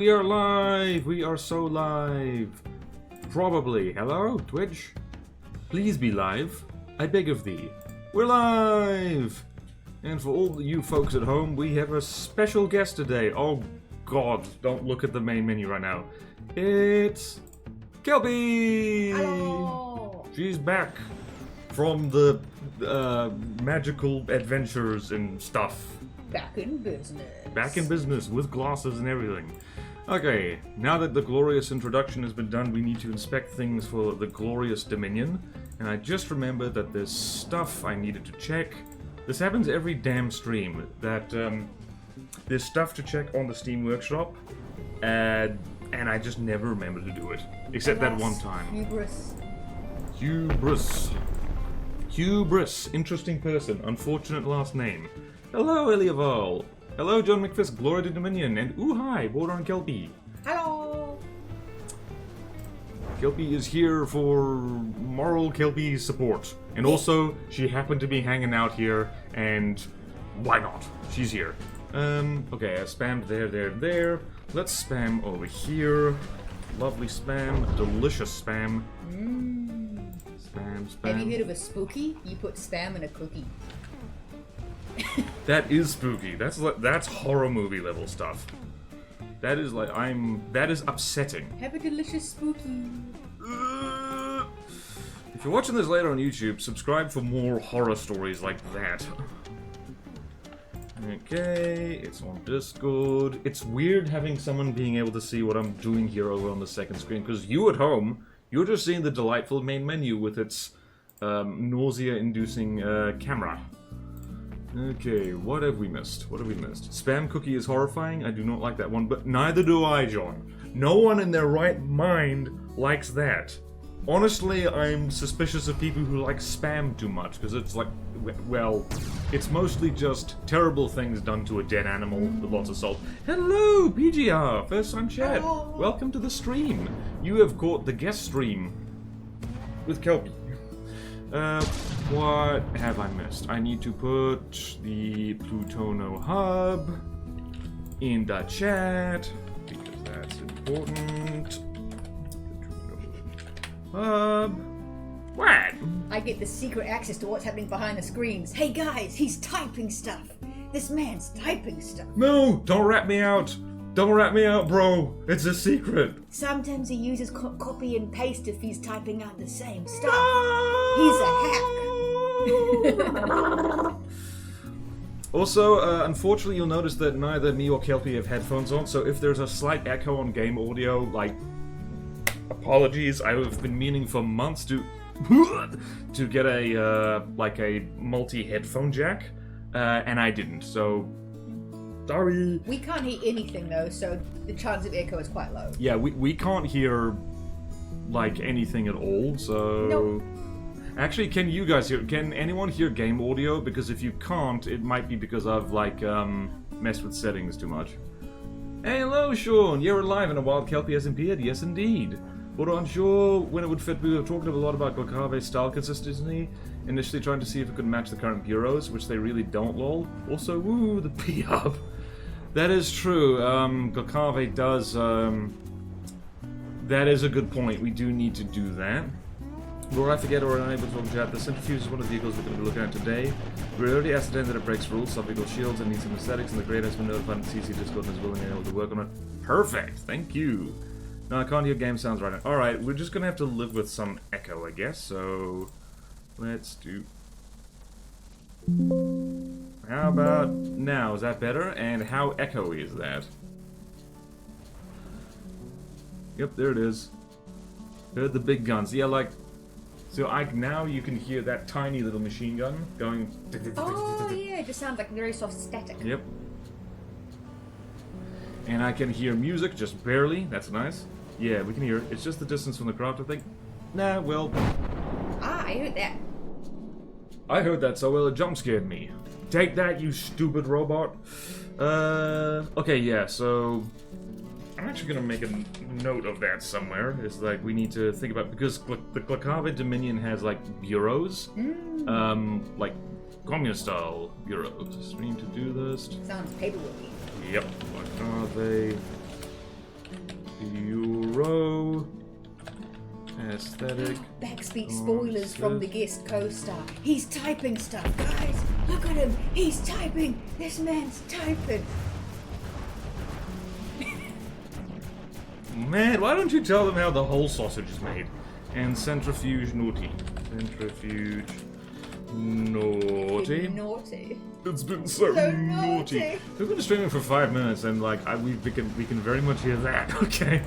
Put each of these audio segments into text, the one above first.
We are live! We are so live! Probably. Hello, Twitch? Please be live. I beg of thee. We're live! And for all you folks at home, we have a special guest today. Oh god, don't look at the main menu right now. It's Kelpie! Hello! She's back from the magical adventures and stuff. Back in business. Back in business with glasses and everything. Okay, now that the glorious introduction has been done, we need to inspect things for the glorious Dominion. And I just remembered that there's stuff I needed to check. This happens every damn stream, that there's stuff to check on the Steam Workshop, and I just never remember to do it. Except that one time. Hubris. Hubris. Hubris. Interesting person. Unfortunate last name. Hello, Eliaval. Hello, John McFist, Glory to Dominion, and ooh hi, Bodan Kelpie. Hello! Kelpie is here for moral Kelpie support. And also, she happened to be hanging out here, and why not? She's here. Okay, I spammed there. Let's spam over here. Lovely spam, delicious spam. Spam. Have you heard of a spooky? You put spam in a cookie. That is spooky. That's horror movie level stuff. That is like that is upsetting. Have a delicious spooky. If you're watching this later on YouTube, subscribe for more horror stories like that. Okay, it's on Discord. It's weird having someone being able to see what I'm doing here over on the second screen, because you at home, you're just seeing the delightful main menu with its nausea-inducing camera. Okay, what have we missed? What have we missed? Spam cookie is horrifying. I do not like that one, but neither do I, John. No one in their right mind likes that. Honestly, I'm suspicious of people who like spam too much, because it's like, well, it's mostly just terrible things done to a dead animal with lots of salt. Hello, PGR! First time chat. Hello. Welcome to the stream. You have caught the guest stream with Kelpie. What have I missed? I need to put the Plutono hub in the chat, because that's important. Hub. What? I get the secret access to what's happening behind the screens. Hey guys, he's typing stuff. This man's typing stuff. No, don't rat me out. Don't rat me out, bro. It's a secret. Sometimes he uses copy and paste if he's typing out the same stuff. No! He's a hack. Also, unfortunately, you'll notice that neither me or Kelpie have headphones on, so if there's a slight echo on game audio, like, apologies. I have been meaning for months to get a multi-headphone jack, and I didn't, so sorry. We can't hear anything though, so the chance of echo is quite low. Yeah, we can't hear, like, anything at all, so... Nope. Actually, can you guys hear? Can anyone hear game audio? Because if you can't, it might be because I've, like, messed with settings too much. Hey, hello, Sean! You're alive and a wild Kelpie has appeared. Yes, indeed. But unsure when it would fit. We were talking a lot about Glakave's style consistency, initially trying to see if it could match the current bureaus, which they really don't, lol. Also, woo, the P-Hub. That is true. Glakave does, that is a good point. We do need to do that. Before I forget or unable to talk in chat, the centrifuge is one of the vehicles we're going to be looking at today. We already ascertained that it breaks rules, sub-vehicle shields, and needs some aesthetics, and the Great has been notified in CC Discord and is willing and able to work on it. Perfect! Thank you! No, I can't hear game sounds right now. Alright, we're just going to have to live with some echo, I guess, so... Let's do... How about now? Is that better? And how echoey is that? Yep, there it is. Heard the big guns. Yeah, like... So now you can hear that tiny little machine gun going... Oh yeah, it just sounds like very soft static. Yep. And I can hear music, just barely. That's nice. Yeah, we can hear it. It's just the distance from the craft, I think. Nah, well... Ah, I heard that. I heard that so well it jump scared me. Take that, you stupid robot. Okay, yeah, so... I'm actually gonna make a note of that somewhere. It's like we need to think about, because the Glakave Dominion has like bureaus, like communist style bureaus. Stream to do list. Sounds paperworky. Yep. Glakave aesthetic. Backspeech spoilers from the guest co-star. He's typing stuff, guys. Look at him. He's typing. This man's typing. Man, why don't you tell them how the whole sausage is made? And centrifuge naughty. Centrifuge naughty. Naughty. It's been so naughty. We've been streaming for 5 minutes, and like we can very much hear that. Okay.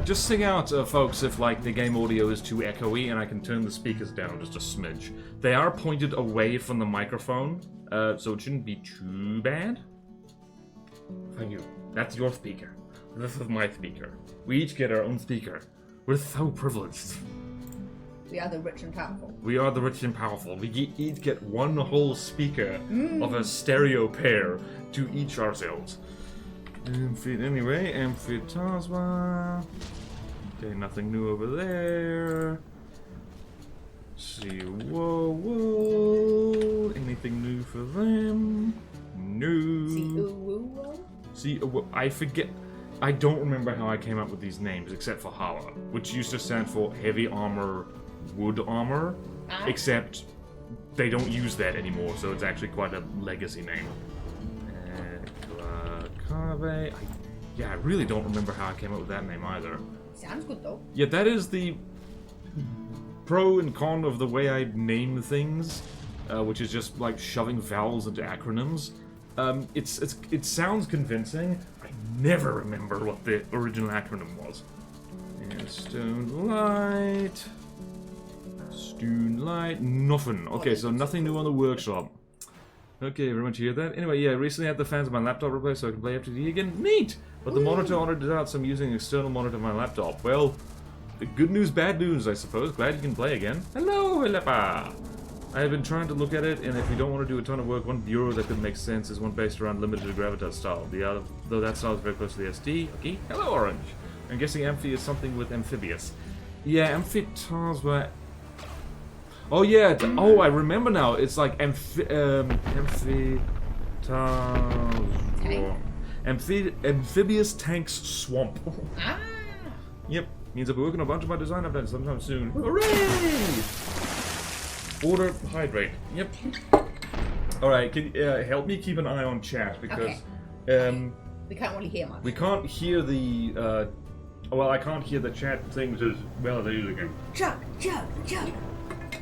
Just sing out, folks, if like the game audio is too echoey, and I can turn the speakers down just a smidge. They are pointed away from the microphone, so it shouldn't be too bad. Thank you. That's your speaker. This is my speaker. We each get our own speaker. We're so privileged. We are the rich and powerful. We are the rich and powerful. We each get one whole speaker of a stereo pair to each ourselves. Anyway, Amphitasma. Okay, nothing new over there. See, whoa. Anything new for them? No. See, I forget. I don't remember how I came up with these names, except for HAWA, which used to stand for Heavy Armor, Wood Armor, except they don't use that anymore, so it's actually quite a legacy name. I really don't remember how I came up with that name either. Sounds good though. Yeah, that is the pro and con of the way I name things, which is just like shoving vowels into acronyms. It sounds convincing. I never remember what the original acronym was. And Stone Light, nothing. Okay, so nothing new on the workshop. Okay, very much hear that. Anyway, yeah, recently had the fans of my laptop replaced so I can play FTD again. Neat! But the monitor ordered it out, so I'm using an external monitor on my laptop. Well, good news, bad news, I suppose. Glad you can play again. Hello, Helepa! I have been trying to look at it, and if you don't want to do a ton of work, one bureau that could make sense is one based around limited gravitas style. The other, though that style is very close to the SD. Okay, hello, Orange. I'm guessing Amphi is something with amphibious. Yeah, Amphitasma. Oh yeah. I remember now. It's like amphibious tanks swamp. Yep. Means I'll be working on a bunch of my design updates sometime soon. Hooray! Order hydrate. Yep. Alright, can you help me keep an eye on chat because we can't really hear much. We can't hear the well, I can't hear the chat things as well as I usually can. Chug.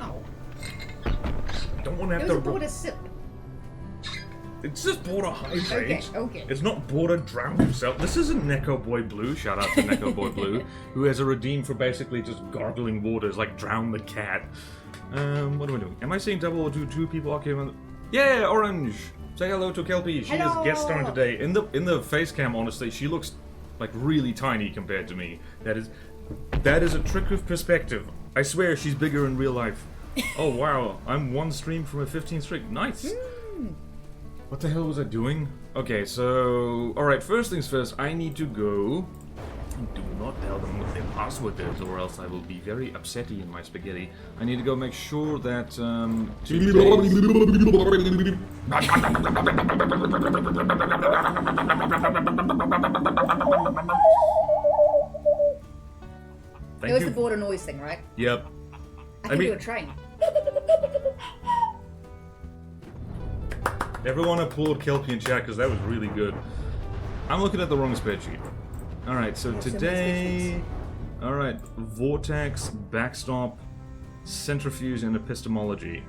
Oh. I don't want to have it was a border sip. It's just border hydrate. Okay. It's not border drown yourself. This isn't Neko Boy Blue. Shout out to Neko Boy Blue, who has a redeem for basically just gargling waters like drown the cat. What am I doing? Am I seeing double or two people occupying? Yeah, Orange. Say hello to Kelpie. She is guest starring today. In the face cam, honestly, she looks like really tiny compared to me. That is a trick of perspective. I swear she's bigger in real life. Oh wow, I'm one stream from a 15th streak. Nice. What the hell was I doing? Okay, so alright, first things first, I need to go. Do not tell them what their password is, or else I will be very upsetty in my spaghetti. I need to go make sure that It was the border noise thing, right? Yep. I can do a train. Everyone applaud Kelpie in chat because that was really good. I'm looking at the wrong spreadsheet. Alright, so today... Alright, Vortex, Backstop, Centrifuge, and Epistemology.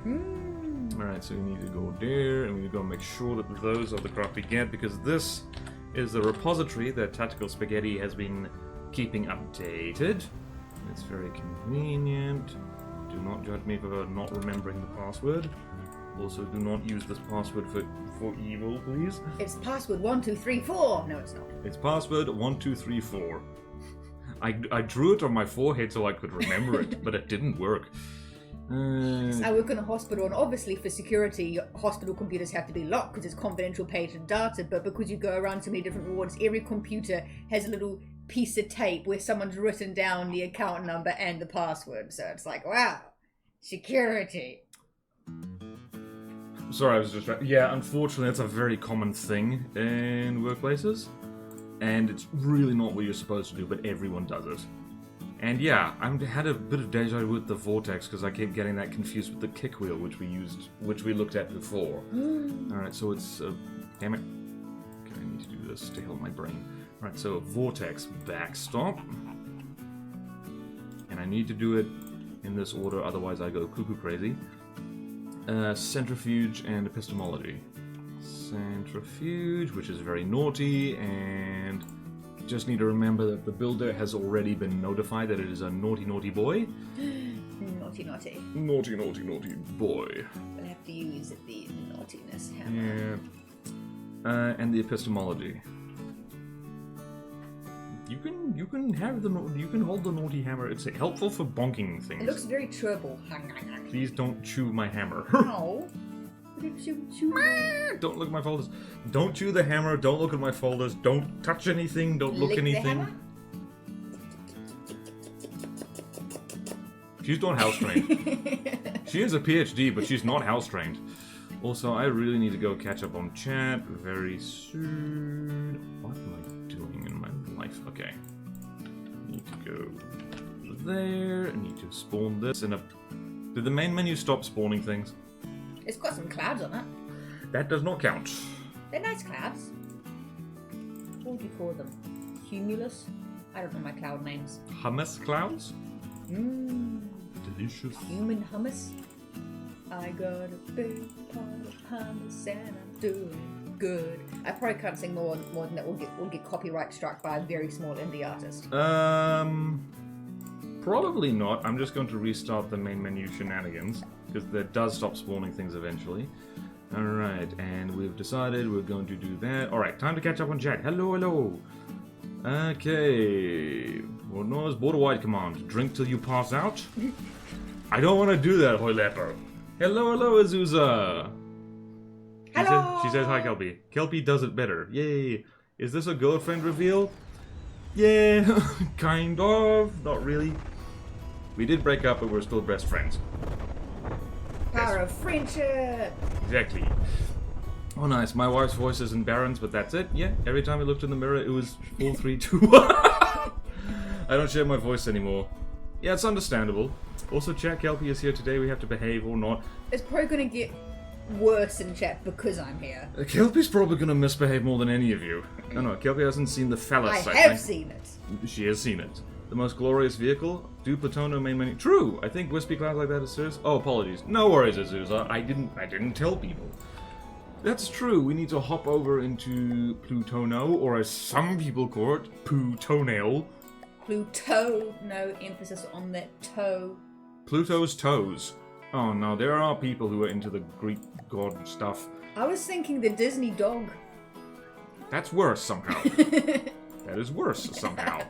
Alright, so we need to go there, and we need to go make sure that those are the crap we get, because this is the repository that Tactical Spaghetti has been keeping updated. It's very convenient. Do not judge me for not remembering the password. Also, do not use this password for evil, please. It's password 1234. No, it's not. It's password 1234. I drew it on my forehead so I could remember it, but it didn't work. I work in a hospital, and obviously for security, hospital computers have to be locked because it's confidential patient data, but because you go around so many different wards, every computer has a little piece of tape where someone's written down the account number and the password. So it's like, wow, security. Sorry, I was just... Yeah, unfortunately, that's a very common thing in workplaces. And it's really not what you're supposed to do, but everyone does it. And yeah, I had a bit of deja vu with the vortex because I kept getting that confused with the kick wheel, which we looked at before. Alright, so it's... damn it. Okay, I need to do this to help my brain. Alright, so vortex backstop. And I need to do it in this order, otherwise I go cuckoo crazy. Centrifuge and epistemology. Centrifuge, which is very naughty, and... just need to remember that the builder has already been notified that it is a naughty, naughty boy. Naughty, naughty. Naughty, naughty, naughty boy. We'll have to use the naughtiness hammer. Yeah. And the epistemology. You can hold the naughty hammer. It's helpful for bonking things. It looks very trouble. Please don't chew my hammer. No. Don't look at my folders. Don't chew the hammer. Don't look at my folders. Don't touch anything. Don't look anything. The hammer? She's not house trained. She has a PhD, but she's not house trained. Also, I really need to go catch up on chat very soon. What am I doing in my life? Okay. Need to go there. I need to spawn this in a... Did the main menu stop spawning things? It's got some clouds on it. That does not count. They're nice clouds. What would you call them? Cumulus? I don't know my cloud names. Hummus clouds? Mmm. Delicious. Human hummus. I got a big pot of hummus and I'm doing good. I probably can't sing more than that. We'll get copyright struck by a very small indie artist. Probably not. I'm just going to restart the main menu shenanigans, because that does stop spawning things eventually. Alright, and we've decided we're going to do that. Alright, time to catch up on chat. Hello, hello. Okay. What knows? Border wide command. Drink till you pass out? I don't want to do that, Hoylepper. Hello, hello, Azusa. Hello. She says hi, Kelpie. Kelpie does it better. Yay. Is this a girlfriend reveal? Yeah, kind of. Not really. We did break up, but we're still best friends. Power of friendship. Exactly. Oh, nice. My wife's voice isn't Baron's, but that's it. Yeah, every time I looked in the mirror, it was 4, 3, 2, 1. I don't share my voice anymore. Yeah, it's understandable. Also, chat, Kelpie is here today. We have to behave or not. It's probably going to get worse in chat because I'm here. Kelpie's probably going to misbehave more than any of you. Oh no, Kelpie hasn't seen the phallus, I have seen it. She has seen it. The most glorious vehicle? Do Platono main menu? True! I think wispy clouds like that is serious. Oh, apologies. No worries, Azusa. I didn't tell people. That's true. We need to hop over into Plutono, or as some people call it, Poo-toenail. Pluto. No emphasis on that toe. Pluto's toes. Oh no, there are people who are into the Greek god stuff. I was thinking the Disney dog. That's worse somehow. That is worse somehow.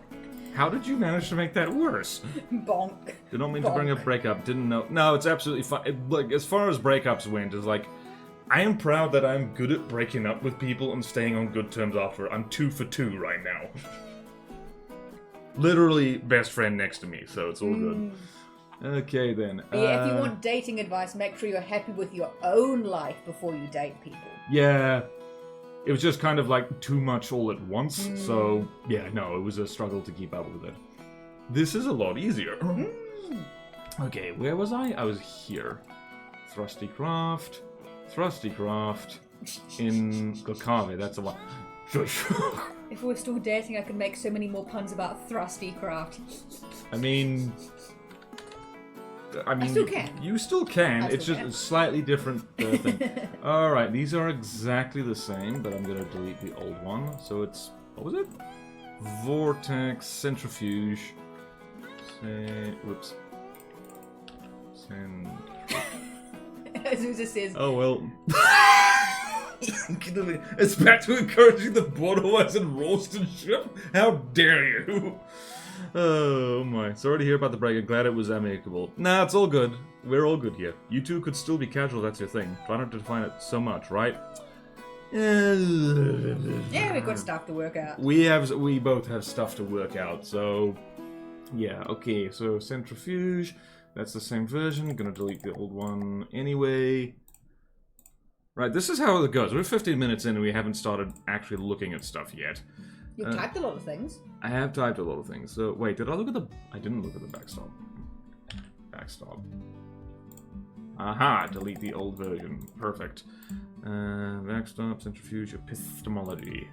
How did you manage to make that worse? Bonk. Did not mean to bring up breakup. Didn't know. No, it's absolutely fine. Like, as far as breakups went, it's like, I am proud that I'm good at breaking up with people and staying on good terms after. I'm 2 for 2 right now. Literally best friend next to me, so it's all good. Okay then. Yeah, if you want dating advice, make sure you're happy with your own life before you date people. Yeah. It was just kind of like too much all at once, so yeah, no, it was a struggle to keep up with it. This is a lot easier. Okay, where was I? I was here. Thrusty Craft, in Gokave, that's the one. If we're still dating, I could make so many more puns about Thrusty Craft. I mean, I still can. You still can. It's just a slightly different thing. Alright, these are exactly the same, but I'm going to delete the old one. So it's, what was it? Vortex, Centrifuge. Whoops. Azusa says... Oh, well. It's back to encouraging the borderless and roasted ship? How dare you? Oh my. Sorry to hear about the break. I'm glad it was amicable. Nah, it's all good. We're all good here. You two could still be casual, that's your thing. Try not to define it so much, right? Yeah, we've got stuff to work out. We both have stuff to work out, so... Yeah, okay, so Centrifuge. That's the same version. I'm gonna delete the old one anyway. Right, this is how it goes. We're 15 minutes in and we haven't started actually looking at stuff yet. You've typed a lot of things. I have typed a lot of things. So, wait, did I look at the... I didn't look at the backstop. Backstop. Aha, delete the old version. Perfect. Backstop, centrifuge, epistemology.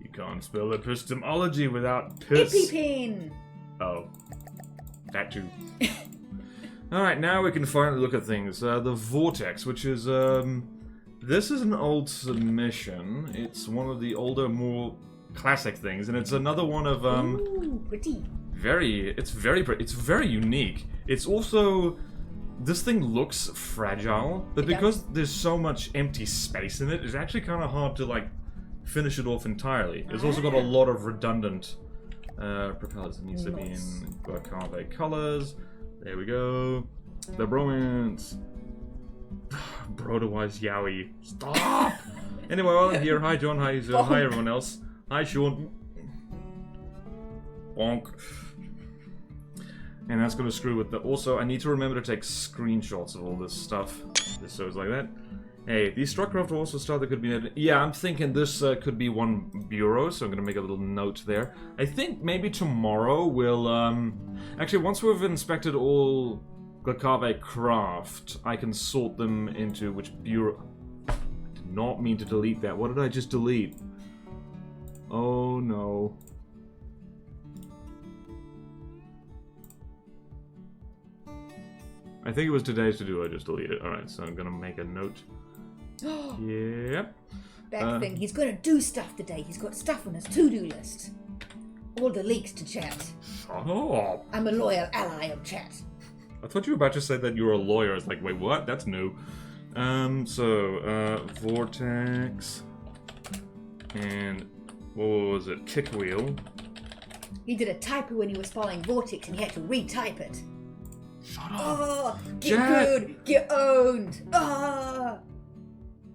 You can't spell epistemology without piss. EpiPen! Oh. That too. Alright, now we can finally look at things. The Vortex, which is, this is an old submission. It's one of the older, more classic things, and it's another one of, Ooh, pretty. It's very pretty. It's very unique. It's also... This thing looks fragile, but because there's so much empty space in it, it's actually kind of hard to, like, finish it off entirely. It's also got a lot of redundant propellers. It needs to be in Campfire colors. There we go. The bromance. Broder-wise yowie. Stop! Anyway, well, I'm here. Hi, John. Hi, hi, everyone else. Hi, Sean. Bonk. And that's going to screw with the... Also, I need to remember to take screenshots of all this stuff. Just so it's like that. Hey, these Struckcraft also stuff that could be... Yeah, I'm thinking this could be one bureau, so I'm going to make a little note there. I think maybe tomorrow we'll... Actually, once we've inspected all Glakave craft, I can sort them into which bureau... I did not mean to delete that. What did I just delete? Oh, no. I think it was today's to-do, I just deleted it. Alright, so I'm gonna make a note. Yep. Back thing, he's gonna do stuff today. He's got stuff on his to-do list. All the leaks to chat. Shut up! I'm a loyal ally of chat. I thought you were about to say that you were a lawyer. I was like, wait, what? That's new. Vortex. And what was it? Kick wheel. He did a typo when he was spelling Vortex and he had to retype it. Shut up! Oh, get good! Get owned! Ah!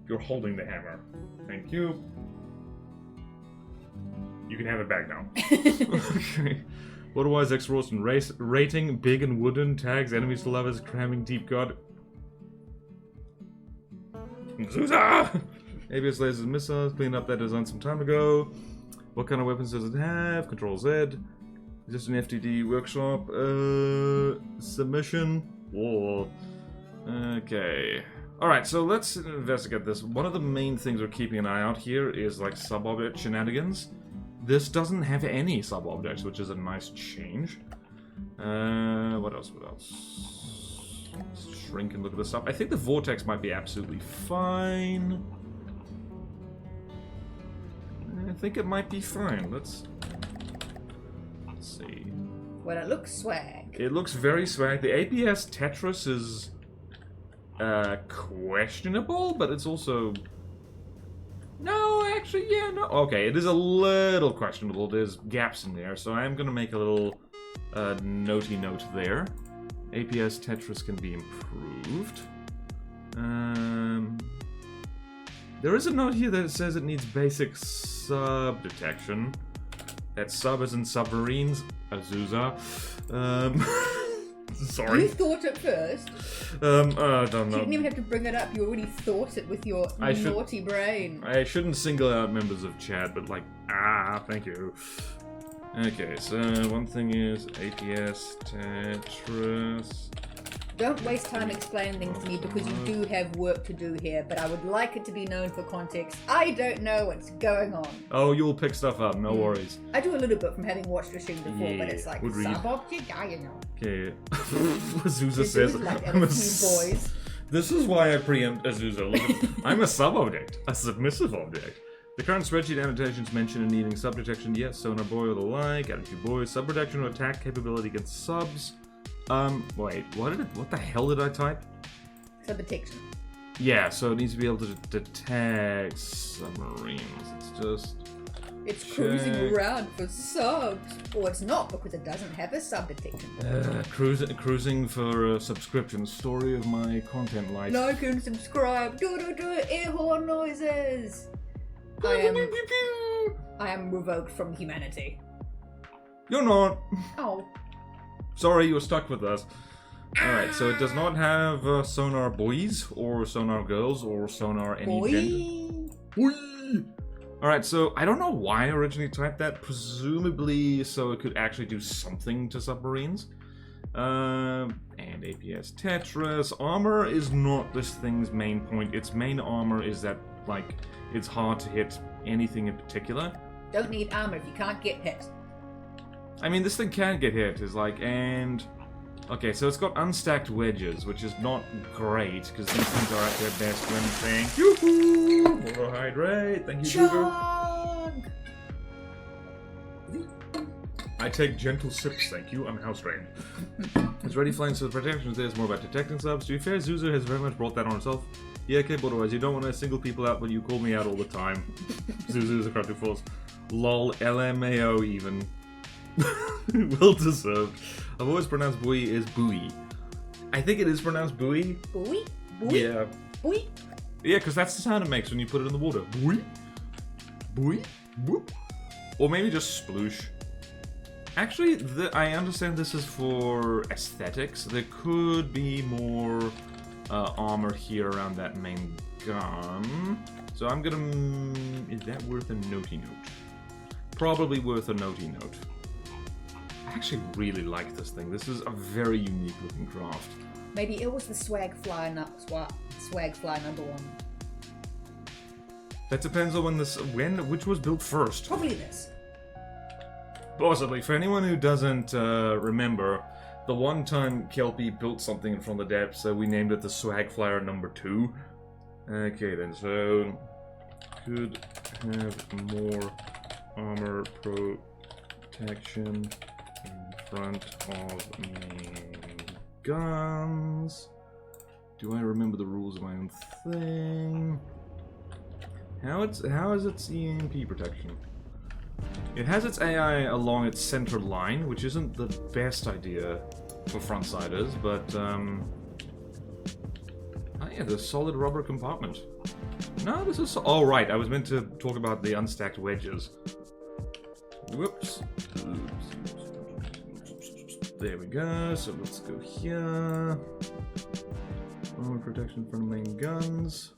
You're holding the hammer. Thank you. You can have it back now. Okay. Otherwise, X-Roast and race rating, big and wooden, tags, enemies to lovers, cramming deep god. Zuza! ABS lasers and missiles, cleaned up that design some time ago. What kind of weapons does it have? Control Z. Just an FTD workshop. Submission. Whoa. Okay. Alright, so let's investigate this. One of the main things we're keeping an eye out here is like sub-object shenanigans. This doesn't have any sub-objects, which is a nice change. What else? What else? Let's shrink and look at this up. I think the Vortex might be absolutely fine. I think it might be fine. Let's see. Well, it looks swag. It looks very swag. The APS Tetris is questionable, but it's also... No, actually, yeah, no. Okay, it is a little questionable. There's gaps in there, so I am going to make a little notey note there. APS Tetris can be improved. There is a note here that says it needs basic sub detection. That sub is in submarines. Azusa. Sorry. You thought it first. I don't know. You didn't even have to bring it up. You already thought it with your naughty brain. I shouldn't single out members of chat, but like, thank you. Okay, so one thing is APS Tetris. Don't waste time explaining things to me because you do have work to do here, but I would like it to be known for context. I don't know what's going on. Oh, you'll pick stuff up, no worries. I do a little bit from having watched the stream before, but it's like sub-object, you know. Okay. Azusa says, like I'm a boys. This is why I preempt Azusa. Look, I'm a sub-object, a submissive object. The current spreadsheet annotations mention needing sub-detection, yes, sonar boy or the like, add a few boys, sub-protection or attack capability against subs. Wait, what the hell did I type? Sub-detection. Yeah, so it needs to be able to detect submarines. It's just... It's cruising around for subs. Or it's not, because it doesn't have a sub-detection. Cruising for a subscription. Story of my content life. Like and subscribe. Do air horn noises. I am revoked from humanity. You're not. Oh. Sorry, you're stuck with us. Alright, so it does not have sonar boys, or sonar girls, or sonar any gender. Boy! Alright, so I don't know why I originally typed that, presumably so it could actually do something to submarines. And APS Tetris. Armor is not this thing's main point. Its main armor is that, like, it's hard to hit anything in particular. Don't need armor if you can't get hit. I mean, this thing can get hit, is like, and... Okay, so it's got unstacked wedges, which is not great, because these things are at their best when saying, yoo-hoo! Monohydrate, thank you, Chug! I take gentle sips, thank you, I'm house trained. It's ready flying, so the protection is there is more about detecting subs. To be fair, Zuzu has very much brought that on herself. Yeah, okay, but otherwise, you don't want to single people out, but you call me out all the time. Zuzu's a crowd too false. Lol, LMAO even. Well deserved. I've always pronounced buoy is buoy. I think it is pronounced buoy. Buoy? Buoy? Yeah. Buoy? Yeah, because that's the sound it makes when you put it in the water. Buoy? Buoy? Boop. Or maybe just sploosh. Actually, I understand this is for aesthetics. There could be more armor here around that main gun. So I'm gonna... Is that worth a notey note? Probably worth a notey note. I actually really like this thing. This is a very unique looking craft. Maybe it was the swag fly number 1. That depends on which was built first. Probably this. Possibly. For anyone who doesn't remember, the one time Kelpie built something from the depths, so we named it the Swag Flyer number 2. Okay then, so could have more armor protection in front of main guns. Do I remember the rules of my own thing? How is its EMP protection? It has its AI along its center line, which isn't the best idea for frontsiders, but oh yeah, the solid rubber compartment. No, this is oh right, I was meant to talk about the unstacked wedges. Whoops. There we go. So let's go here. Armor protection from main guns.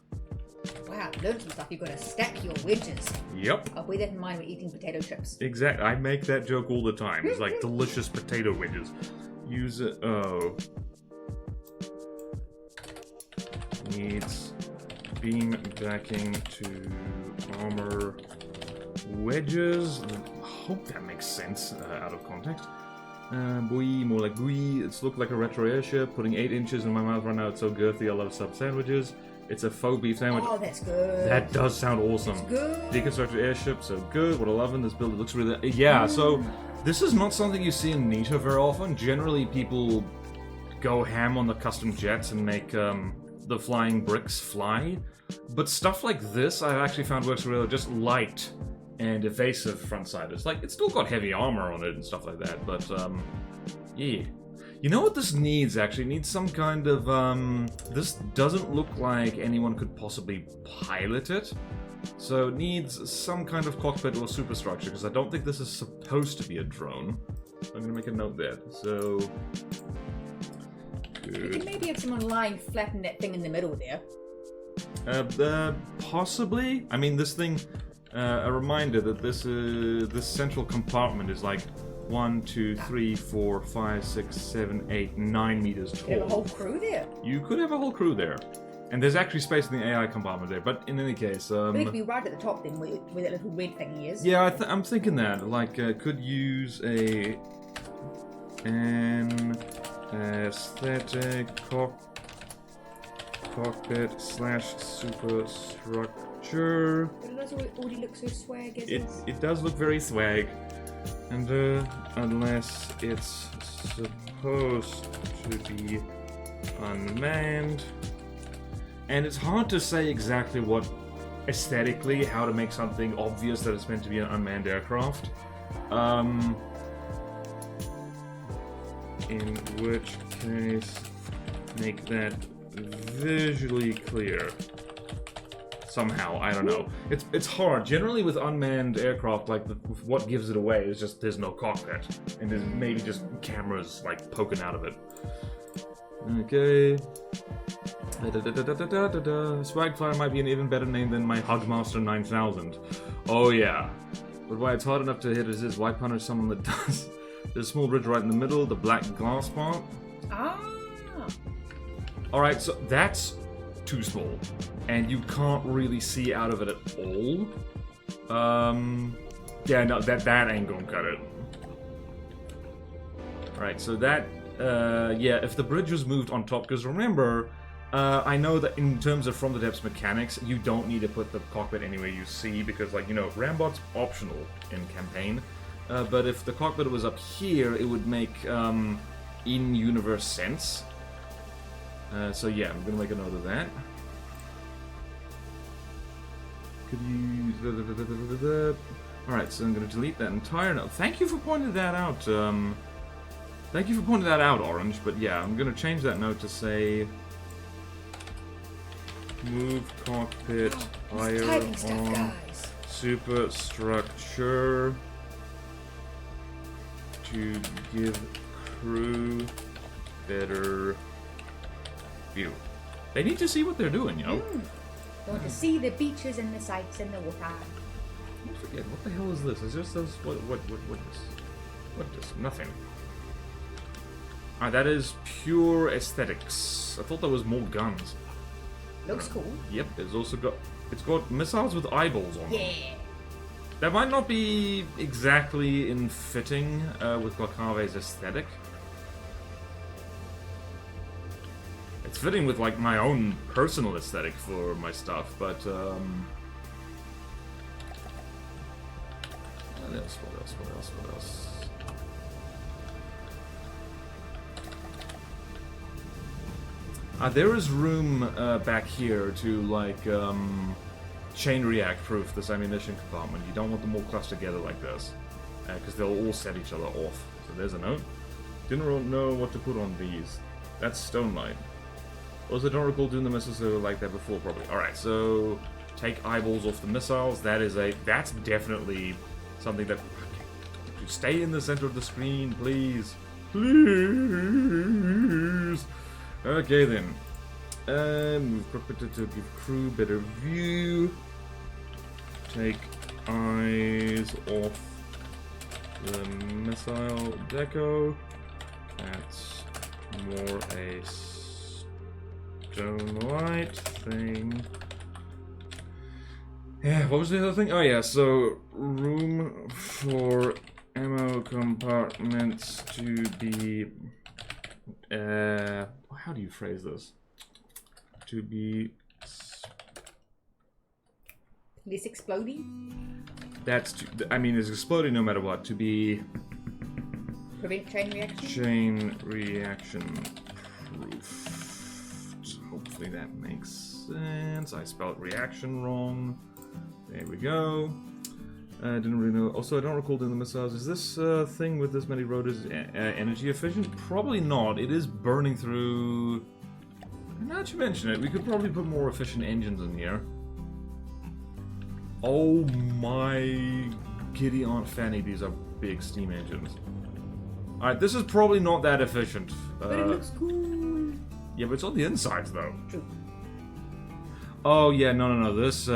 Wow, learned some stuff. You've got to stack your wedges. Yep. I'll bear that in mind when eating potato chips. Exactly. I make that joke all the time. It's like delicious potato wedges. Use it. Oh. Needs beam backing to armor wedges. I hope that makes sense out of context. Buoy, more like buoy. It's looked like a retro airship. Putting 8 inches in my mouth right now. It's so girthy. I love sub sandwiches. It's a faux beef sandwich. Oh, that's good. That does sound awesome. That's good. Deconstructed airship, so good. What I love in this build, it looks really... Yeah, so this is not something you see in Nita very often. Generally, people go ham on the custom jets and make the flying bricks fly. But stuff like this, I've actually found works really well. Just light and evasive frontsiders. Like, it's still got heavy armor on it and stuff like that, but, yeah. You know what this needs, actually? It needs some kind of, this doesn't look like anyone could possibly pilot it. So it needs some kind of cockpit or superstructure, because I don't think this is supposed to be a drone. So I'm going to make a note there. So... You can maybe have someone lying flatten that thing in the middle there. Possibly. I mean, this thing, a reminder that this central compartment is like 1, 2, 3, 4, 5, 6, 7, 8, 9 meters tall. You have a whole crew there. You could have a whole crew there. And there's actually space in the AI compartment there, but in any case... I think it'd be right at the top then, where that little red thingy is. Yeah, I'm thinking that. Like, could use an aesthetic cockpit / superstructure. But it does already look so swag, isn't it? It does look very swag. And unless it's supposed to be unmanned. And it's hard to say exactly what, aesthetically, how to make something obvious that it's meant to be an unmanned aircraft. In which case, make that visually clear. Somehow, I don't know. It's hard. Generally with unmanned aircraft, like, what gives it away is just there's no cockpit. And there's maybe just cameras, like, poking out of it. Okay. Swagfire might be an even better name than my Hugmaster 9000. Oh yeah. But why it's hard enough to hit is why punish someone that does? There's a small bridge right in the middle, the black glass part. Ah. Alright, so that's too small. And you can't really see out of it at all. Yeah, no, that ain't gonna cut it. Alright, so that, yeah, if the bridge was moved on top, because remember, I know that in terms of From the Depths mechanics, you don't need to put the cockpit anywhere you see, because, like, you know, Rambot's optional in campaign, but if the cockpit was up here, it would make, in-universe sense. So yeah, I'm gonna make a note of that. Could you... Alright, so I'm gonna delete that entire note. Thank you for pointing that out, Thank you for pointing that out, Orange, but yeah, I'm gonna change that note to say... Move cockpit higher on superstructure to give crew better view. They need to see what they're doing, you know? Want to see the beaches and the sights and the water. I forget, what the hell is this? Is this those... What is this? Nothing. Ah, that is pure aesthetics. I thought there was more guns. Looks cool. Yep, it's also got... It's got missiles with eyeballs on them. Yeah. That might not be exactly in fitting with Glakave's aesthetic. It's fitting with, like, my own personal aesthetic for my stuff, but, What else? There is room back here to, like, chain react proof this ammunition compartment. You don't want them all clustered together like this, because they'll all set each other off. So there's a note. Didn't know what to put on these. That's stone light. Also, don't recall doing the missiles like that before, probably. Alright, so take eyeballs off the missiles. That's definitely something that... Stay in the center of the screen, please. Please! Okay then. Move cockpit to give crew better view. Take eyes off the missile deco. That's more a stone light thing. Yeah, what was the other thing? Oh yeah, so room for ammo compartments to be how do you phrase this? To be less exploding? That's I mean, it's exploding no matter what. To be prevent chain reaction? Chain reaction proof. Hopefully that makes sense. I spelled reaction wrong. There we go. Didn't really know. Also, I don't recall doing the missiles. Is this thing with this many rotors energy efficient? Probably not. It is burning through... Now that you mention it, we could probably put more efficient engines in here. Oh my giddy Aunt Fanny, these are big steam engines. Alright, this is probably not that efficient. But it looks cool. Yeah, but it's on the insides, though. True. Oh, yeah, no. This,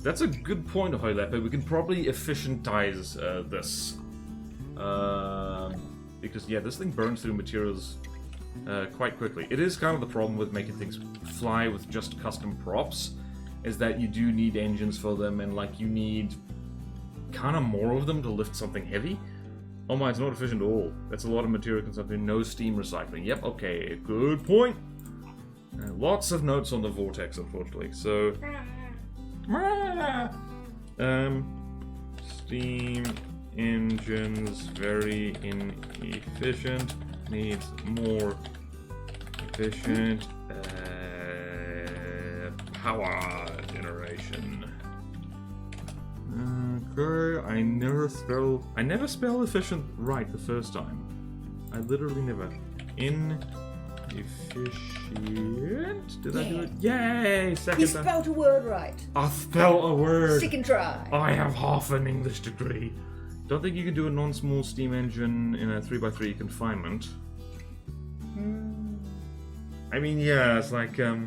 that's a good point, Hoylepe. We can probably efficientize this. Because, yeah, this thing burns through materials quite quickly. It is kind of the problem with making things fly with just custom props, is that you do need engines for them, and, like, you need kind of more of them to lift something heavy. Oh my, it's not efficient at all. That's a lot of material consumption, no steam recycling. Yep, okay, good point. Lots of notes on the vortex, unfortunately, so... Steam engines very inefficient. Needs more efficient power generation. Okay, I never spell efficient right the first time. I literally never. Inefficient? Did I do it? Yay! Second He time. spelled a word right. I spelled a word. Second try. I have half an English degree. Don't think you can do a non-small steam engine in a 3x3 confinement. I mean, yeah, it's like, yeah,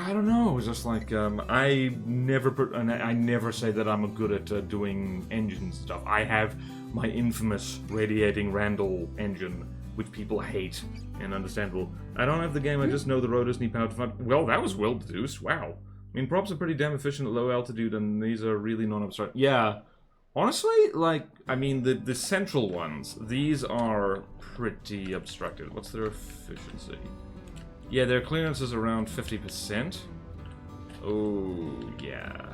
I don't know. It's just like, I never say that I'm good at doing engines and stuff. I have my infamous radiating Randall engine, which people hate, and understandable. I don't have the game, I just know the rotors need power to fight. Well, that was well deduced, wow. I mean, props are pretty damn efficient at low altitude, and these are really non-obstructed. Yeah, honestly, like, I mean, the central ones, these are pretty obstructed. What's their efficiency? Yeah, their clearance is around 50%. Oh, yeah.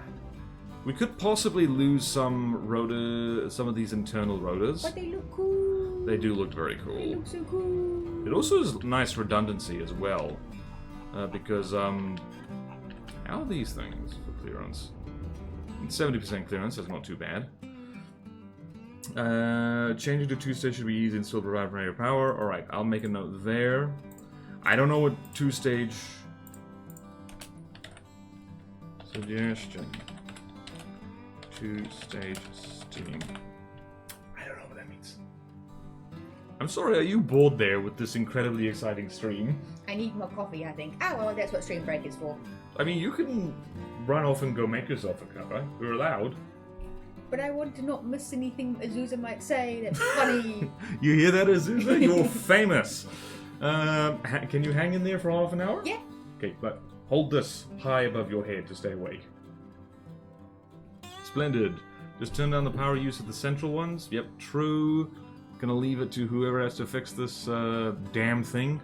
We could possibly lose some of these internal rotors. But they look cool. They do look very cool. They look so cool. It also has nice redundancy as well. Because, how are these things for clearance? 70% clearance, that's not too bad. Changing to 2-stage should be easy and still provide higher power. Alright, I'll make a note there. I don't know what 2-stage... Suggestion. 2-stage steam. I don't know what that means. I'm sorry, are you bored there with this incredibly exciting stream? I need more coffee, I think. Oh, well, that's what stream break is for. I mean, you can run off and go make yourself a cup, right? You're allowed. But I want to not miss anything Azusa might say. That's funny. You hear that, Azusa? You're famous. Can you hang in there for half an hour? Yeah. Okay, but hold this high above your head to stay awake. Splendid. Just turn down the power use of the central ones. Yep, true. Gonna leave it to whoever has to fix this damn thing.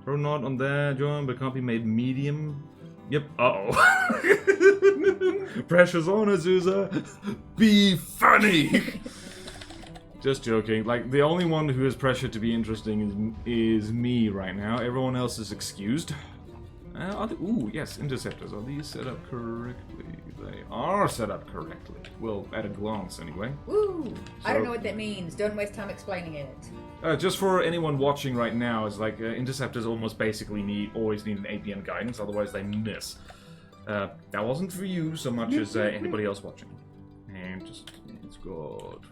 Throw not on there, John, but can't be made medium. Yep, uh-oh. Pressure's on, Azusa. Be funny! Just joking. Like, the only one who has pressure to be interesting is me right now. Everyone else is excused. Ooh, yes, interceptors. Are these set up correctly? They are set up correctly. Well, at a glance, anyway. Woo! So, I don't know what that means. Don't waste time explaining it. Just for anyone watching right now, it's like interceptors almost basically always need an APN guidance, otherwise they miss. That wasn't for you so much as anybody else watching. And just, it's got...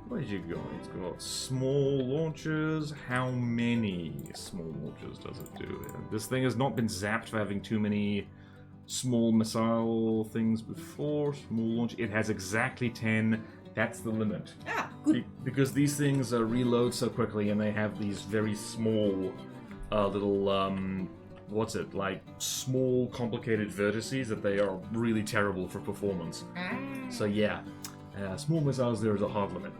Where'd you go? It's got small launchers. How many small launchers does it do? This thing has not been zapped for having too many small missile things before. Small launch. It has exactly 10. That's the limit. Ah, good. Because these things reload so quickly, and they have these very small little, what's it, like small complicated vertices that they are really terrible for performance. Ah. So yeah, small missiles there is a hard limit.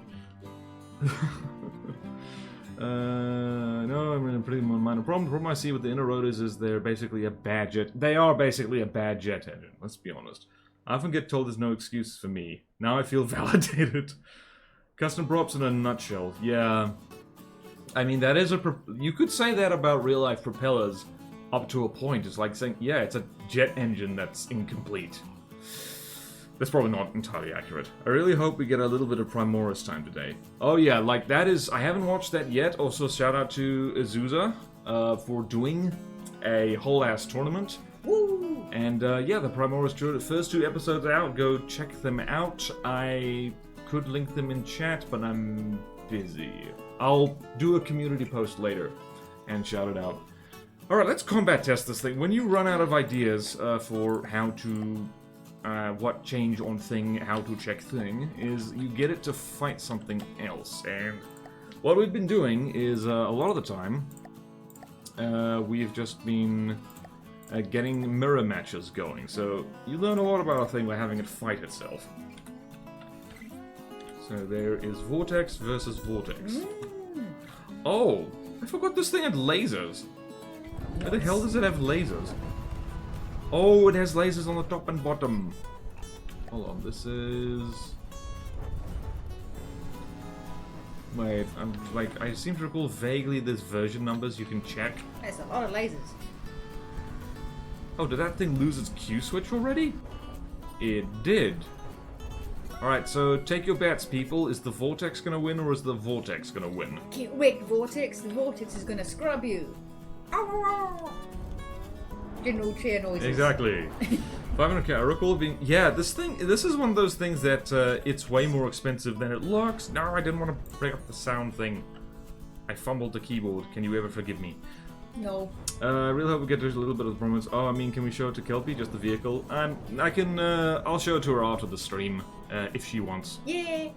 No, I'm in a pretty minor problem. The problem I see with the inner rotors is they're basically a bad jet. They are basically a bad jet engine, let's be honest. I often get told there's no excuses for me. Now I feel validated. Custom props in a nutshell. Yeah. I mean, that is you could say that about real-life propellers up to a point. It's like saying, yeah, it's a jet engine that's incomplete. That's probably not entirely accurate. I really hope we get a little bit of Primoris time today. Oh yeah, like that is... I haven't watched that yet. Also, shout out to Azusa for doing a whole-ass tournament. Woo! And yeah, the Primoris tour, the first 2 episodes are out. Go check them out. I could link them in chat, but I'm busy. I'll do a community post later and shout it out. Alright, let's combat test this thing. When you run out of ideas for how to... what change on thing, how to check thing, is you get it to fight something else. And what we've been doing is, a lot of the time, we've just been getting mirror matches going. So you learn a lot about a thing by having it fight itself. So there is Vortex versus Vortex. Oh, I forgot this thing had lasers. Where the hell does it have lasers? Oh, it has lasers on the top and bottom. Hold on, this is... Wait, I'm like, I seem to recall vaguely there's version numbers you can check. That's a lot of lasers. Oh, did that thing lose its Q switch already? It did. Alright, so take your bets, people. Is the Vortex gonna win, or is the Vortex gonna win? Get wrecked, Vortex. The Vortex is gonna scrub you. General chair noises. Exactly. 500k. I recall being... Yeah, this is one of those things that it's way more expensive than it looks. No, I didn't want to break up the sound thing. I fumbled the keyboard. Can you ever forgive me? No. I really hope we get to a little bit of the promise. Oh, I mean, can we show it to Kelpie, just the vehicle? I can, I'll show it to her after the stream, if she wants. Yeah.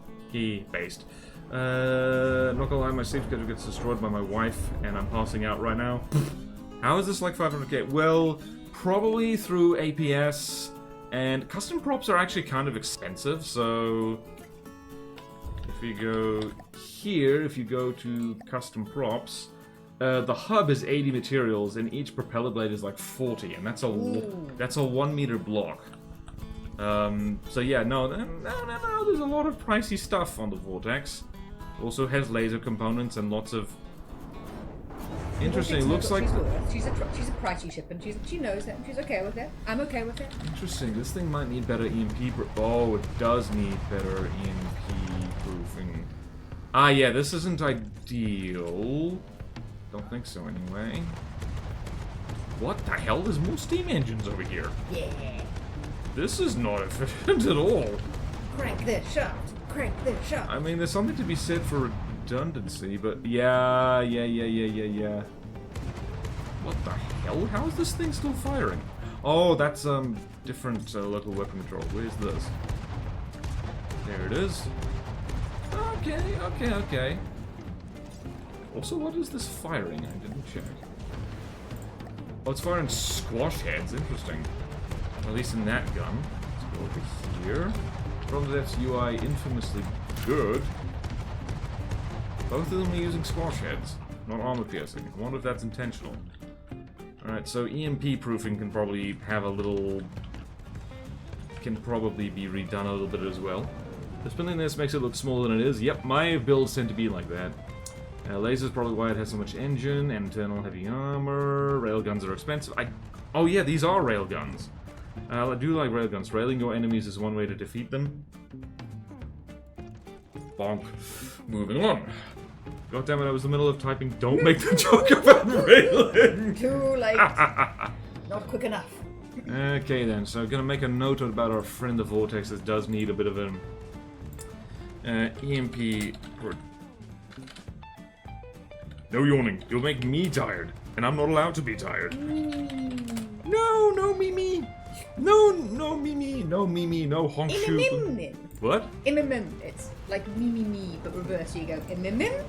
Based. Not gonna lie, my sleep schedule gets destroyed by my wife, and I'm passing out right now. How is this like 500k? Well, probably through APS, and custom props are actually kind of expensive, so... If we go here, if you go to custom props, the hub is 80 materials, and each propeller blade is like 40, and that's a 1 meter block. So yeah, no, there's a lot of pricey stuff on the Vortex. Also has laser components and lots of interesting. Looks like she's a pricey ship, and she knows that. She's okay with it. I'm okay with it. Interesting. This thing might need better EMP. Oh, it does need better EMP proofing. Ah, yeah, this isn't ideal. Don't think so, anyway. What the hell? There's more steam engines over here. Yeah. This is not efficient at all. Crank this shaft. Crank this shaft. I mean, there's something to be said for redundancy, but yeah. What the hell? How is this thing still firing? Oh, that's different local weapon control. Where's this? There it is. Okay. Also, what is this firing? I didn't check. Oh, it's firing squash heads. Interesting. At least in that gun. Let's go over here. From the F's UI, infamously good. Both of them are using squash heads, not armor piercing. I wonder if that's intentional. Alright, so EMP proofing can probably have a little... can probably be redone a little bit as well. The spindliness makes it look smaller than it is. Yep, my builds tend to be like that. Laser's probably why it has so much engine, and internal heavy armor. Railguns are expensive. Oh yeah, these are railguns. I do like railguns. Railing your enemies is one way to defeat them. Bonk. Moving on. God damn it, I was in the middle of typing, don't make the joke about railing! Too late. Not quick enough. Okay then, so I'm gonna make a note about our friend the Vortex that does need a bit of an EMP... No yawning, you'll make me tired, and I'm not allowed to be tired. No, Mimi! No, Mimi! No, Mimi, no honk shoot. What? It's like me, but reverse. You go MMM.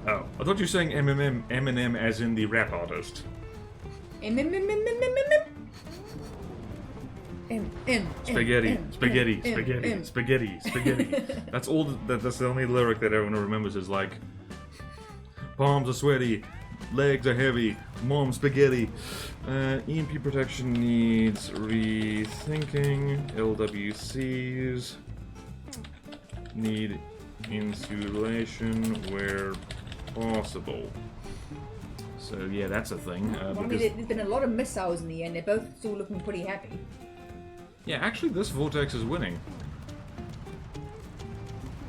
Oh, I thought you were saying Eminem as in the rap artist. Spaghetti. That's all. That's the only lyric that everyone remembers is like, palms are sweaty, legs are heavy, mom spaghetti. EMP protection needs rethinking. LWCs need insulation where possible. So yeah, that's a thing. There's been a lot of missiles in the end. They're both still looking pretty happy. Yeah, actually, this Vortex is winning.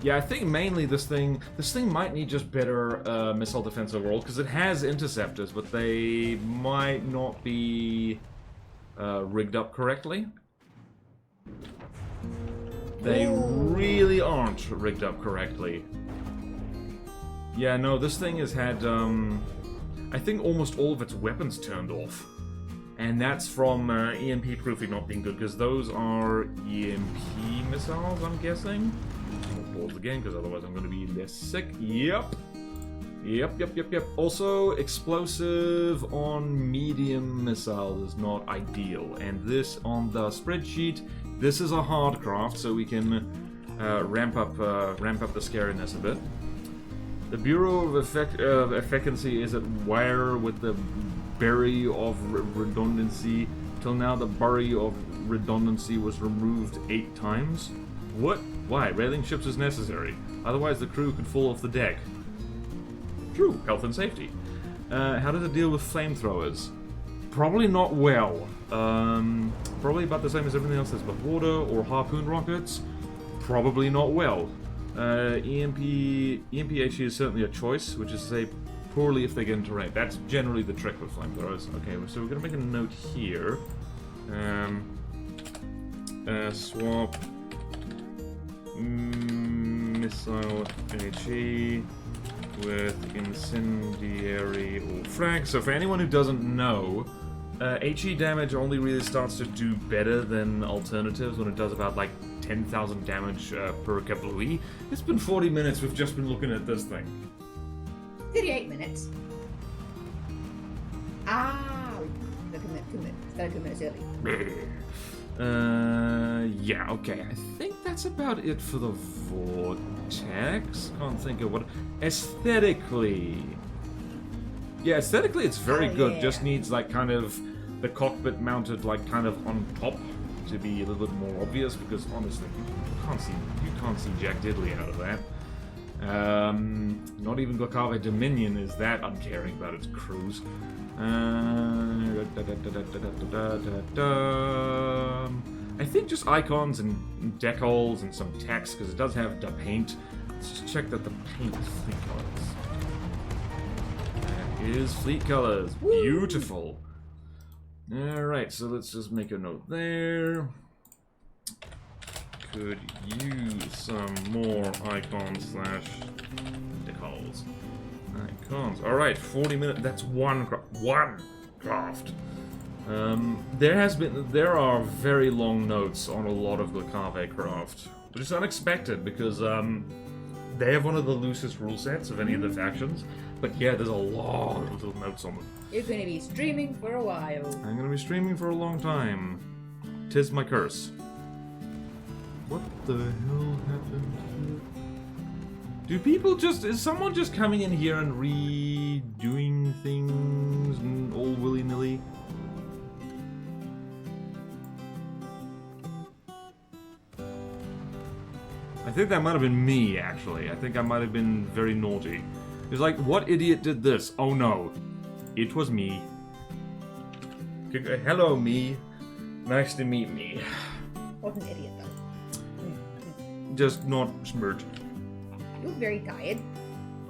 Yeah, I think mainly this thing might need just better missile defense overall, because it has interceptors, but they might not be rigged up correctly. They really aren't rigged up correctly. Yeah, no, this thing has had, I think almost all of its weapons turned off. And that's from EMP proofing not being good, because those are EMP missiles, I'm guessing. I'll pause again, because otherwise I'm going to be less sick. Yep. Also, explosive on medium missile is not ideal. And this, on the spreadsheet, this is a hard craft, so we can ramp up the scariness a bit. The Bureau of Efficiency is at wire with the berry of redundancy. Till now, the berry of redundancy was removed 8 times. What? Why? Railing ships is necessary. Otherwise, the crew could fall off the deck. True. Health and safety. How does it deal with flamethrowers? Probably not well. Probably about the same as everything else that's but water or harpoon rockets. Probably not well. EMPHE is certainly a choice, which is to say poorly if they get into range. That's generally the trick with flamethrowers. Okay, so we're going to make a note here. Swap missile HE with incendiary or frag. So for anyone who doesn't know, HE damage only really starts to do better than alternatives when it does about like 10,000 damage per kablooey. It's been 40 minutes, we've just been looking at this thing. 38 minutes. Ah, 2 minutes. Started 2 minutes early. Yeah, okay. I think that's about it for the vortex. Can't think of what. Aesthetically. Yeah, aesthetically it's very good. Yeah. Just needs like kind of the cockpit mounted like kind of on top to be a little bit more obvious because honestly you can't see jack diddly out of that. Not even Glacave Dominion is that uncaring about its crews. I think just icons and decals and some text because it does have the paint. Let's just check that the paint is fleet colors. That is fleet colors. Beautiful. Alright, so let's just make a note there. Could use some more icons slash decals. Icons. Alright, 40 minutes. That's one craft. There are very long notes on a lot of Glacave craft, which is unexpected because they have one of the loosest rule sets of any of the factions. But yeah, there's a lot of little notes on them. You're going to be streaming for a while. I'm going to be streaming for a long time. 'Tis my curse. What the hell happened? Do people just... Is someone just coming in here and redoing things and all willy-nilly? I think that might have been me, actually. I think I might have been very naughty. It's like, what idiot did this? Oh no. It was me. Hello, me. Nice to meet me. What an idiot, though. Just not smart. You're very tired.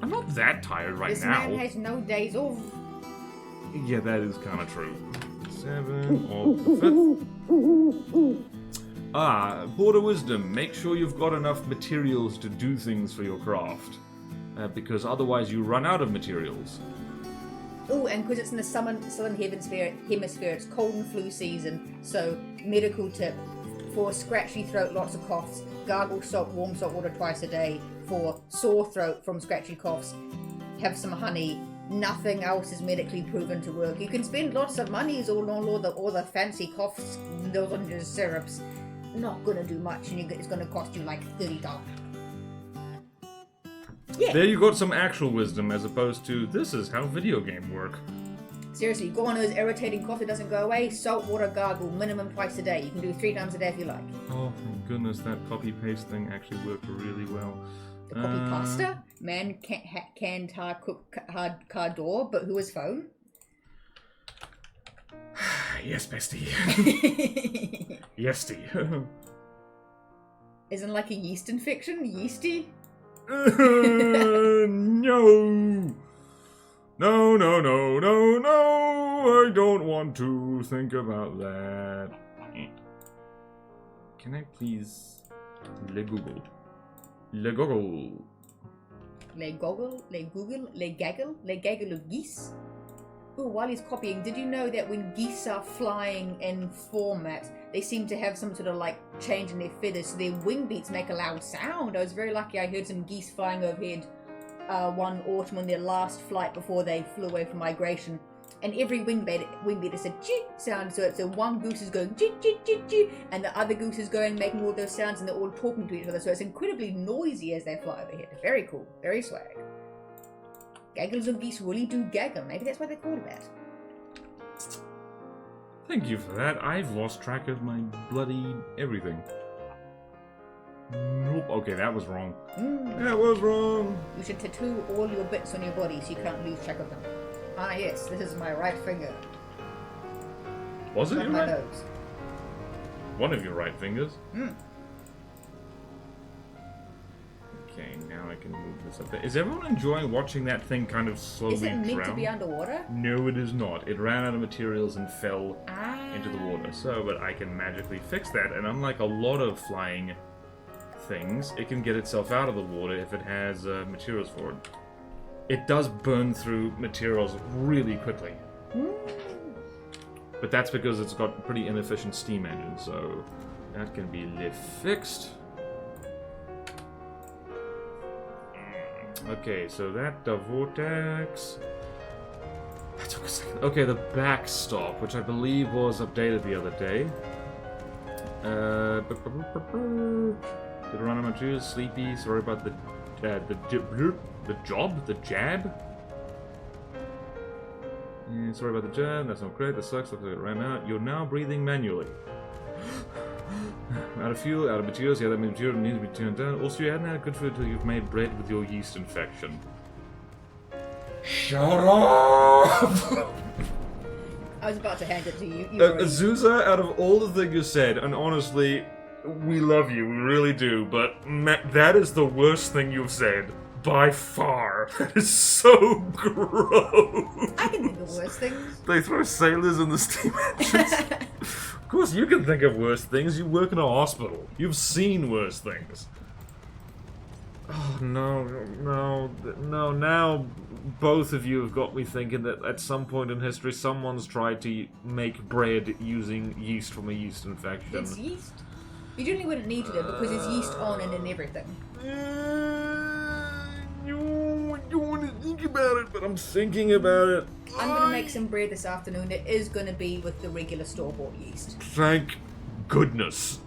I'm not that tired right this now. This man has no days off. Yeah, that is kind of true. 7 or 5th. Border wisdom. Make sure you've got enough materials to do things for your craft. Because otherwise you run out of materials. Oh, and because it's in the southern hemisphere, it's cold and flu season, so medical tip, for scratchy throat, lots of coughs, gargle warm salt water twice a day. For sore throat from scratchy coughs, have some honey. Nothing else is medically proven to work. You can spend lots of money on all the fancy coughs, those syrups. Not gonna do much, and it's gonna cost you like $30. Yeah. There you got some actual wisdom as opposed to this is how video game work. Seriously, go on those irritating cough that doesn't go away, salt water gargle, minimum twice a day. You can do 3 times a day if you like. Oh thank goodness, that copy-paste thing actually worked really well. The copy pasta? Man can't cook hard car door, but who is phone? Yes, bestie. Yesty. Isn't like a yeast infection? Yeasty? No! No, I don't want to think about that. Can I please... Le Google. Le Google. Le goggle? Le Google? Le gaggle? Le gaggle of geese? Ooh, while he's copying, did you know that when geese are flying in format, they seem to have some sort of like change in their feathers, so their wing beats make a loud sound? I was very lucky. I heard some geese flying overhead one autumn on their last flight before they flew away from migration, and every wing beat is a chee sound. So it's one goose is going chee chee chee chee, and the other goose is going making all those sounds, and they're all talking to each other. So it's incredibly noisy as they fly overhead. Very cool, very swag. Gaggles of geese really do gaggle. Maybe that's why they call it that. Thank you for that. I've lost track of my bloody everything. Nope. Okay, that was wrong. That was wrong. You should tattoo all your bits on your body so you can't lose track of them. Ah yes, this is my right finger. Was it not your my right? nose. One of your right fingers. Okay, now I can move this up there. Is everyone enjoying watching that thing kind of slowly Is it meant drown? to be underwater? No, it is not. It ran out of materials and fell into the water. So, but I can magically fix that, and unlike a lot of flying things, it can get itself out of the water if it has materials for it. it does burn through materials really quickly. But that's because it's got a pretty inefficient steam engine, so that can be fixed. Okay, so that, the vortex... That took a second. Okay, the backstop, which I believe was updated the other day. Deuteronomy 2, sleepy, sorry about the jab? Yeah, sorry about the jab, that's not great, that sucks, look at it right now. You're now breathing manually. Out of fuel, out of materials, yeah, that material needs to be turned down. Also, you hadn't had good food until you've made bread with your yeast infection. Shut up! I was about to hand it to you. Azusa, out of all the things you said, and honestly, we love you, we really do, but that is the worst thing you've said. By far. That is so gross. I can think of worse things. They throw sailors in the steam engines. Of course you can think of worse things. You work in a hospital. You've seen worse things. Oh, no. Now both of you have got me thinking that at some point in history someone's tried to make bread using yeast from a yeast infection. It's yeast. You generally wouldn't need to do because there's yeast on and in everything. You don't want to think about it, but I'm thinking about it. I'm going to make some bread this afternoon. It is going to be with the regular store-bought yeast. Thank goodness.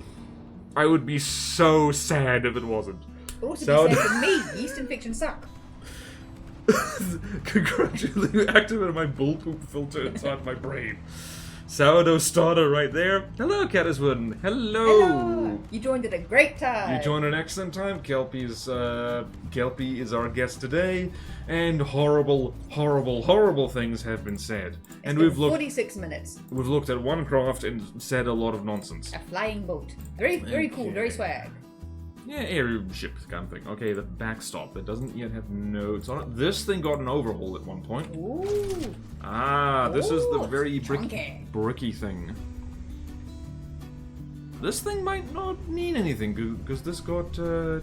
I would be so sad if it wasn't. But also be sad for me. Yeast infections suck. Congratulations, you activated my bullpoop filter inside my brain. Sourdough starter right there. Hello, Caddiswood. Hello. You joined at a great time. You joined at an excellent time. Kelpie is our guest today, and horrible things have been said. And we've looked 46 minutes. We've looked at one craft and said a lot of nonsense. A flying boat. Very cool. Very swag. Yeah, airship kind of thing. Okay, the backstop that doesn't yet have notes on it. This thing got an overhaul at one point. Ooh. This is the very bricky thing. This thing might not mean anything because this got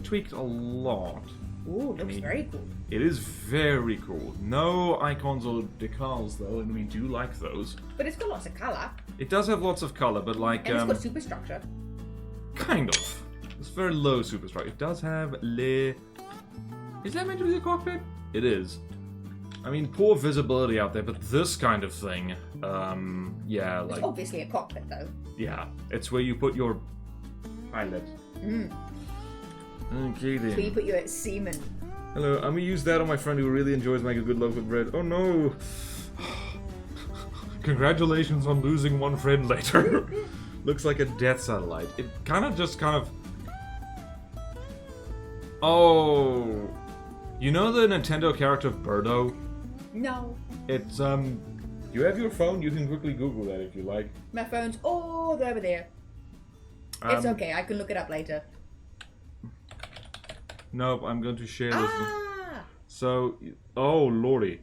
tweaked a lot. Ooh, looks very cool. It is very cool. No icons or decals though, and we do like those. But it's got lots of colour. It does have lots of colour, but like... And it's got superstructure. Kind of. It's very low superstructure. It does have Is that meant to be the cockpit? It is. I mean, poor visibility out there, but this kind of thing, yeah, like... It's obviously a cockpit, though. Yeah, it's where you put your pilot. Okay, then. It's where you put your seaman. Hello, I'm gonna use that on my friend who really enjoys making good loaf of bread. Oh, no! Congratulations on losing one friend later. Looks like a death satellite. It kind of... Oh... You know the Nintendo character Birdo? No. It's, you have your phone? You can quickly Google that if you like. My phone's all over there. It's okay, I can look it up later. Nope, I'm going to share this. So, oh lordy.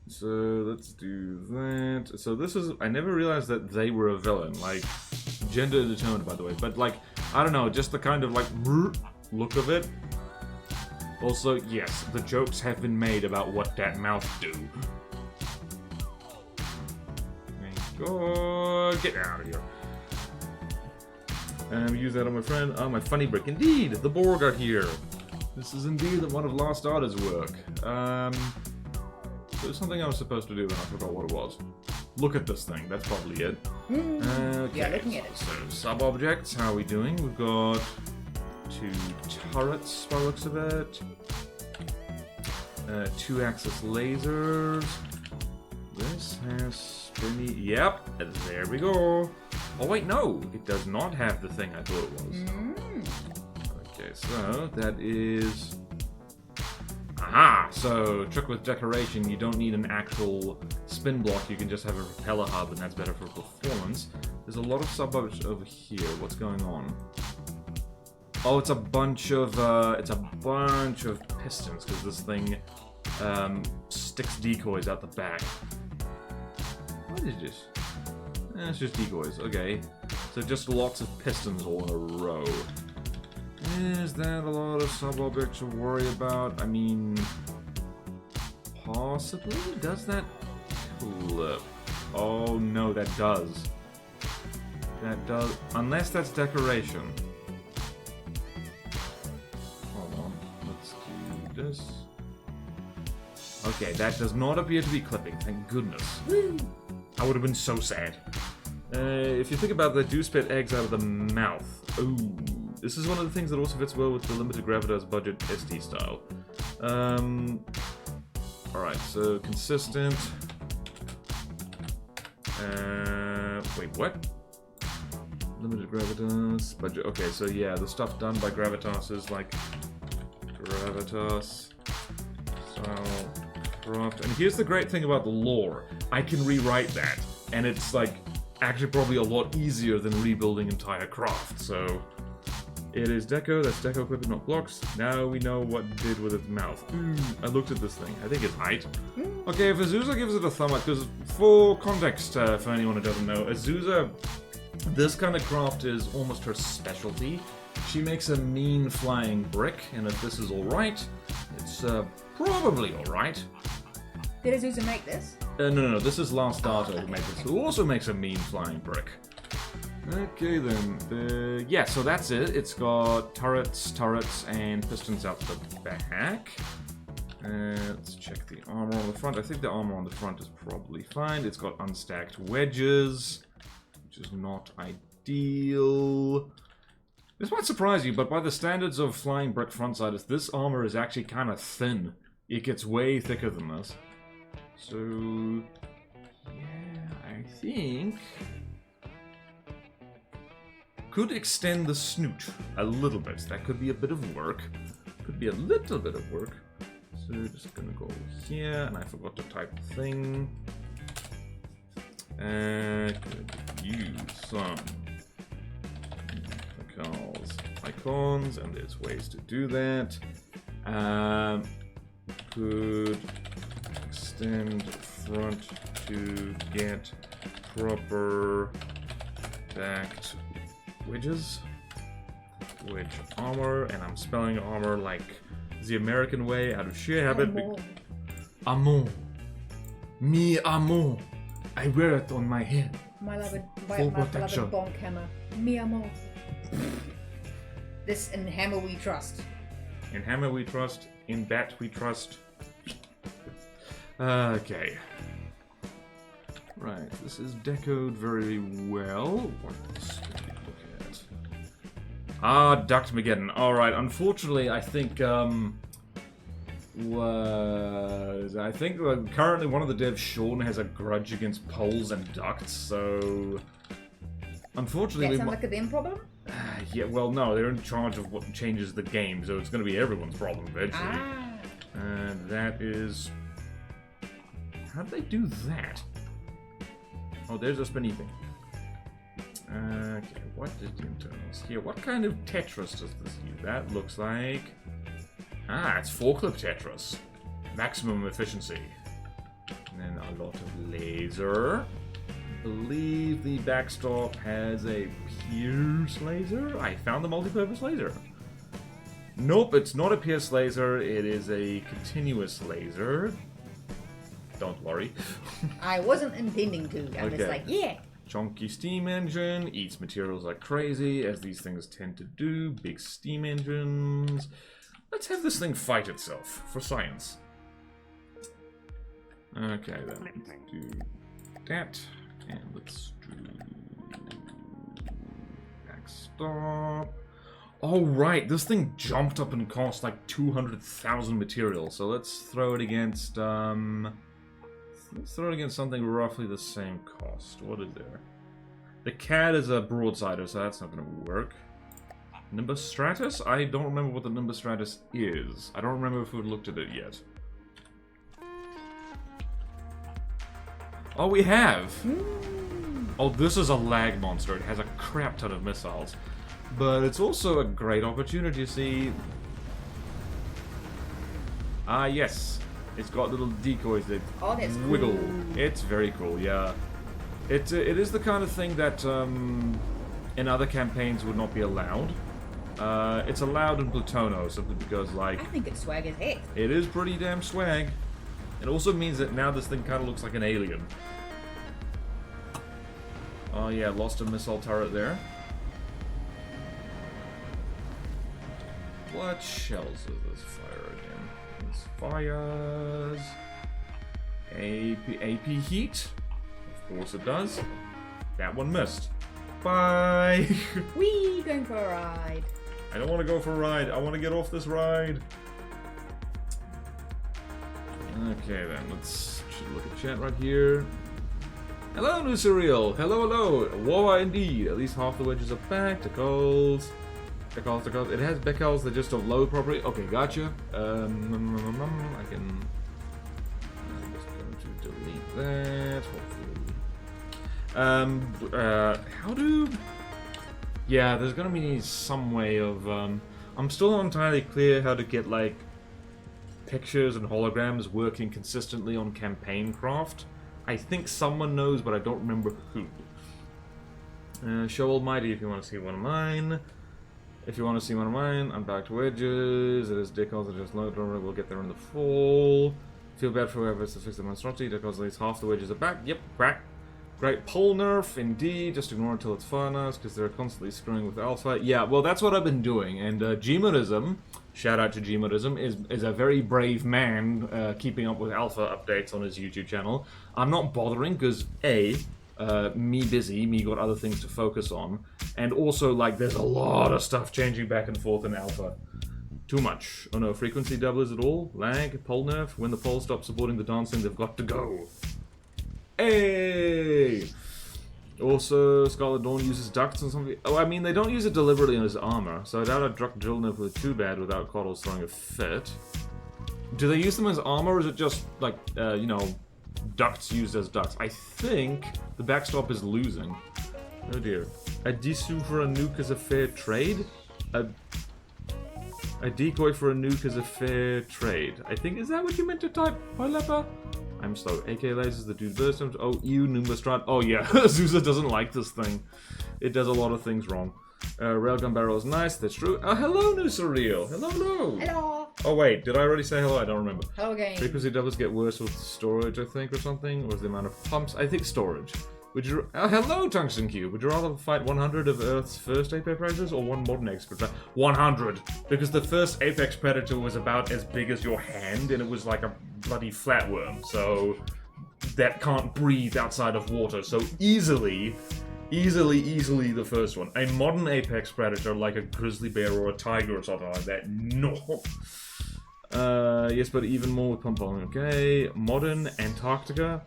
So, let's do that. So this is, I never realized that they were a villain. Like, gender determined, by the way. But like, I don't know, just the kind of like, look of it. Also, yes, the jokes have been made about what that mouth do. Go get out of here. And use that on my friend. Oh, my funny brick. Indeed, the Borg are here. This is indeed one of Lost Art's work. There's something I was supposed to do and I forgot what it was. Look at this thing. That's probably it. Okay. Yeah, looking at it. So, sub-objects. How are we doing? We've got 2 turrets by the looks of it. 2-axis lasers. This has spinny. Yep, there we go. Oh wait, no, it does not have the thing I thought it was. Okay, so that is. Aha! So trick with decoration. You don't need an actual spin block. You can just have a propeller hub, and that's better for performance. There's a lot of sub-objects over here. What's going on? Oh, it's a bunch of pistons because this thing sticks decoys out the back. What is this? It's just decoys. Okay, so just lots of pistons all in a row. Is that a lot of sub-objects to worry about? I mean, Possibly? Does that clip? Oh no, that does. That does. Unless that's decoration. Hold on. Let's do this. Okay, that does not appear to be clipping. Thank goodness. Woo! I would have been so sad. If you think about that, do spit eggs out of the mouth. Ooh. This is one of the things that also fits well with the limited gravitas budget SD style. Alright, so consistent. Wait, what? Limited gravitas budget. Okay, so yeah, the stuff done by gravitas is like gravitas style craft. And here's the great thing about the lore. I can rewrite that, and it's like actually probably a lot easier than rebuilding entire craft. So it is deco. That's deco equipment, not blocks. Now we know what it did with its mouth. I looked at this thing. I think it's height. Okay, if Azusa gives it a thumb up, because for context, for anyone who doesn't know, Azusa, this kind of craft is almost her specialty. She makes a mean flying brick, and if this is alright, it's probably alright. Did Azusa make this? No, this is Last Starter who made this, who also makes a mean flying brick. Okay then, yeah, so that's it. It's got turrets, and pistons out the back. Let's check the armor on the front. I think the armor on the front is probably fine. It's got unstacked wedges, which is not ideal. This might surprise you, but by the standards of flying brick frontsiders, this armor is actually kind of thin. It gets way thicker than this. So, yeah, I think could extend the snoot a little bit. That could be a bit of work. Could be a little bit of work. So just gonna go here, and I forgot to type the thing. And use some icons, and there's ways to do that. Could extend front to get proper backed wedges. Wedge armor, and I'm spelling armor like the American way out of sheer habit. Amour. Mi amour. I wear it on my head. My beloved protection. bonk hammer. Mi amour. This in hammer we trust. In hammer we trust. In bat we trust. Okay. Right, this is decoed very well. What else can we look at? Ah, Ductmageddon. Alright, unfortunately, I think, currently one of the devs, Sean, has a grudge against poles and ducts, so unfortunately That sounds like a them problem? yeah, well, no, they're in charge of what changes the game, so it's going to be everyone's problem eventually. And that is... How did they do that? Oh, there's a spinny thing. Okay, what is the internals here? What kind of Tetris does this use? That looks like... Ah, it's forklift Tetris. Maximum efficiency. And then a lot of laser. I believe the backstop has a Pierce laser. I found the multi-purpose laser. Nope, it's not a Pierce laser. It is a continuous laser. Don't worry. I wasn't intending to. I'm just like, yeah. Chunky steam engine, eats materials like crazy, as these things tend to do. Big steam engines. Let's have this thing fight itself, for science. Okay, then. Let's do that. And let's do... Backstop. Oh, right, this thing jumped up and cost like 200,000 material, so let's throw it against, let's throw it against something roughly the same cost. What is there? The cat is a broadsider, so that's not going to work. Nimbus Stratus? I don't remember what the Nimbus Stratus is. I don't remember if we've looked at it yet. Oh, we have! Oh, this is a lag monster. It has a crap ton of missiles. But it's also a great opportunity to see... Ah, yes. It's got little decoys that wiggle. Cool. It's very cool, yeah. It is the kind of thing that in other campaigns would not be allowed. It's allowed in Plutono simply because, like... I think it's swag as heck. It is pretty damn swag. It also means that now this thing kind of looks like an alien. Oh yeah, lost a missile turret there. What shells does this fire again? This fires... AP heat? Of course it does. That one missed. Bye! Whee! Going for a ride. I don't want to go for a ride. I want to get off this ride. Okay then, let's look at chat right here. Hello, New Surreal. Hello, hello. Whoa, indeed. At least half the wedges are back. Decals. It has decals that just don't load properly. Okay, gotcha. I can... I'm just going to delete that, hopefully. How do... Yeah, there's gonna be some way of, I'm still not entirely clear how to get, like, pictures and holograms working consistently on campaign craft. I think someone knows, but I don't remember who. Show Almighty if you want to see one of mine. If you want to see one of mine, I'm back to wedges. It is decals that just load. We'll get there in the fall. Feel bad for whoever has to fix the monstrosity. Decals at least half the wedges are back. Yep, back. Great pole nerf, indeed. Just ignore it until it's fun us, because they're constantly screwing with alpha. Yeah, well, that's what I've been doing. And Gmodism, shout out to Gmodism, is a very brave man keeping up with alpha updates on his YouTube channel. I'm not bothering, because A, me busy, me got other things to focus on. And also, like, there's a lot of stuff changing back and forth in alpha. Too much. Oh no, frequency doublers at all? Lag, pole nerf. When the pole stops supporting the dancing, they've got to go. Hey! Also, Scarlet Dawn uses ducts and something. Oh, I mean, they don't use it deliberately in his armor, so I doubt a duct drill nerf was too bad without Coddles throwing a fit. Do they use them as armor, or is it just, like, you know, ducts used as ducts? I think the backstop is losing. Oh dear. A desu for a nuke is a fair trade? A decoy for a nuke is a fair trade. I think, is that what you meant to type, Pilepa? I'm slow. AK lasers, the dude burst. Oh, ew, Numberstrad. Oh yeah, Azusa doesn't like this thing. It does a lot of things wrong. Railgun barrel is nice, that's true. Hello, New Surreal. Hello, hello. Hello. Oh wait, did I already say hello? I don't remember. Hello again. Frequency doubles get worse with storage, I think, or something. Or is the amount of pumps? I think storage. Would you... hello, Tungsten Cube. Would you rather fight 100 of Earth's first apex predators or one modern apex predator? 100! Because the first apex predator was about as big as your hand, and it was like a bloody flatworm, so... that can't breathe outside of water, so easily the first one. A modern apex predator, like a grizzly bear or a tiger or something like that, no! Yes, but even more with pump volume. Okay, modern Antarctica.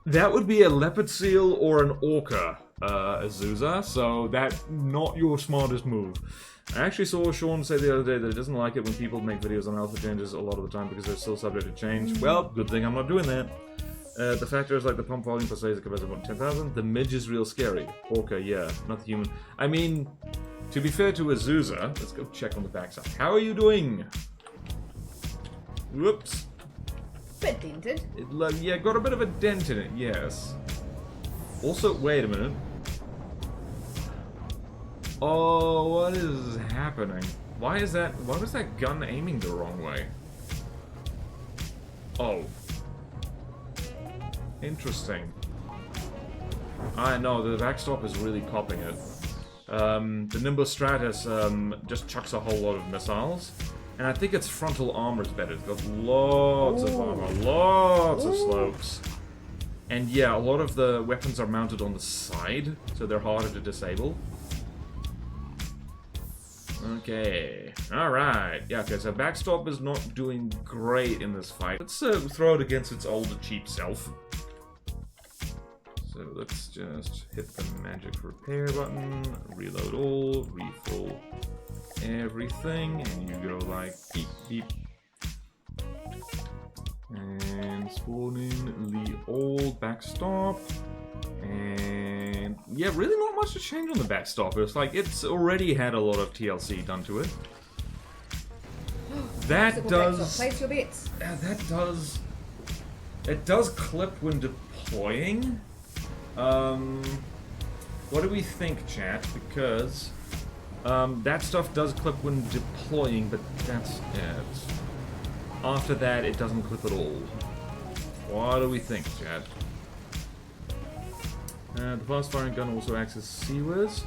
That would be a leopard seal or an orca, Azusa, so that's not your smartest move. I actually saw Sean say the other day that he doesn't like it when people make videos on alpha changes a lot of the time because they're still subject to change. Well, good thing I'm not doing that. The factors like the pump volume plus laser capacity about 10,000. The midge is real scary. Orca, yeah, not the human. I mean, to be fair to Azusa, let's go check on the backside. How are you doing? Whoops. Bit dented. Yeah, got a bit of a dent in it, yes. Also, wait a minute. Oh, what is happening? Why was that gun aiming the wrong way? Oh. Interesting. I know, the backstop is really copping it. The Nimbus Stratus just chucks a whole lot of missiles. And I think its frontal armor is better. It's got lots of armor, lots of slopes. And yeah, a lot of the weapons are mounted on the side, so they're harder to disable. Okay, alright. Yeah, okay, so backstop is not doing great in this fight. Let's throw it against its older cheap self. So let's just hit the magic repair button, reload all, refill everything, and you go like beep beep. And spawn in the old backstop. And yeah, really not much to change on the backstop. It's like it's already had a lot of TLC done to it. That does. Place your bets. That does. It does clip when deploying. What do we think, chat? Because that stuff does clip when deploying, but that's it. After that, it doesn't clip at all. What do we think, Chad? The fast-firing gun also acts as seaways.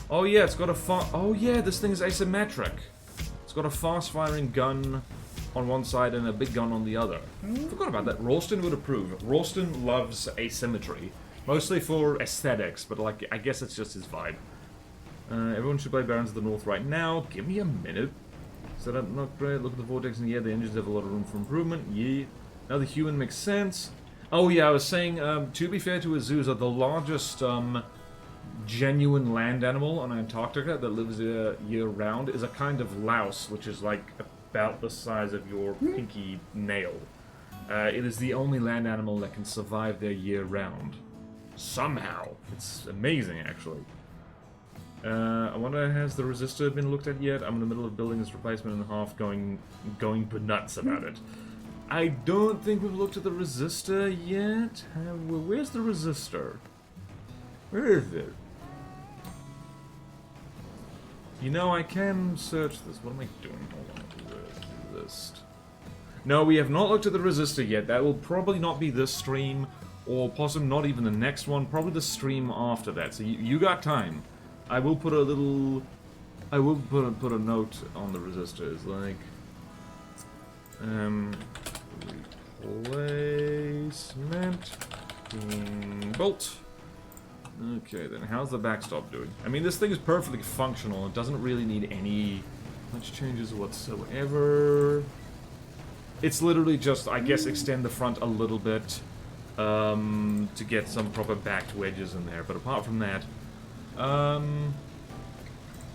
Oh yeah, it's got a oh yeah, this thing is asymmetric. It's got a fast-firing gun on one side and a big gun on the other. Forgot about that. Ralston would approve. Ralston loves asymmetry. Mostly for aesthetics, but like, I guess it's just his vibe. Everyone should play Barons of the North right now. Give me a minute. Set up not great. Look at the vortex, and yeah, the engines have a lot of room for improvement. Yeah. Now the human makes sense. Oh yeah, I was saying, to be fair to Azusa, the largest genuine land animal on Antarctica that lives year-round is a kind of louse, which is like about the size of your pinky nail. It is the only land animal that can survive there year-round. Somehow. It's amazing, actually. I wonder, has the resistor been looked at yet? I'm in the middle of building this replacement in half, going nuts about it. I don't think we've looked at the resistor yet. Where's the resistor? Where is it? You know, I can search this. What am I doing? Hold on. Resist. No, we have not looked at the resistor yet. That will probably not be this stream, or possibly not even the next one. Probably the stream after that. So you got time. I will put a little... I will put a note on the resistors, like... Replacement... bolt. Okay, then how's the backstop doing? I mean, this thing is perfectly functional. It doesn't really need any much changes whatsoever. It's literally just, I guess, extend the front a little bit to get some proper backed wedges in there. But apart from that,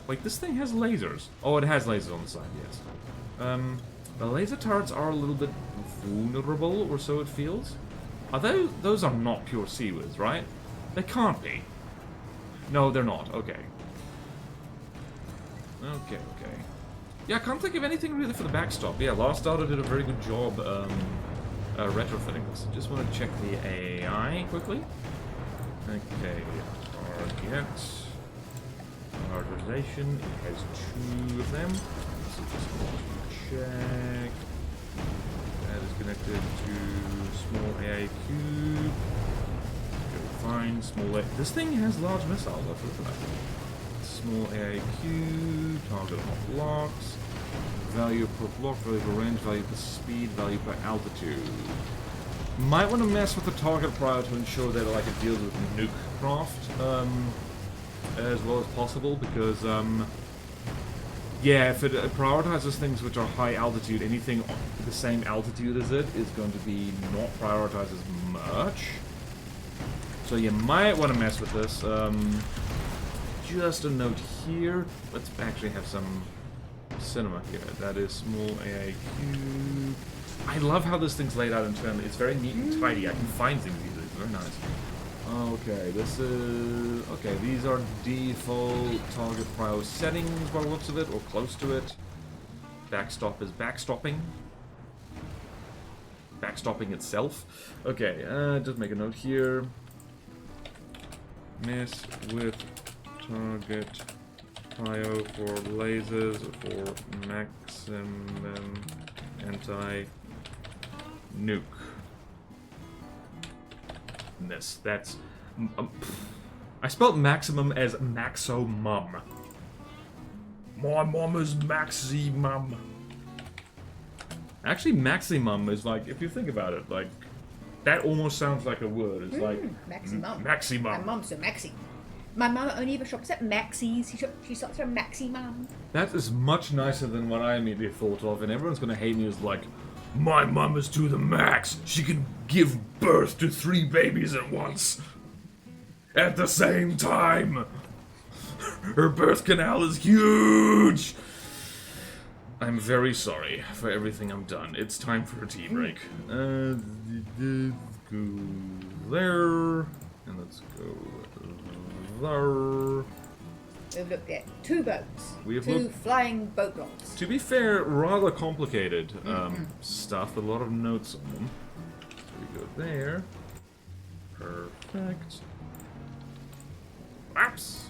like, this thing has lasers. Oh, it has lasers on the side, yes. The laser turrets are a little bit vulnerable, or so it feels. Are those are not pure seawards, right? They can't be. No, they're not. Okay. Okay. Yeah, I can't think of anything really for the backstop. Yeah, Last Data did a very good job retrofitting this. Just want to check the AI quickly. Okay, target. Prioritization. It has 2 of them. So just want to check. That is connected to small AI cube. Fine, small A. This thing has large missiles, I've looked at that. Small AIQ, target hot blocks, value per block, value per range, value per speed, value per altitude. Might want to mess with the target prior to ensure that like it deals with nuke craft as well as possible, because yeah, if it prioritizes things which are high altitude, anything the same altitude as it is going to be not prioritized as much. So you might want to mess with this. Just a note here. Let's actually have some cinema here. That is small AIQ. I love how this thing's laid out internally. It's very neat and tidy. I can find things easily. It's very nice. Okay, this is... Okay, these are default target prio settings by the looks of it, or close to it. Backstop is backstopping. Backstopping itself. Okay, just make a note here. Mess with target prio for lasers for maximum anti-nuke. That's... I spelled maximum as maxo-mum. My mom is maxi-mum. Actually, maximum is like, if you think about it, like, that almost sounds like a word. It's like Maximum. Maximum. My mum's a Maxi. My mum only ever shops at Maxi's. She shops at Maximum. That is much nicer than what I immediately thought of, and everyone's gonna hate me as like, my mum is to the max. She can give birth to 3 babies at once. At the same time. Her birth canal is huge. I'm very sorry for everything I've done. It's time for a tea break. Go there, and let's go there. We've looked at 2 boats. We have 2 flying boat blocks. To be fair, rather complicated stuff, with a lot of notes on them. So we go there. Perfect. Maps.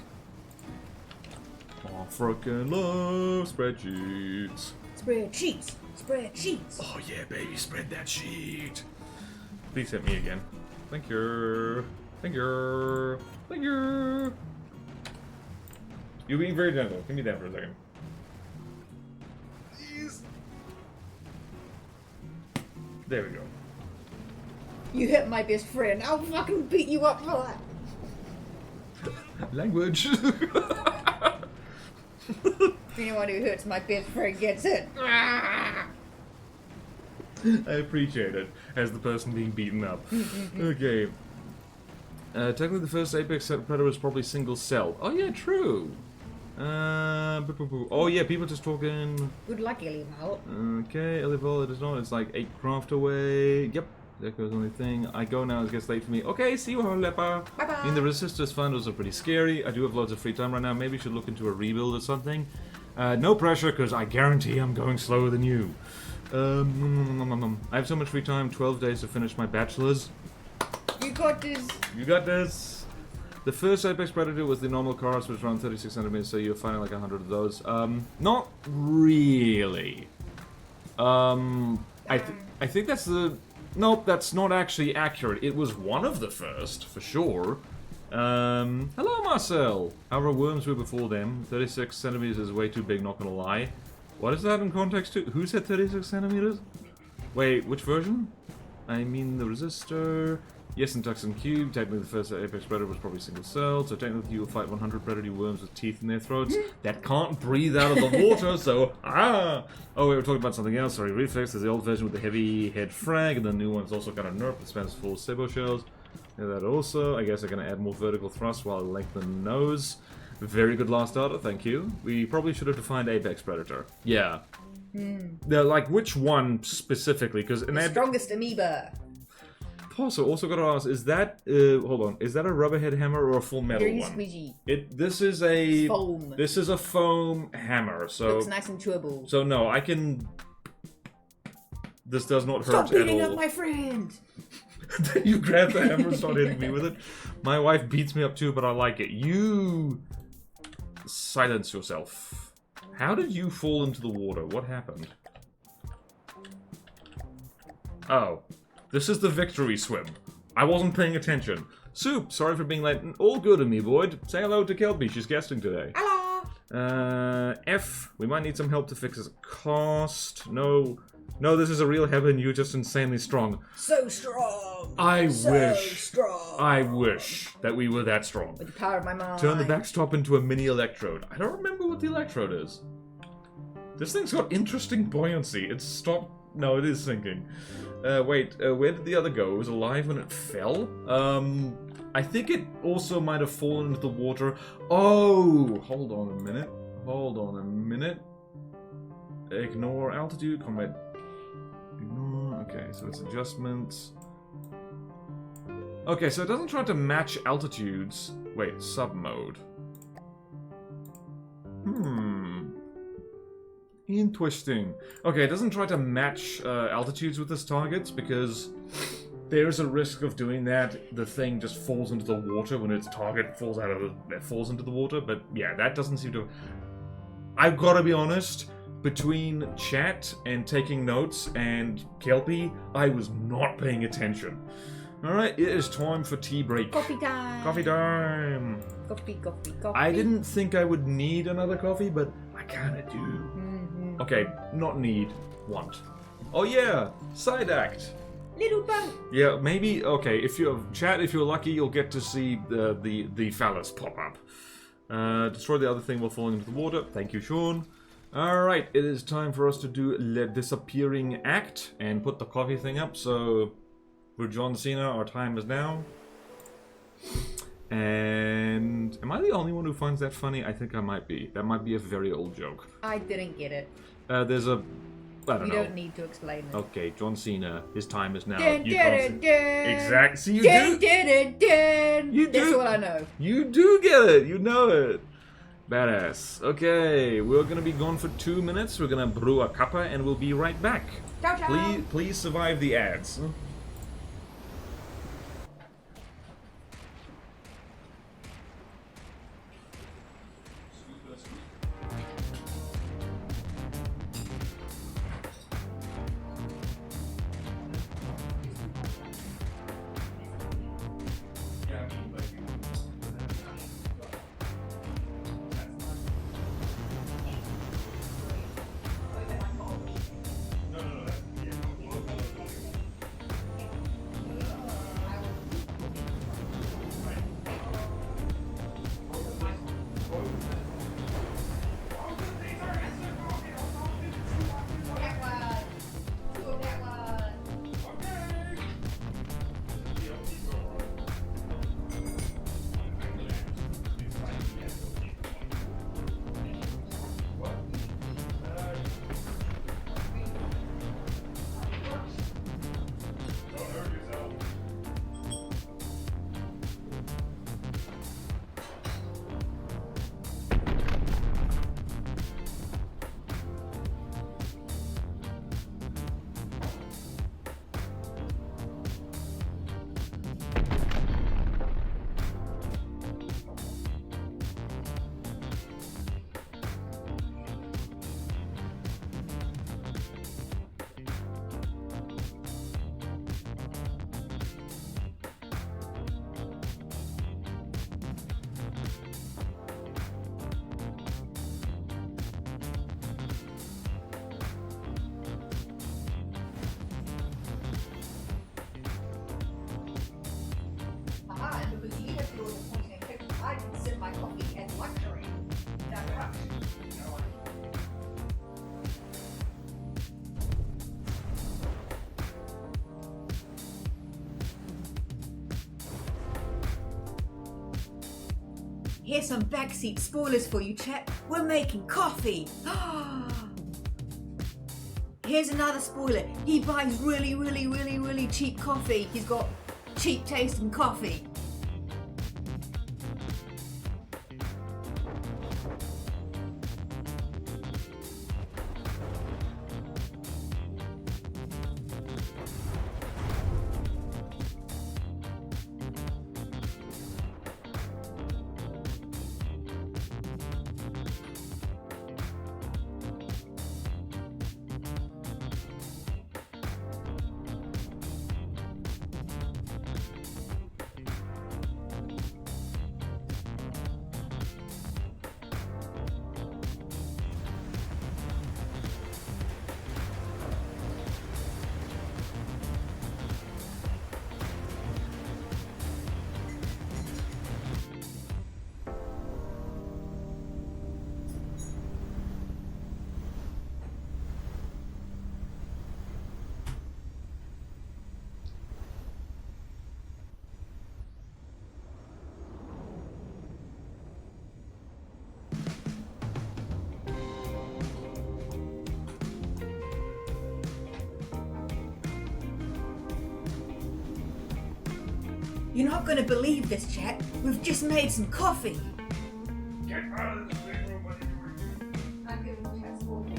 I freaking love spreadsheets. Spread cheese. Spread cheese. Oh yeah, baby, spread that sheet. Please hit me again. Thank you. Thank you. Thank you. You're being very gentle. Give me that for a second. Please. There we go. You hit my best friend. I'll fucking beat you up for that. Language. Anyone who hurts my best friend gets it. I appreciate it, as the person being beaten up. Okay. Technically the first Apex Predator was probably single cell. Oh yeah, true. Oh yeah, people just talking... Good luck, Elival. Okay, Elival, it is not. It's like 8 craft away. Yep. That goes the only thing. I go now, it gets late for me. Okay, see you, Lepa. Bye-bye. I mean, the Resistors Fundos are pretty scary. I do have loads of free time right now. Maybe I should look into a rebuild or something. No pressure, because I guarantee I'm going slower than you. I have so much free time, 12 days to finish my bachelor's. You got this. You got this. The first Apex Predator was the normal cars, which was around 36 centimeters, so you're finding like 100 of those. Not really. I think that's the... Nope, that's not actually accurate. It was one of the first, for sure. Hello, Marcel. Our worms were before them. 36 centimeters is way too big, not gonna lie. What is that in context to? Who said 36 centimeters? Wait, which version? I mean the resistor. Yes, in Tuxon Cube. Technically, the first Apex Predator was probably single cell, so technically you will fight 100 predatory worms with teeth in their throats that can't breathe out of the water, so Oh, we were talking about something else. Sorry, Reflex. There's the old version with the heavy head frag, and the new one's also got a nerf that spans full Sebo shells. And that also. I guess I'm going to add more vertical thrust while I lengthen the nose. Very good last data, thank you. We probably should have defined Apex Predator. Yeah. Like, which one specifically? Because the strongest amoeba. Also got to ask, is that hold on, is that a rubberhead hammer or a full metal Very one? squeegee. This is a foam. This is a foam hammer, so looks nice and chewable. So no, I can. This does not hurt Stop beating at all. up my friend. You grab the hammer and start hitting me with it. My wife beats me up too, but I like it. You silence yourself. How did you fall into the water? What happened? Oh. This is the victory swim. I wasn't paying attention. Soup, sorry for being late. All good of me, Boyd. Say hello to Kelpie, she's guesting today. Hello! F, we might need some help to fix this cost. No, this is a real heaven, you're just insanely strong. So strong! I wish. Strong! I wish that we were that strong. With the power of my mind. Turn the backstop into a mini electrode. I don't remember what the electrode is. This thing's got interesting buoyancy. It's stopped... No, it is sinking. Wait, where did the other go? It was alive when it fell? I think it also might have fallen into the water. Oh! Hold on a minute. Hold on a minute. Ignore altitude, combat. Ignore. Okay, so it's adjustments. Okay, so it doesn't try to match altitudes. Wait, sub mode. Interesting. Okay, it doesn't try to match altitudes with this target because there's a risk of doing that. The thing just falls into the water when its target falls into the water. But yeah, that doesn't seem to. I've got to be honest. Between chat and taking notes and Kelpie, I was not paying attention. All right, it is time for tea break. Coffee time. Coffee time. Coffee. I didn't think I would need another coffee, but I kind of do. Okay, not need, want. Oh yeah, side act. Little boat. Yeah, maybe. Okay, if you're chat, if you're lucky, you'll get to see the phallus pop up. Destroy the other thing while falling into the water. Thank you, Sean. All right, it is time for us to do the disappearing act and put the coffee thing up. So, for John Cena, our time is now. And am I the only one who finds that funny? I think I might be. That might be a very old joke. I didn't get it. There's a... I don't know. You don't need to explain it. Okay, John Cena, his time is now. Dun, dun, dun, dun. Exactly. See, you Dun, do. dun, dun, dun. You That's do. all I know. You do get it. You know it. Badass. Okay, we're gonna be gone for 2 minutes. We're gonna brew a cuppa and we'll be right back. Ciao, ciao. Please survive the ads. Here's some backseat spoilers for you, chap. We're making coffee. Here's another spoiler. He buys really, really, really, really cheap coffee. He's got cheap tasting coffee. You're not gonna believe this, chat. We've just made some coffee. Get out of this big room, what are you doing? I'm giving chats for me.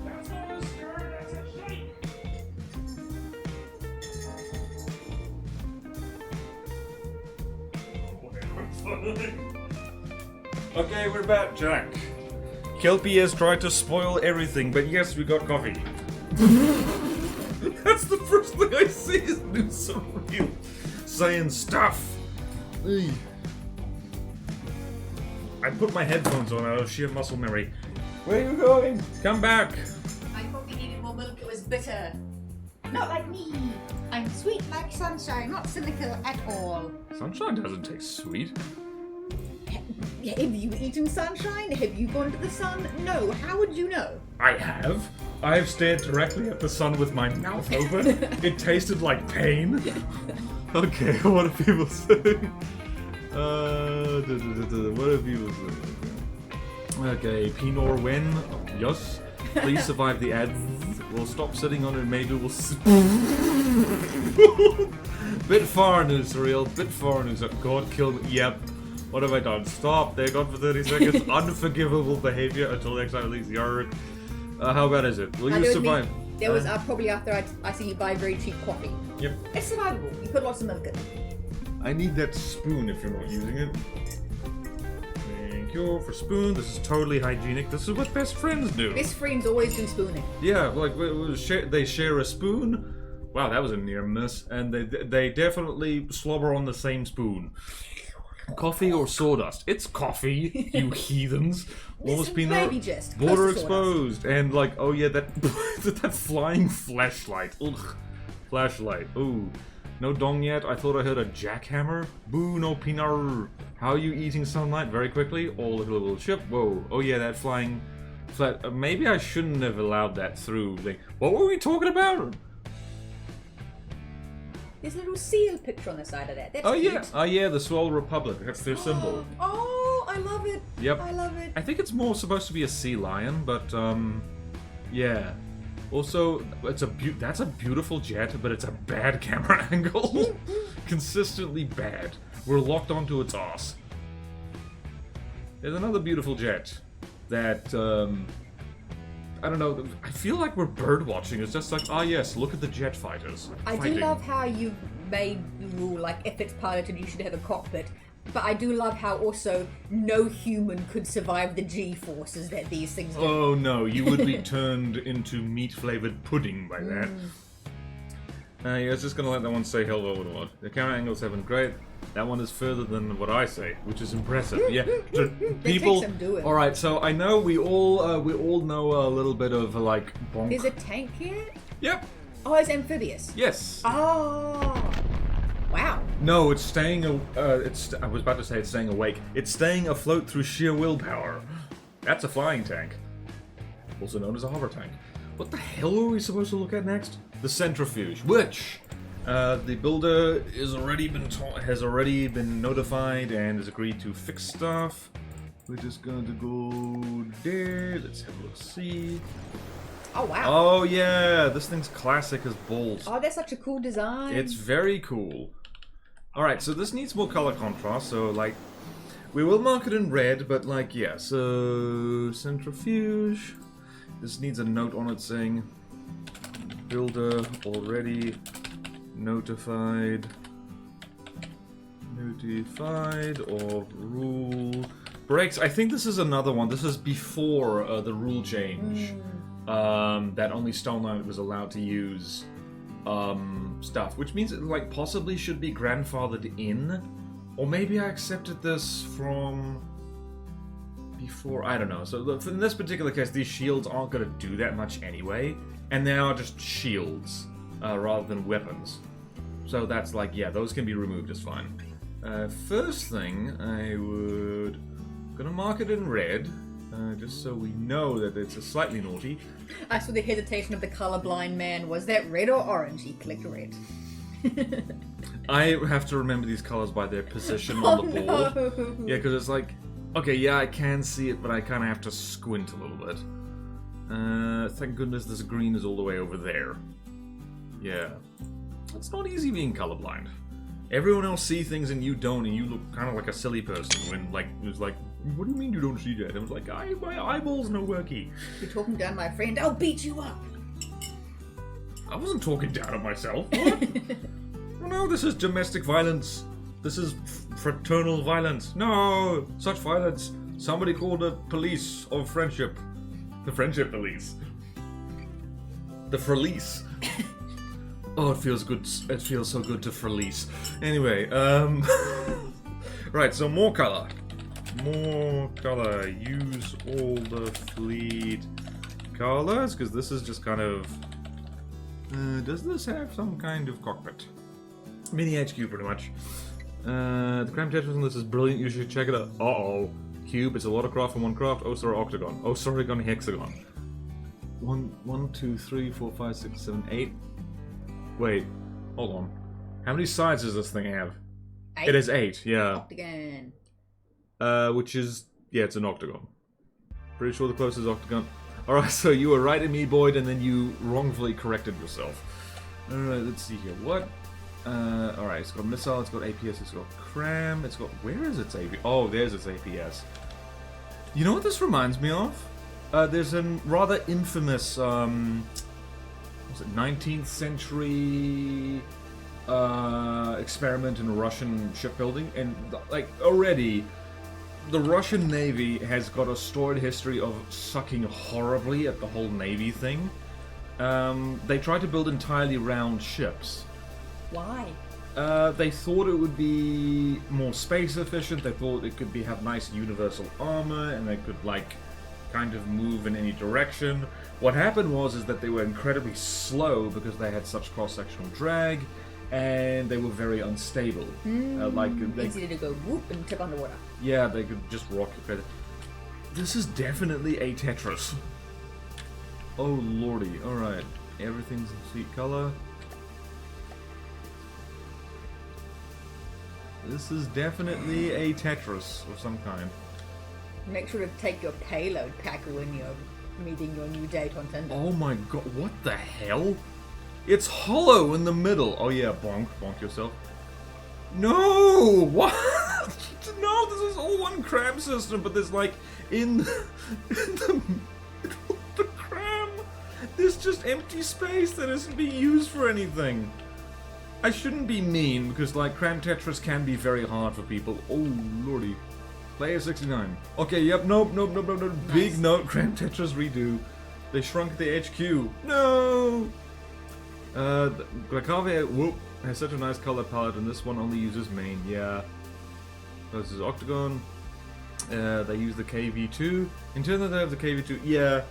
That's not a stir, that's a shake! Okay, we're back, Jack. Kelpie has tried to spoil everything, but yes, we got coffee. That's the first thing I see is new surreal saying stuff. Ugh. I put my headphones on out of sheer muscle memory. Where are you going? Come back. I probably needed more milk. It was bitter. Not like me. I'm sweet like sunshine, not cynical at all. Sunshine doesn't taste sweet. Have you eaten sunshine? Have you gone to the sun? No. How would you know? I have. I have stared directly at the sun with my mouth open. It tasted like pain. Okay, what do people say? What do people say? Okay, Pinor when? Yes. Please survive the ads. We'll stop sitting on it. Maybe we'll. Bit far news, real. Bit far news. God killed me. Yep. What have I done? Stop. They're gone for 30 seconds. Unforgivable behavior until next time release. Yarg. How bad is it? Will you survive? There was probably after I see you buy very cheap coffee. Yep. It's survivable. You put lots of milk in it. I need that spoon if you're not using it. Thank you for spoon. This is totally hygienic. This is what best friends do. Best friends always do spooning. Yeah, like they share a spoon. Wow, that was a near miss. And they definitely slobber on the same spoon. Coffee or sawdust? It's coffee, you heathens. Almost been border exposed. And like, oh yeah, that that flying flashlight. Ugh. Flashlight. Ooh. No dong yet? I thought I heard a jackhammer. Boo, no pinar. How are you eating sunlight? Very quickly. All the little ship. Whoa. Oh yeah, that flying flat. Maybe I shouldn't have allowed that through. Like, what were we talking about? There's a little seal picture on the side of that. That's cute. Yeah. Oh yeah, the Swell Republic. That's their symbol. Oh, I love it. Yep. I love it. I think it's more supposed to be a sea lion, but yeah. Also, that's a beautiful jet, but it's a bad camera angle. Consistently bad. We're locked onto its ass. There's another beautiful jet that I don't know. I feel like we're bird watching. It's just like, ah, yes, look at the jet fighters. I do love how you made the rule, like, if it's piloted, you should have a cockpit. But I do love how also no human could survive the G-forces that these things do. Oh no, you would be turned into meat-flavored pudding by that. Yeah, I was just gonna let that one say hello to what. The camera angles have been great. That one is further than what I say, which is impressive. Yeah, people. All right, so I know we all know a little bit of like bonk. There's a tank here. Yep. Oh, it's amphibious. Yes. Oh. Wow. No, it's staying. I was about to say it's staying awake. It's staying afloat through sheer willpower. That's a flying tank, also known as a hover tank. What the hell are we supposed to look at next? The centrifuge, which The builder has already been notified and has agreed to fix stuff. We're just going to go there. Let's have a look. See. Oh wow. Oh yeah, this thing's classic as balls. Oh, that's such a cool design. It's very cool. All right, so this needs more color contrast. So like, we will mark it in red, but like yeah. So centrifuge. This needs a note on it saying builder already notified of rule breaks. I think this is another one. This is before the rule change. That only Stone Knight was allowed to use stuff, which means it like possibly should be grandfathered in, or maybe I accepted this from before. I don't know. So look, in this particular case, these shields aren't going to do that much anyway, and they are just shields rather than weapons. So that's like, yeah, those can be removed just fine. First thing, I would gonna mark it in red. Just so we know that it's a slightly naughty. I saw the hesitation of the colorblind man. Was that red or orange? He clicked red. I have to remember these colors by their position on the board. No. Yeah, because it's like, okay, yeah, I can see it, but I kind of have to squint a little bit. Thank goodness this green is all the way over there. Yeah. It's not easy being colorblind. Everyone else see things and you don't, and you look kind of like a silly person when, like, it's like, what do you mean you don't see that? I was like, my eyeball's no worky. You're talking down, my friend. I'll beat you up. I wasn't talking down at myself. What? No, this is domestic violence. This is fraternal violence. No, such violence. Somebody called the police of friendship. The friendship police. The Frelease. Oh, it feels good. It feels so good to Frelease. Anyway, right, so more color. More color. Use all the fleet colors, because this is just kind of... does this have some kind of cockpit? Mini HQ, pretty much. The cram Tetris on this is brilliant. You should check it out. Uh-oh. Cube. It's a lot of craft and one craft. Oh, sorry, octagon. Oh, sorry, gone hexagon. 1, 2, 3, 4, 5, 6, 7, 8. Wait, hold on. How many sides does this thing have? 8. It is 8, yeah. Octagon. Which is, yeah, it's an octagon. Pretty sure the closest octagon. Alright, so you were right at me, Boyd, and then you wrongfully corrected yourself. Alright, let's see here. What? Alright, it's got missile, it's got APS, it's got cram, it's got... Where is its APS? Oh, there's its APS. You know what this reminds me of? There's a rather infamous, was it 19th century experiment in Russian shipbuilding, and like already the Russian Navy has got a storied history of sucking horribly at the whole Navy thing. They tried to build entirely round ships. Why? They thought it would be more space efficient. They thought it could have nice universal armor, and they could like kind of move in any direction. What happened was that they were incredibly slow because they had such cross-sectional drag, and they were very unstable. Easy to go whoop and tip underwater. Yeah, they could just rock your credit. This is definitely a Tetris. Oh lordy! All right, everything's in sweet color. This is definitely a Tetris of some kind. Make sure to take your payload packer when you're meeting your new date on Tinder. Oh my god, what the hell? It's hollow in the middle. Oh yeah, bonk yourself. No! What? No, this is all one cram system, but there's like, in the middle of the cram, there's just empty space that isn't being used for anything. I shouldn't be mean, because like, cram Tetris can be very hard for people. Oh lordy. Player 69. Okay, yep, nope. Nice. Big note, cram Tetris redo. They shrunk the HQ. No! Glacave, whoop, has such a nice color palette, and this one only uses main, yeah. This is Octagon. They use the KV2. In turn, they have the KV2, yeah.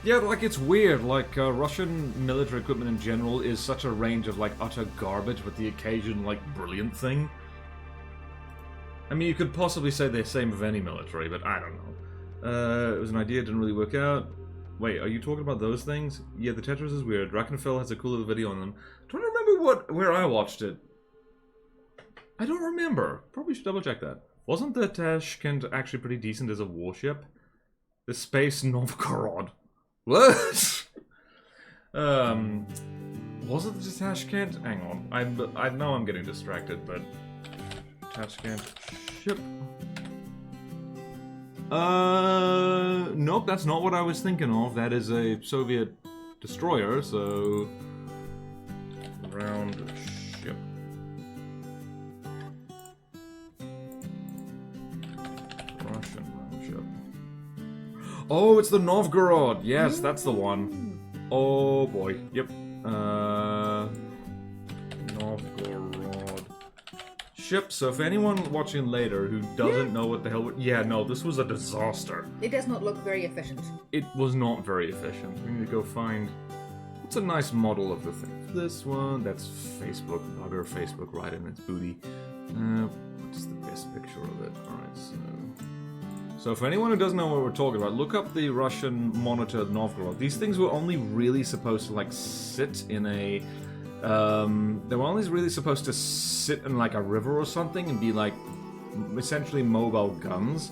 Yeah, like, it's weird, like, Russian military equipment in general is such a range of, like, utter garbage with the occasion, like, brilliant thing. I mean, you could possibly say the same of any military, but I don't know. It was an idea, didn't really work out. Wait, are you talking about those things? Yeah, the Tetris is weird. Rakenfell has a cool little video on them. I'm trying to where I watched it. I don't remember. Probably should double check that. Wasn't the Tashkent actually pretty decent as a warship? The Space Novgorod. What? Was it the Tashkent? Hang on. I know I'm getting distracted, but Tashkent ship. Nope, that's not what I was thinking of. That is a Soviet destroyer, so round ship. Russian round ship. Oh, it's the Novgorod. Yes, that's the one. Oh boy. Yep. Novgorod ship. So if anyone watching later who doesn't know what the hell... Yeah, no, this was a disaster. It does not look very efficient. It was not very efficient. We need to go find... What's a nice model of the thing? This one, that's Facebook. Bugger Facebook right in its booty. What is the best picture of it? Alright, so for anyone who doesn't know what we're talking about, look up the Russian monitor Novgorod. These things were only really supposed to, like, sit in a... they were only really supposed to sit in, like, a river or something and be, like, essentially mobile guns.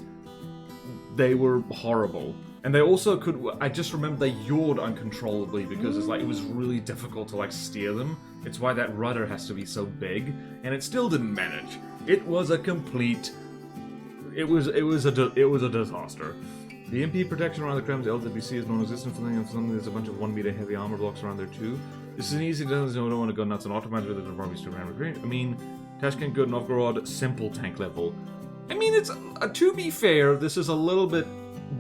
They were horrible. And they also could... I just remember they yawed uncontrollably because it's like it was really difficult to, like, steer them. It's why that rudder has to be so big. And it still didn't manage. It was a complete... It was a disaster. The MP protection around the Kremlin's LWC is non-existent for something. There's a bunch of 1 meter heavy armor blocks around there too. This is an easy doesn't don't want to go nuts and automatic with the Army's to ram green. I mean, Tashkent good Novgorod simple tank level. I mean, it's to be fair, this is a little bit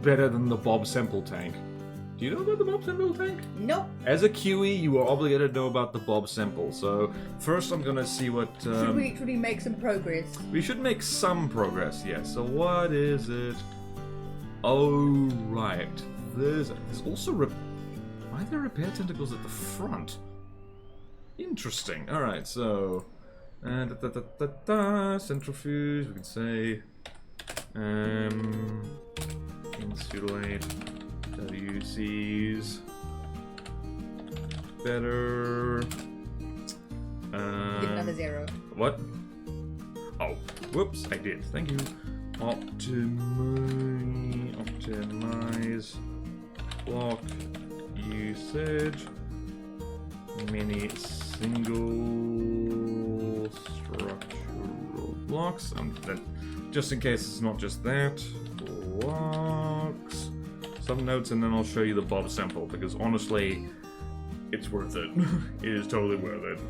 better than the Bob Semple tank. Do you know about the Bob Semple tank? Nope. As a QE, you are obligated to know about the Bob Semple. So first, I'm gonna see what. Should we make some progress? We should make some progress. Yes. So what is it? Oh right. There's also why are there repair tentacles at the front? Interesting. All right. So centrifuge. We can say insulate. WC's better. Get another 0. What? Oh, whoops! I did. Thank you. Optimize block usage. Many single structural blocks. Just in case it's not just that. Blocks. Some notes, and then I'll show you the Bob Semple, because honestly, it's worth it. It is totally worth it.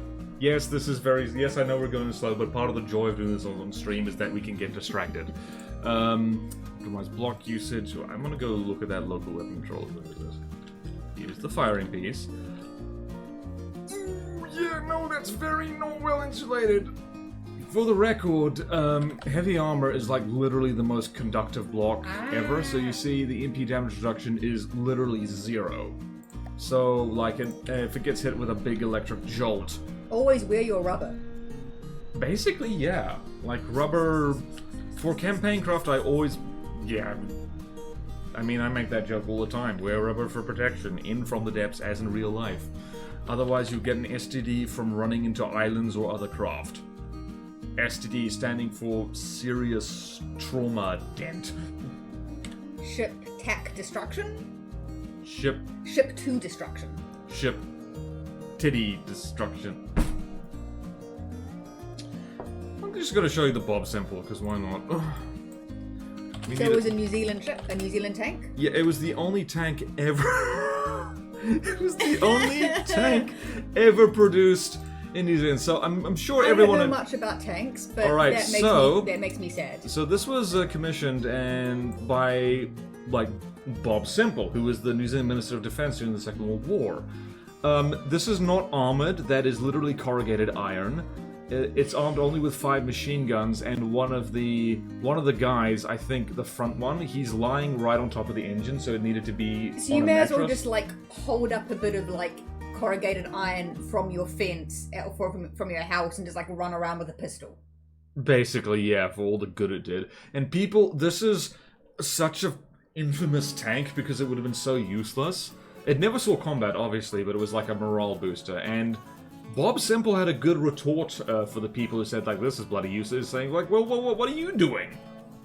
Yes, this is very... Yes, I know we're going slow, but part of the joy of doing this on stream is that we can get distracted. Optimize block usage. So I'm going to go look at that local weapon controller. Use the firing piece. Ooh, yeah, no, that's very not well insulated. For the record, heavy armor is like literally the most conductive block ever, so you see the MP damage reduction is literally 0. So, like, if it gets hit with a big electric jolt... Always wear your rubber. Basically, yeah. Like, rubber... For campaign craft, I always... Yeah. I mean, I make that joke all the time. Wear rubber for protection, in from the depths as in real life. Otherwise, you get an STD from running into islands or other craft. STD standing for Serious Trauma Dent. Ship tack destruction? Ship to destruction. Ship titty destruction. I'm just gonna show you the Bob Semple, because why not? So it was a New Zealand ship? A New Zealand tank? Yeah, it was the only tank ever... It was the only tank ever produced in New Zealand, so I'm sure everyone... I don't know much about tanks, but right, that makes me sad. So this was commissioned by, like, Bob Semple, who was the New Zealand Minister of Defence during the Second World War. This is not armoured, that is literally corrugated iron. It's armed only with 5 machine guns, and one of the guys, I think the front one, he's lying right on top of the engine, so it needed to be So you may as well just, like, hold up a bit of, like, corrugated iron from your fence or from your house and just like run around with a pistol. Basically, yeah, for all the good it did. And people, this is such a infamous tank because it would have been so useless. It never saw combat, obviously, but it was like a morale booster. And Bob Simple had a good retort for the people who said, like, this is bloody useless, saying, like, well, what are you doing?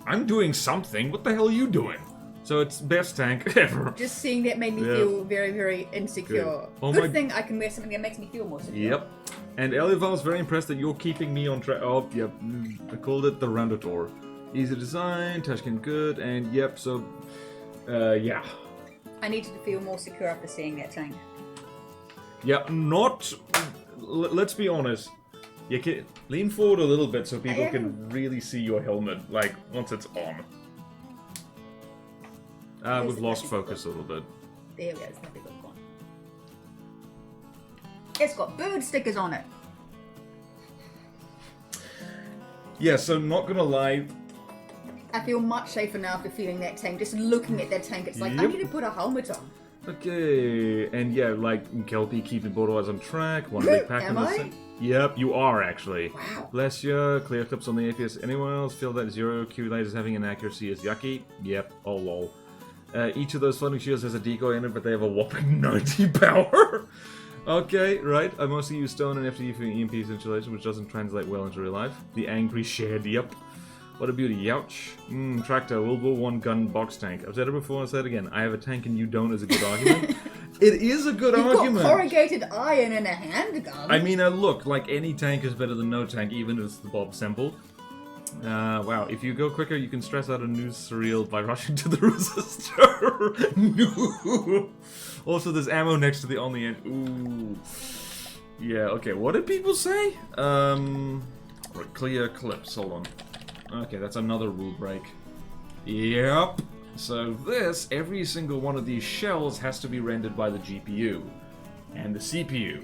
I'm doing something. What the hell are you doing? So it's best tank ever. Just seeing that made me feel very, very insecure. Good. Oh Good thing I can wear something that makes me feel more secure. Yep. And Elival's very impressed that you're keeping me on track. Oh, yep. I called it the Roundator. Easy design, touchscreen good, and yep, so, yeah. I needed to feel more secure after seeing that tank. Yeah, not... Let's be honest. You can lean forward a little bit so people can really see your helmet, like, once it's on. We've lost focus a little bit. There we go, it's not a good one. It's got bird stickers on it. Yeah, so not gonna lie. I feel much safer now after feeling that tank. Just looking at that tank, it's like, I need to put a helmet on. Okay, and yeah, like Kelpie keeping both eyes on track. One big pack Am in the I? Yep, you are actually. Wow. Bless you. Clear clips on the APS. Anyone else feel that zero Q light is having an accuracy is yucky? Yep. Oh lol. Each of those floating shields has a decoy in it, but they have a whopping 90 power. Okay, right. I mostly use stone and FTE for EMP's installation, which doesn't translate well into real life. The angry shed. Yep. What a beauty. Youch. Tractor. World War I gun box tank. I've said it before, I'll say it again. I have a tank and you don't is a good argument. It is a good argument. You've got corrugated iron and a handgun. I mean, look, like any tank is better than no tank, even if it's the Bob Semple. Wow, if you go quicker, you can stress out a news surreal by rushing to the resistor. No. Also, there's ammo next to the on the end. Ooh. Yeah, okay, what did people say? Clear clips, hold on. Okay, that's another rule break. Yep. So this, every single one of these shells has to be rendered by the GPU and the CPU.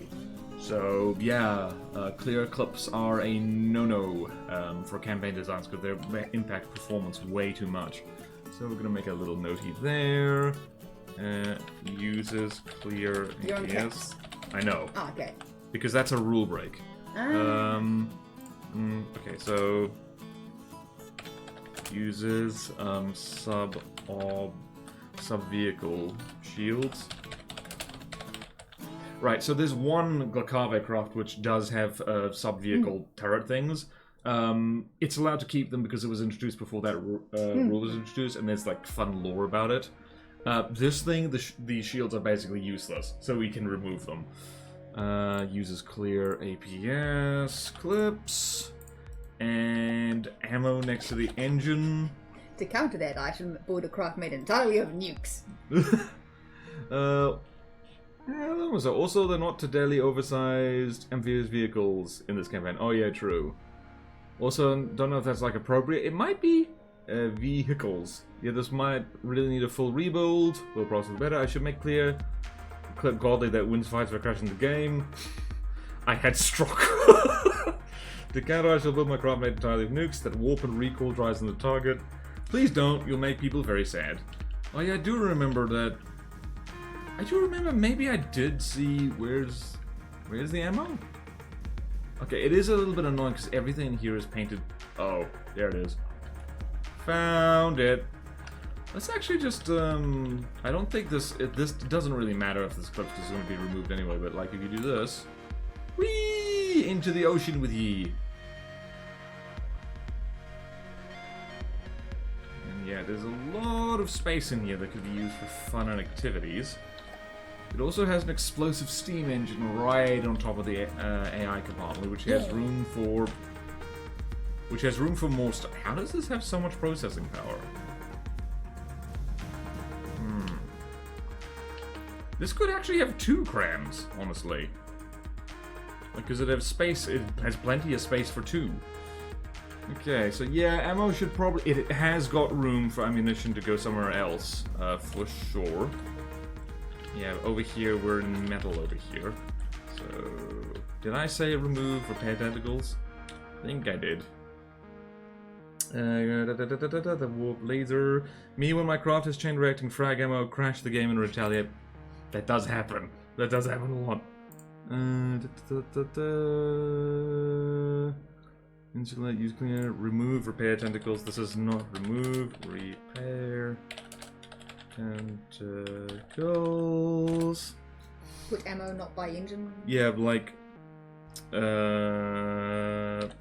So yeah, clear clips are a no-no for campaign designs because they impact performance way too much. So we're gonna make a little note there. Uses clear APS. I know. Oh, okay. Because that's a rule break. Okay, so uses sub-vehicle shields. Right, so there's one Glacave craft which does have sub-vehicle turret things. It's allowed to keep them because it was introduced before that rule was introduced, and there's like fun lore about it. This thing, the shields are basically useless, so we can remove them. Uses clear APS, clips, and ammo next to the engine. To counter that item, bought a craft made entirely of nukes. So also, they're not to daily oversized amphibious vehicles in this campaign. Oh yeah, true. Also, don't know if that's like appropriate. It might be vehicles. Yeah, this might really need a full rebuild. Will process better. I should make clear, clip godly that wins fights by crashing the game. I had struck. To counter, I shall build my craft made entirely of nukes that warp and recoil drives on the target. Please don't. You'll make people very sad. Oh yeah, I do remember that. I do remember maybe I did see where's the ammo? Okay, it is a little bit annoying because everything in here is painted. Oh, there it is. Found it. Let's actually just I don't think this doesn't really matter if this clip is going to be removed anyway, but like if you do this, whee, into the ocean with ye. And yeah, there's a lot of space in here that could be used for fun and activities. It also has an explosive steam engine right on top of the AI compartment, which has room for more stuff. How does this have so much processing power? This could actually have 2 crams, honestly. Because it has space. It has plenty of space for 2. Okay, so yeah, ammo should probably. It has got room for ammunition to go somewhere else, for sure. Yeah, over here, we're in metal over here. So, did I say remove repair tentacles? I think I did. The warp laser. Me when my craft is chain reacting frag ammo, crash the game and retaliate. That does happen. That does happen a lot. Insulate, use cleaner, remove repair tentacles. This is not remove, repair. Tentacles. Put ammo, not by engine. Yeah, like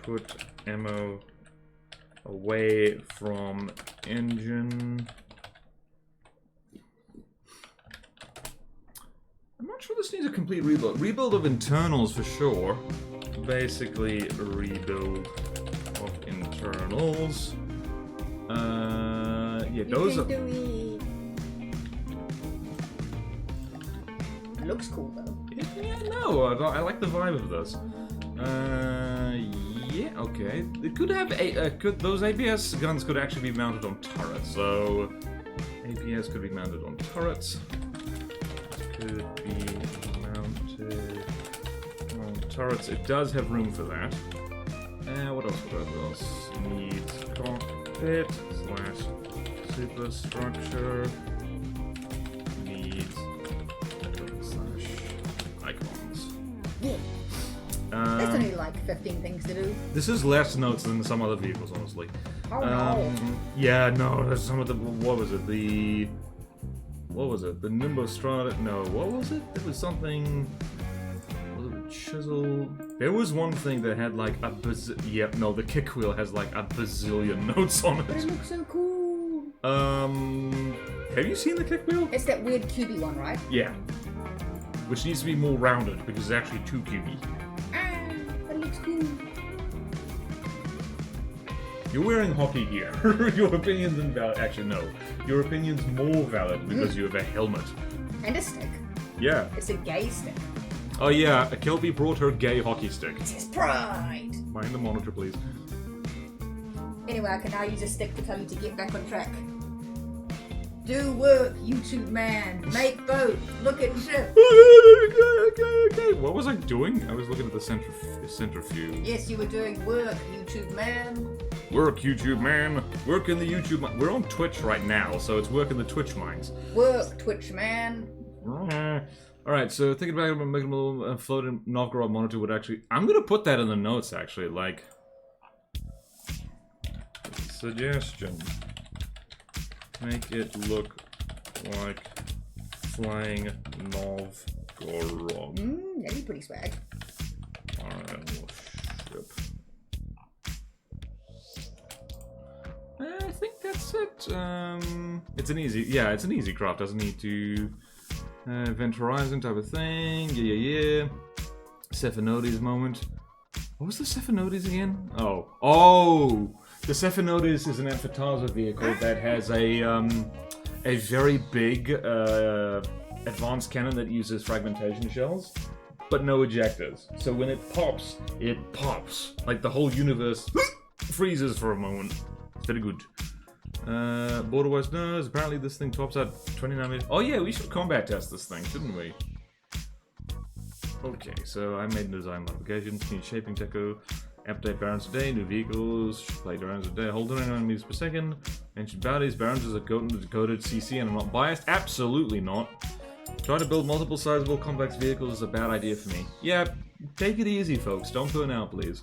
Put ammo away from engine. I'm not sure this needs a complete rebuild. Rebuild of internals for sure. Basically, rebuild of internals. Yeah, those are... It looks cool though. Yeah, no, I like the vibe of this. Yeah, okay. It could have those APS guns could actually be mounted on turrets. So APS could be mounted on turrets. Could be mounted on turrets. It does have room for that. What else? What else? Needs cockpit / superstructure. Needs / icons. Yeah. That's only like 15 things to do. This is less notes than some other vehicles, honestly. Oh no. Yeah, no, there's some of the... What was it? The Nimbostrada... No, what was it? It was something... Was it a chisel? There was one thing that had like a Yep, no, the kick wheel has like a bazillion notes on it. But it looks so cool. Have you seen the kick wheel? It's that weird cubey one, right? Yeah. Which needs to be more rounded because it's actually too cubey. That looks cool. You're wearing hockey gear. Your opinion's invalid. Actually, no. Your opinion's more valid because you have a helmet. And a stick. Yeah. It's a gay stick. Oh yeah, a Kelpie brought her gay hockey stick. It's his pride. Mind the monitor, please. Anyway, I can now use a stick to tell you to get back on track. Do work, YouTube man. Make boat. Look at ship. Okay. What was I doing? I was looking at the centrifuge. Yes, you were doing work, YouTube man. Work, YouTube man. Work in the YouTube... We're on Twitch right now, so it's work in the Twitch mines. Work, Twitch man. Alright, so thinking about making a little floating Novgorod monitor would actually... I'm gonna put that in the notes, actually, like... Suggestion. Make it look like flying Novgorod. That'd be pretty swag. Alright, ship. I think that's it. It's an easy craft. Doesn't need to Event Horizon type of thing. Yeah. Cephanotes moment. What was the Cephanotes again? Oh! The Cephanotes is an Amphitarza vehicle that has a very big advanced cannon that uses fragmentation shells, but no ejectors. So when it pops. Like the whole universe freezes for a moment. It's very good. Borderwise nose. Apparently this thing tops at 29 meters. Oh yeah, we should combat test this thing, shouldn't we? Okay, so I made design modifications. Need shaping deco. Update Barons a day, new vehicles, play Barons a day, hold 29 meters per second. Ancient bounties, Barons is a decoded CC and I'm not biased. Absolutely not. Try to build multiple sizable complex vehicles is a bad idea for me. Yeah, take it easy folks, don't burn out please.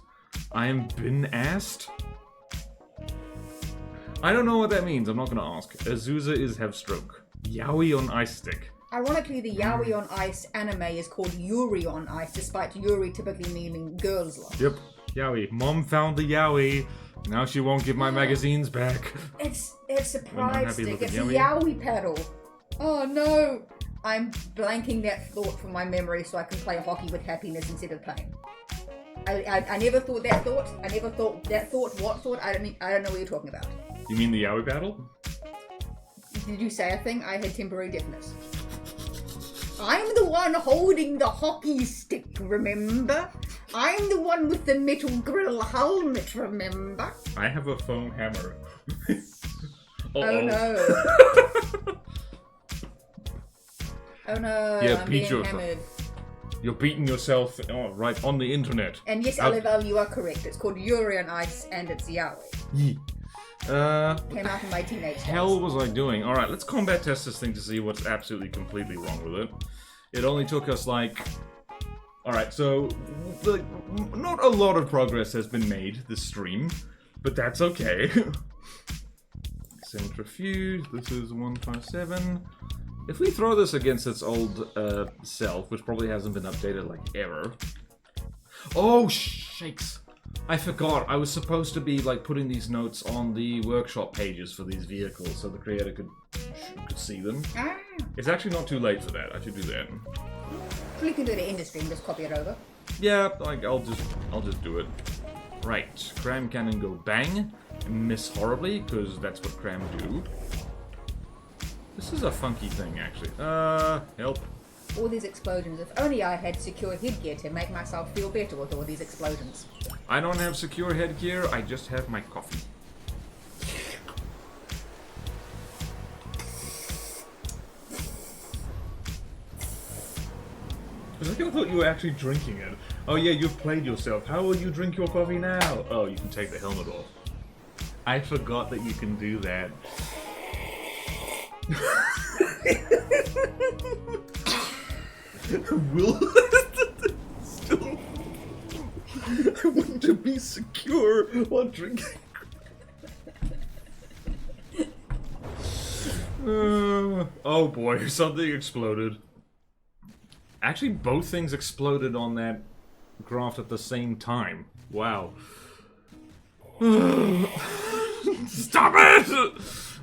I am been asked? I don't know what that means, I'm not gonna ask. Azusa is have stroke. Yowie on ice stick. Ironically, the Yaoi on Ice anime is called Yuri on Ice, despite Yuri typically meaning girls love. Yep. Yowie. Mom found the Yowie. Now she won't give my magazines back. It's a pride stick. It's a Yowie. Yowie pedal. Oh no! I'm blanking that thought from my memory so I can play hockey with happiness instead of pain. I never thought that thought. I never thought that thought. What thought? I don't know what you're talking about. You mean the Yowie battle? Did you say a thing? I had temporary deafness. I'm the one holding the hockey stick, remember? I'm the one with the metal grill helmet, remember? I have a foam hammer. Oh no. Oh no, Yeah, I'm beat being yourself. hammered. You're beating yourself right on the internet. And yes, Alival, you are correct. It's called Yuri on Ice and it's Yaoi. Yeah. Came out in my teenage days. Hell was I doing? Alright, let's combat test this thing to see what's absolutely completely wrong with it. It only took us like... Alright, so... not a lot of progress has been made this stream, but that's okay. Centrifuge, this is 157. If we throw this against its old self, which probably hasn't been updated like ever... Oh, shakes. I forgot. I was supposed to be, like, putting these notes on the workshop pages for these vehicles so the creator could see them. Ah. It's actually not too late for that. I should do that. We can do the industry and just copy it over. Yeah, like, I'll just do it. Right. Cram cannon go bang. Miss horribly, because that's what cram do. This is a funky thing, actually. Help. All these explosions. If only I had secure headgear to make myself feel better with all these explosions. I don't have secure headgear, I just have my coffee. I thought you were actually drinking it. Oh yeah, you've played yourself. How will you drink your coffee now? Oh, you can take the helmet off. I forgot that you can do that. Will still I want to be secure while drinking. Oh boy, something exploded. Actually, both things exploded on that graft at the same time. Wow. Stop it!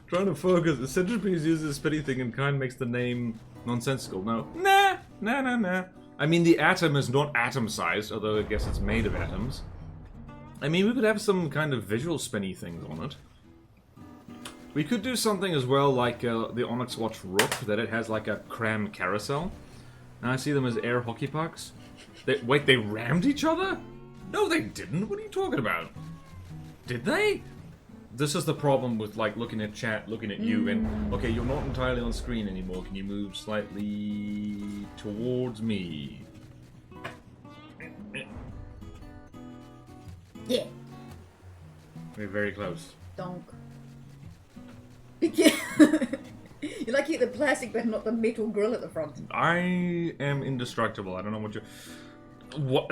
Trying to focus. The centripedes uses a spinny thing and kind of makes the name nonsensical. No. Nah. I mean, the atom is not atom-sized, although I guess it's made of atoms. I mean, we could have some kind of visual spinny things on it. We could do something as well like the Onyx Watch Rook, that it has like a cram carousel. Now I see them as air hockey pucks. Wait, they rammed each other? No, they didn't. What are you talking about? Did they? This is the problem with, like, looking at chat, looking at you, and... Okay, you're not entirely on screen anymore. Can you move slightly towards me? Yeah. We're very close. Donk. You like the plastic but not the metal grill at the front. I am indestructible. I don't know what you...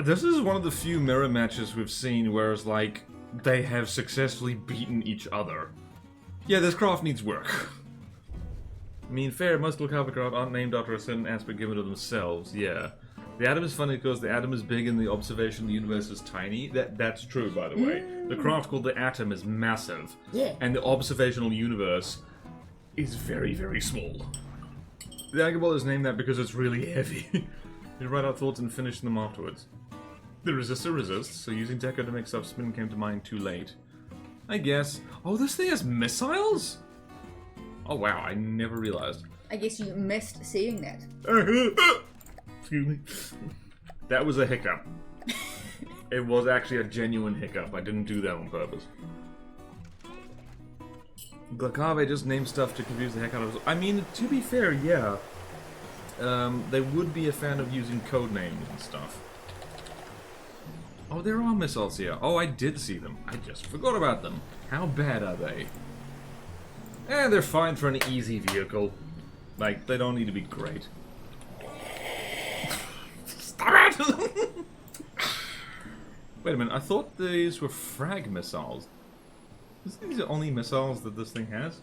This is one of the few mirror matches we've seen where it's like... They have successfully beaten each other. Yeah, this craft needs work. I mean, fair, most low-carbon craft aren't named after a certain aspect given to themselves, yeah. The atom is funny because the atom is big and the observation of the universe is tiny. That's true, by the way. The craft called the atom is massive. Yeah. And the observational universe is very, very small. The Agaball is named that because it's really heavy. You write out thoughts and finish them afterwards. The resistor resists, so using Deco to make stuff spin came to mind too late. I guess. Oh, this thing has missiles? Oh wow, I never realized. I guess you missed seeing that. Excuse me. That was a hiccup. It was actually a genuine hiccup. I didn't do that on purpose. Glacave just named stuff to confuse the heck out of us. I mean, to be fair, yeah. They would be a fan of using code names and stuff. Oh, there are missiles here. Oh, I did see them. I just forgot about them. How bad are they? They're fine for an easy vehicle. Like, they don't need to be great. Stop it! Wait a minute, I thought these were frag missiles. Isn't these the only missiles that this thing has?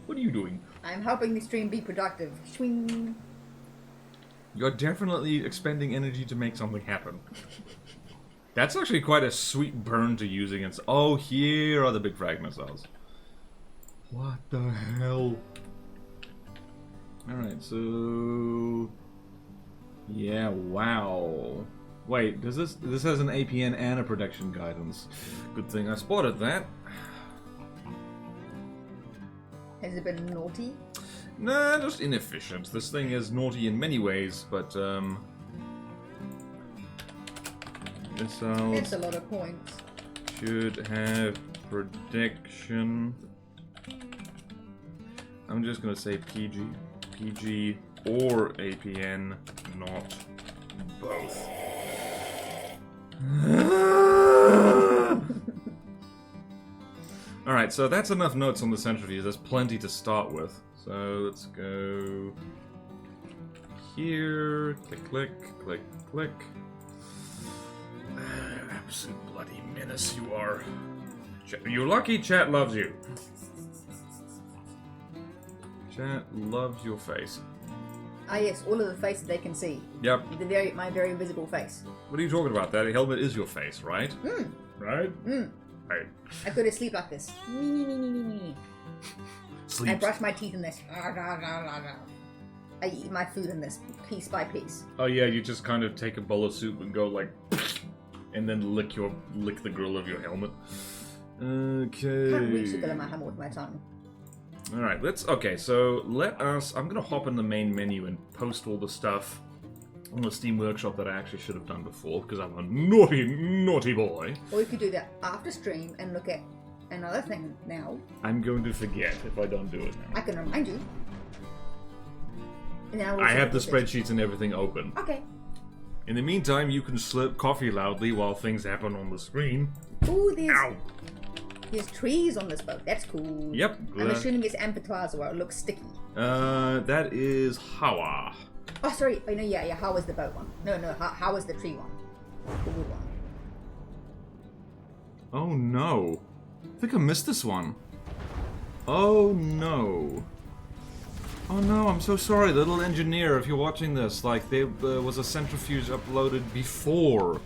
What are you doing? I'm helping the stream be productive. Swing. You're definitely expending energy to make something happen. That's actually quite a sweet burn to use against... Oh, here are the big frag missiles. What the hell? Alright, so... Yeah, wow. Wait, does this has an APN and a production guidance. Good thing I spotted that. Has it been naughty? Nah, just inefficient. This thing is naughty in many ways, but missiles... That's a lot of points. Should have prediction. I'm just gonna say PG. PG or APN, not both. Alright, so that's enough notes on the centrifuge. There's plenty to start with. So let's go here. Click, click, click, click. Absolute bloody menace you are. You're lucky chat loves you. Chat loves your face. Ah, yes, all of the faces they can see. Yep. My very visible face. What are you talking about? That helmet is your face, right? Right? Right. I go to sleep like this. Sleep. I brush my teeth in this. I eat my food in this, piece by piece. Oh yeah, you just kind of take a bowl of soup and go like, and then lick the grill of your helmet. Okay. I can't reach the grill of my helmet with my tongue. Alright, I'm gonna hop in the main menu and post all the stuff on the Steam Workshop that I actually should have done before, because I'm a naughty, naughty boy. Or you could do that after stream and look at another thing now. I'm going to forget if I don't do it now. I can remind you. And I have the spreadsheets and everything open. Okay. In the meantime, you can slurp coffee loudly while things happen on the screen. Ooh, Ow! There's trees on this boat. That's cool. Yep. I'm assuming it's amphitheater where it looks sticky. That is Hawa. Oh, sorry. Oh, no, yeah. How is the boat one? No. How is the tree one? The wood one. Oh no. I think I missed this one. Oh no. Oh no, I'm so sorry, little engineer, if you're watching this. Like, there was a centrifuge uploaded before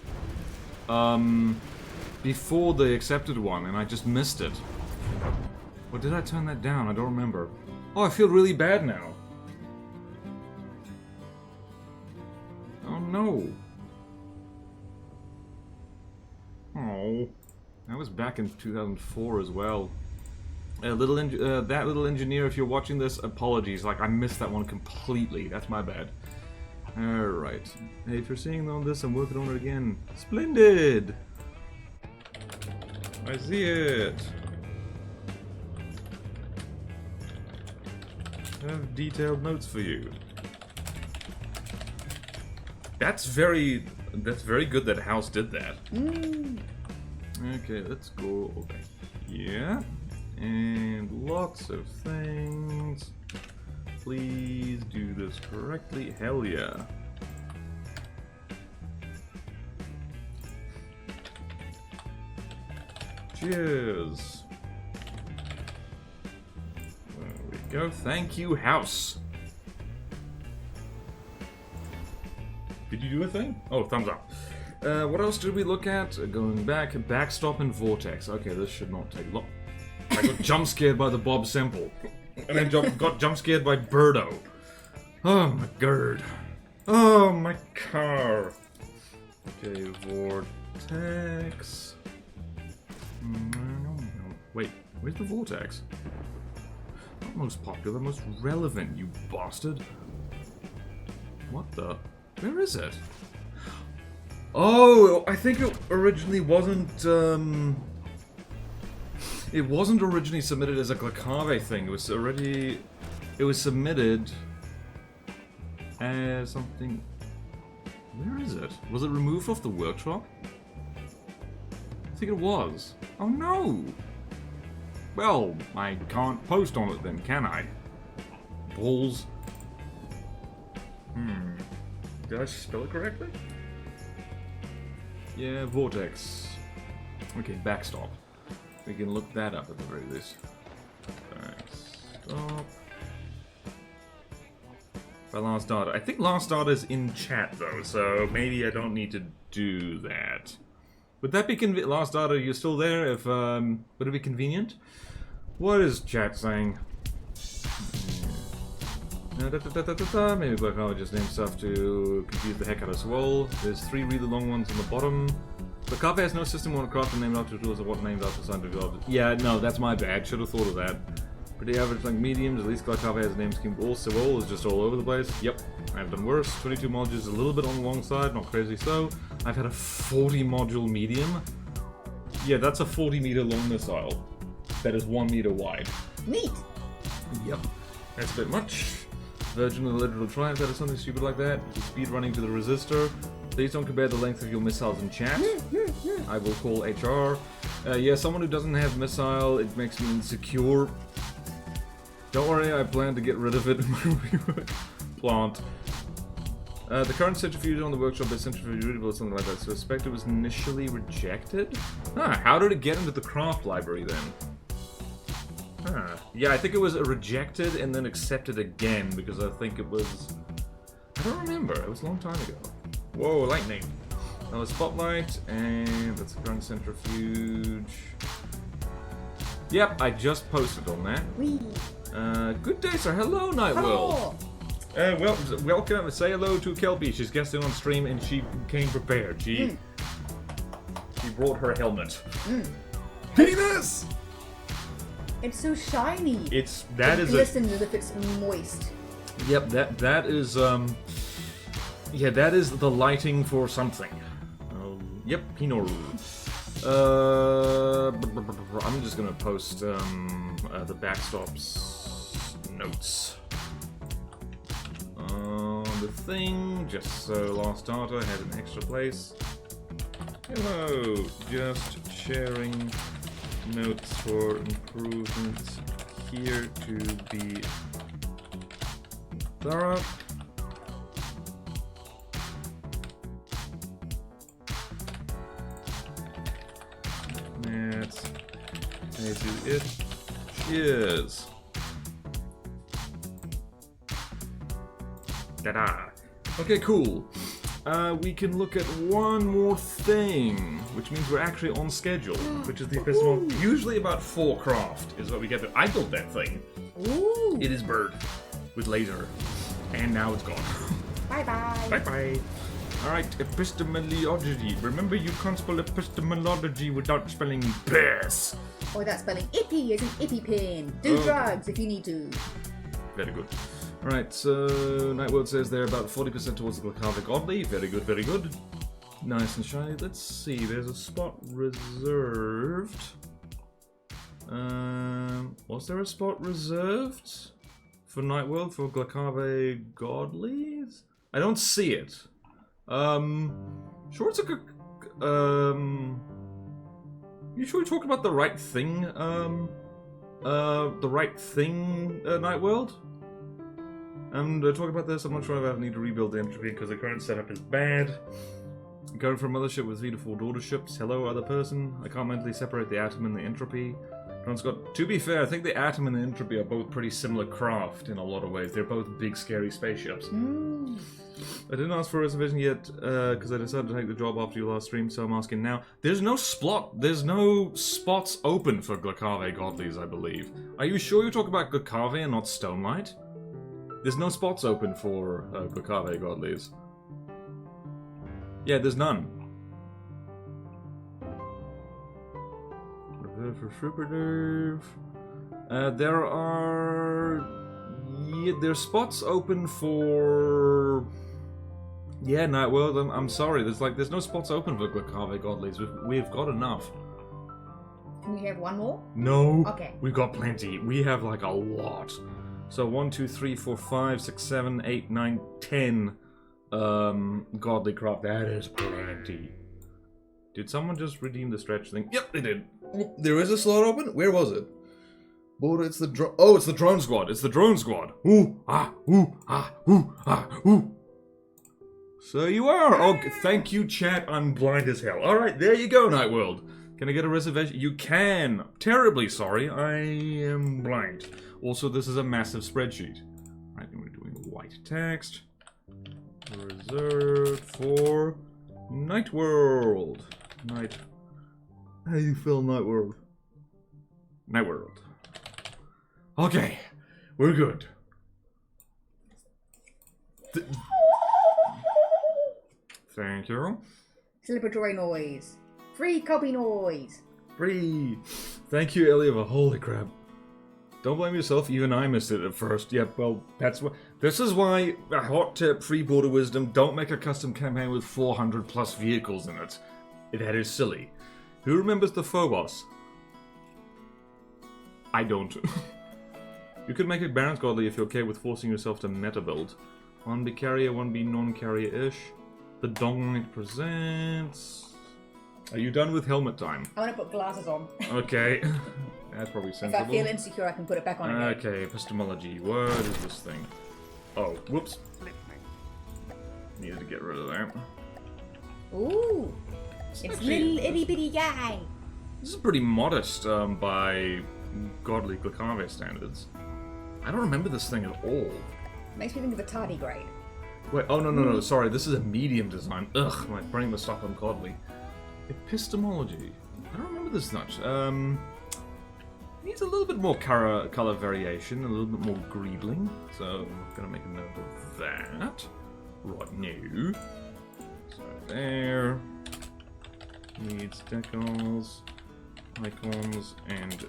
the accepted one, and I just missed it. Or did I turn that down? I don't remember. Oh, I feel really bad now. Oh no. Oh. That was back in 2004 as well. That little engineer, if you're watching this, apologies. Like, I missed that one completely. That's my bad. Alright. Hey, if you're seeing on this, I'm working on it again. Splendid! I see it. I have detailed notes for you. That's very good that House did that. Okay, let's go over here. And lots of things. Please do this correctly. Hell yeah. Cheers. There we go. Thank you, House. Did you do a thing? Oh, thumbs up. What else did we look at? Going back, backstop and vortex. Okay, this should not take long. I got jump scared by the Bob Semple. And then got jump scared by Birdo. Oh my god. Oh my car. Okay, vortex. Wait, where's the vortex? Not most popular, most relevant, you bastard. What the? Where is it? Oh, I think it originally wasn't, it wasn't originally submitted as a Glacave thing. It was submitted as something... Where is it? Was it removed off the workshop? I think it was. Oh no! Well, I can't post on it then, can I? Balls. Did I spell it correctly? Yeah, vortex. Okay, backstop. We can look that up at the very least. Backstop. By last data. I think last data is in chat though, so maybe I don't need to do that. Would that be last data? You're still there? If would it be convenient? What is chat saying? Maybe Black just named stuff to confuse the heck out of us all. There's 3 really long ones on the bottom. The Campfire has no system on craft and named after tools of what named after scientific objects. Yeah, no, that's my bad. Should have thought of that. Pretty average like mediums. At least Campfire has names scheme also all is just all over the place. Yep, I've done worse. 22 modules, a little bit on the long side, not crazy so. I've had a 40 module medium. Yeah, that's a 40 meter long missile. That is 1 meter wide. Neat. Yep, that's a bit much. Virgin of the Literal Triumph, that is something stupid like that. Speed running to the resistor. Please don't compare the length of your missiles in chat. I will call HR. Yeah, someone who doesn't have missile, it makes me insecure. Don't worry, I plan to get rid of it in my plant. The current centrifuge on the workshop is centrifugeable or something like that, so I suspect it was initially rejected? How did it get into the craft library then? Yeah, I think it was rejected and then accepted again, because I think it was I don't remember. It was a long time ago. Whoa, lightning. Another spotlight, and that's the current centrifuge. Yep, I just posted on that. Wee. Good day, sir. Hello, Nightworld. Welcome. Say hello to Kelpie. She's guesting on stream, and she came prepared. She brought her helmet. Penis! It's so shiny. It glistens as if it's moist. Yep, that is yeah, that is the lighting for something. Yep, Pinot. I'm just gonna post the backstops notes on the thing, just so Last Starter has an extra place. Hello, just sharing notes for improvements here to be thorough. That's how you do it. Cheers. Ta-da. Okay, cool. We can look at one more thing, which means we're actually on schedule, which is the episode. Usually about 4 craft is what we get to. I built that thing. Ooh. It is bird with laser, and now it's gone. Bye-bye. Bye-bye. Alright, epistemology. Remember, you can't spell epistemology without spelling piss. Or without spelling ippy as an EpiPen. Do drugs if you need to. Very good. Alright, so Nightworld says they're about 40% towards the Glacava Godly. Very good, very good. Nice and shiny. Let's see, there's a spot reserved. Was there a spot reserved for Nightworld for Glacava Godlies? I don't see it. Sure it's a good, you sure we talked about the right thing, Nightworld? Talk about this, I'm not sure if I need to rebuild the entropy because the current setup is bad. Going from mothership with 3 to 4 daughter ships. Hello, other person. I can't mentally separate the atom and the entropy. Scott, to be fair, I think the atom and the entropy are both pretty similar craft in a lot of ways. They're both big, scary spaceships. I didn't ask for a reservation yet because I decided to take the job after your last stream, so I'm asking now. There's no spots open for Glacave Godlies, I believe. Are you sure you talk about Glacave and not Stonelight? There's no spots open for Glacave Godlies. Yeah, there's none. For Supernerve. There are... Yeah, there's spots open for... Yeah, Nightworld, I'm sorry. There's no spots open for Glacave Godlies. We've got enough. Can we have one more? No. Okay. We've got plenty. We have like a lot. So 1, 2, 3, 4, 5, 6, 7, 8, 9, 10 godly craft. That is plenty. Did someone just redeem the stretch thing? Yep, they did. There is a slot open? Where was it? Boda, it's the drone. Oh, it's the drone squad. It's the drone squad. Ooh, ah, ooh, ah, ooh, ah, ooh. So you are. Oh, thank you, chat. I'm blind as hell. Alright, there you go, Nightworld. Can I get a reservation? You can. Terribly sorry. I am blind. Also, this is a massive spreadsheet. Right, and we're doing white text. Reserved for Nightworld. How you feel, Nightworld? Nightworld. Okay, we're good. Thank you. Celebratory noise. Free copy noise. Free. Thank you, Eliava. Holy crap. Don't blame yourself, even I missed it at first. Yep, well, that's what... This is why, a hot tip, free border wisdom, don't make a custom campaign with 400 plus vehicles in it. That is silly. Who remembers the Phobos? I don't. You could make it Baron's Godly if you're okay with forcing yourself to meta build. 1B carrier, 1B non-carrier-ish. The Dong Knight presents... Are you done with helmet time? I want to put glasses on. Okay. That's probably sensible. If I feel insecure, I can put it back on again. Okay, epistemology. What is this thing? Oh, whoops. Needed to get rid of that. Ooh. It's little itty bitty guy. This is pretty modest by godly Glacave standards. I don't remember this thing at all. Makes me think of a tardigrade. Wait, oh no, sorry, this is a medium design. Ugh, my brain was stuck on Godly. Epistemology. I don't remember this much. Needs a little bit more color variation, a little bit more greebling. So I'm gonna make a note of that. Right now. So there. Needs decals, icons, and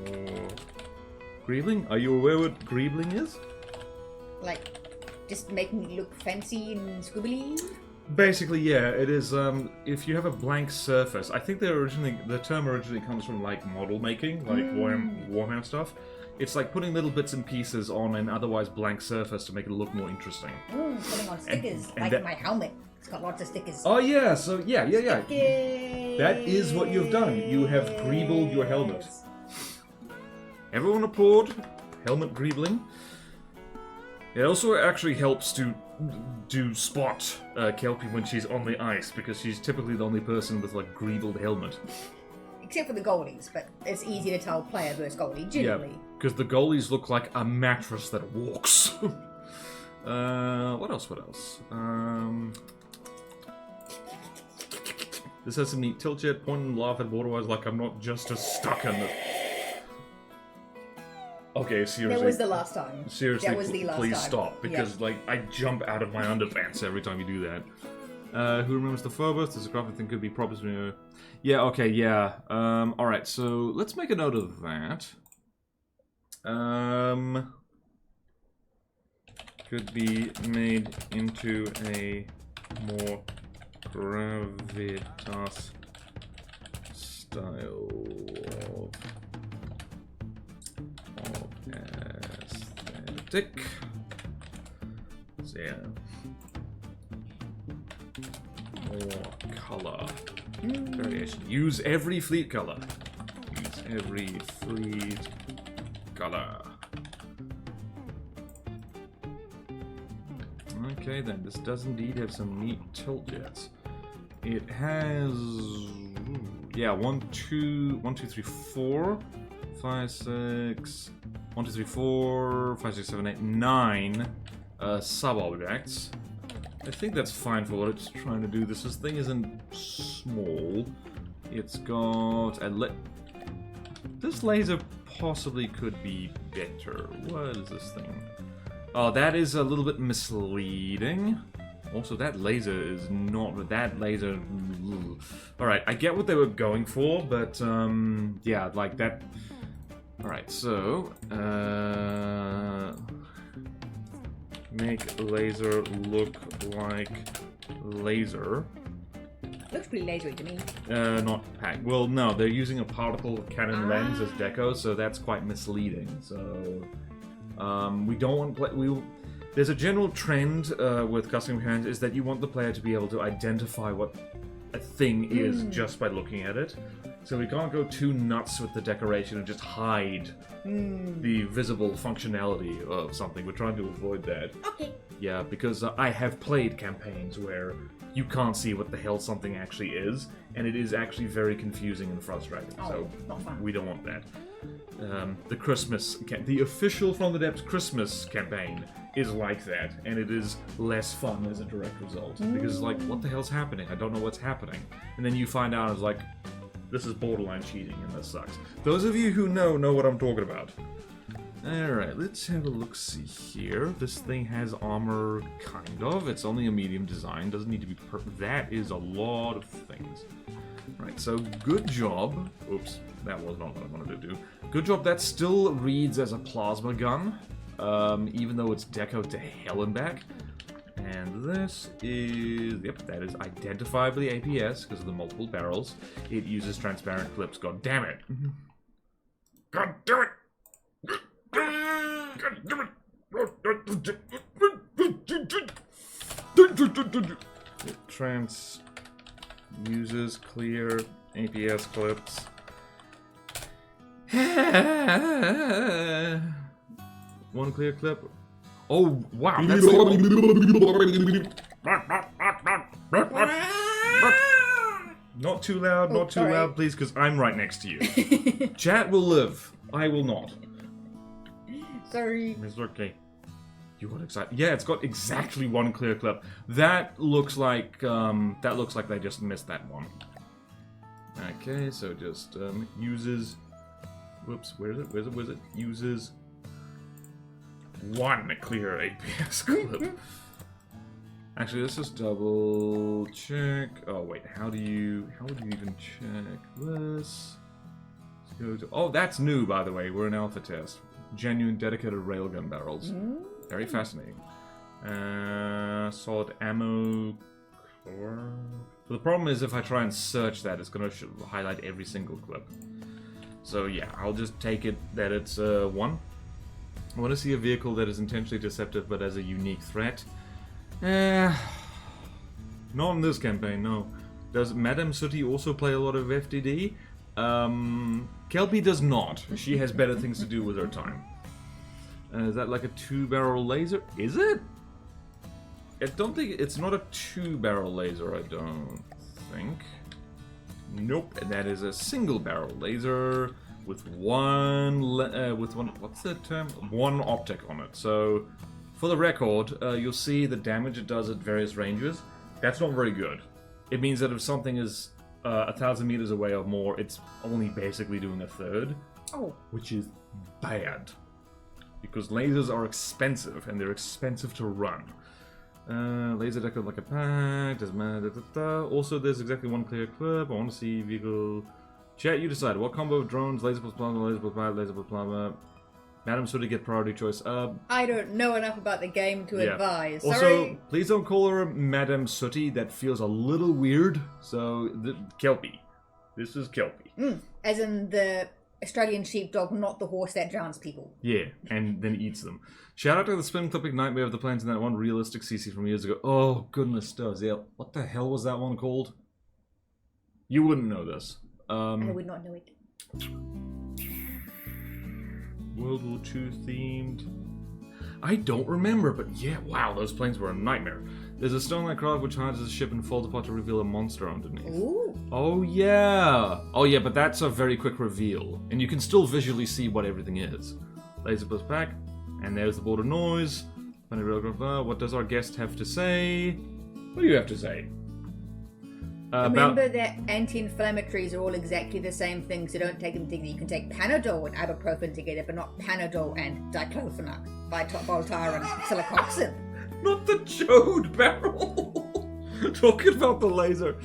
more greebling. Are you aware what greebling is? Like, just making it look fancy and squibbly? Basically, yeah, it is, if you have a blank surface, I think the term originally comes from, like, model making, like Warhammer stuff. It's like putting little bits and pieces on an otherwise blank surface to make it look more interesting. Putting on stickers, like my helmet. It's got lots of stickers. Oh, yeah, so, yeah. Stickers. That is what you've done. You have greebled your helmet. Everyone applaud. Helmet greebling. It also actually helps to spot Kelpie when she's on the ice, because she's typically the only person with, like, greebled helmet. Except for the goalies, but it's easy to tell player versus goalie, generally. Yeah, because the goalies look like a mattress that walks. What else? This has some neat tilt jet, point and laugh at waterways like I'm not just as stuck in it. Okay, seriously. That was the last time. Seriously, that was the last please time. Stop, because like I jump out of my underpants every time you do that. Who remembers the Phobos? There's a crafting thing could be proper. Yeah, okay, yeah. Alright, so let's make a note of that. Could be made into a more gravitas style of aesthetic. So yeah. More color. Variation. Use every fleet color. Use every fleet color. Okay then, this does indeed have some neat tilt jets. It has, yeah, 1, 2, 3, 4, 5, 6, 1, 2, 3, 4, 5, 6, 7, 8, 9 sub-objects. I think that's fine for what it's trying to do. This thing isn't small. It's got a this laser possibly could be better. What is this thing? Oh, that is a little bit misleading. Also, that laser is not... That laser... Alright, I get what they were going for, but, yeah, like that... Alright, so... Make laser look like laser. Looks pretty lasery to me. Not pack. Well, no, they're using a particle cannon lens as deco, so that's quite misleading, so... we don't want there's a general trend with custom hands is that you want the player to be able to identify what a thing is just by looking at it. So we can't go too nuts with the decoration and just hide the visible functionality of something. We're trying to avoid that. Okay. Yeah, because I have played campaigns where you can't see what the hell something actually is, and it is actually very confusing and frustrating. So not fun. We don't want that. The official From the Depths Christmas campaign is like that, and it is less fun as a direct result. Because, like, what the hell's happening? I don't know what's happening. And then you find out, it's like, this is borderline cheating, and this sucks. Those of you who know what I'm talking about. Alright, let's have a look-see here. This thing has armor, kind of. It's only a medium design, doesn't need to be perfect. That is a lot of things. Right, so good job. Oops, that was not what I wanted to do. Good job, that still reads as a plasma gun, even though it's decoed to hell and back. And this is, yep, that is identifiably APS because of the multiple barrels. It uses transparent clips. God damn it! God damn it! God damn it! It uses clear APS clips. One clear clip. Oh, wow. That's not too loud, not too loud, please, because I'm right next to you. Chat will live. I will not. Sorry. It's okay. You got excited. Yeah, it's got exactly one clear clip. That looks like they just missed that one. Okay, so just uses. Whoops, where's it? Uses one clear APS clip. Actually, let's just double check. Oh wait, how would you even check this? Let's go to, oh, that's new, by the way. We're in alpha test. Genuine dedicated railgun barrels. Very fascinating. Solid ammo. But the problem is if I try and search that, it's going to highlight every single clip. So yeah, I'll just take it that it's 1. I want to see a vehicle that is intentionally deceptive but has a unique threat. Not in this campaign, no. Does Madame Sooty also play a lot of FDD? Kelpie does not. She has better things to do with her time. Is that like a 2-barrel laser? Is it? I don't think it's not a 2-barrel laser. I don't think. Nope. And that is a single-barrel laser with one. What's the term? One optic on it. So, for the record, you'll see the damage it does at various ranges. That's not very good. It means that if something is 1,000 meters away or more, it's only basically doing a third. Oh. Which is bad. Because lasers are expensive, and they're expensive to run. Laser deck like a pack, doesn't matter. Also, there's exactly one clear clip. I want to see vehicle. Chat, you decide. What combo of drones, laser plus plasma, laser plus fire, laser plus plasma? Madam Sooty get priority choice. I don't know enough about the game to advise. Also, sorry. Please don't call her Madam Sooty. That feels a little weird. So, Kelpie. This is Kelpie. As in the Australian sheepdog, not the horse that drowns people. Yeah, and then eats them. Shout out to the spin clipping nightmare of the planes in that one realistic CC from years ago. Oh, goodness does. Yeah, what the hell was that one called? You wouldn't know this. I would not know it. World War II themed. I don't remember, but yeah, wow, those planes were a nightmare. There's a stone-like craft which hides as a ship and falls apart to reveal a monster underneath. Ooh. Oh yeah! Oh yeah, but that's a very quick reveal. And you can still visually see what everything is. Laser plus pack. And there's the border noise. What does our guest have to say? What do you have to say? Remember that anti-inflammatories are all exactly the same thing, so don't take them together. You can take Panadol and ibuprofen together, but not Panadol and diclofenac, Voltaren, and Silocoxib. Not the chode barrel! Talking about the laser.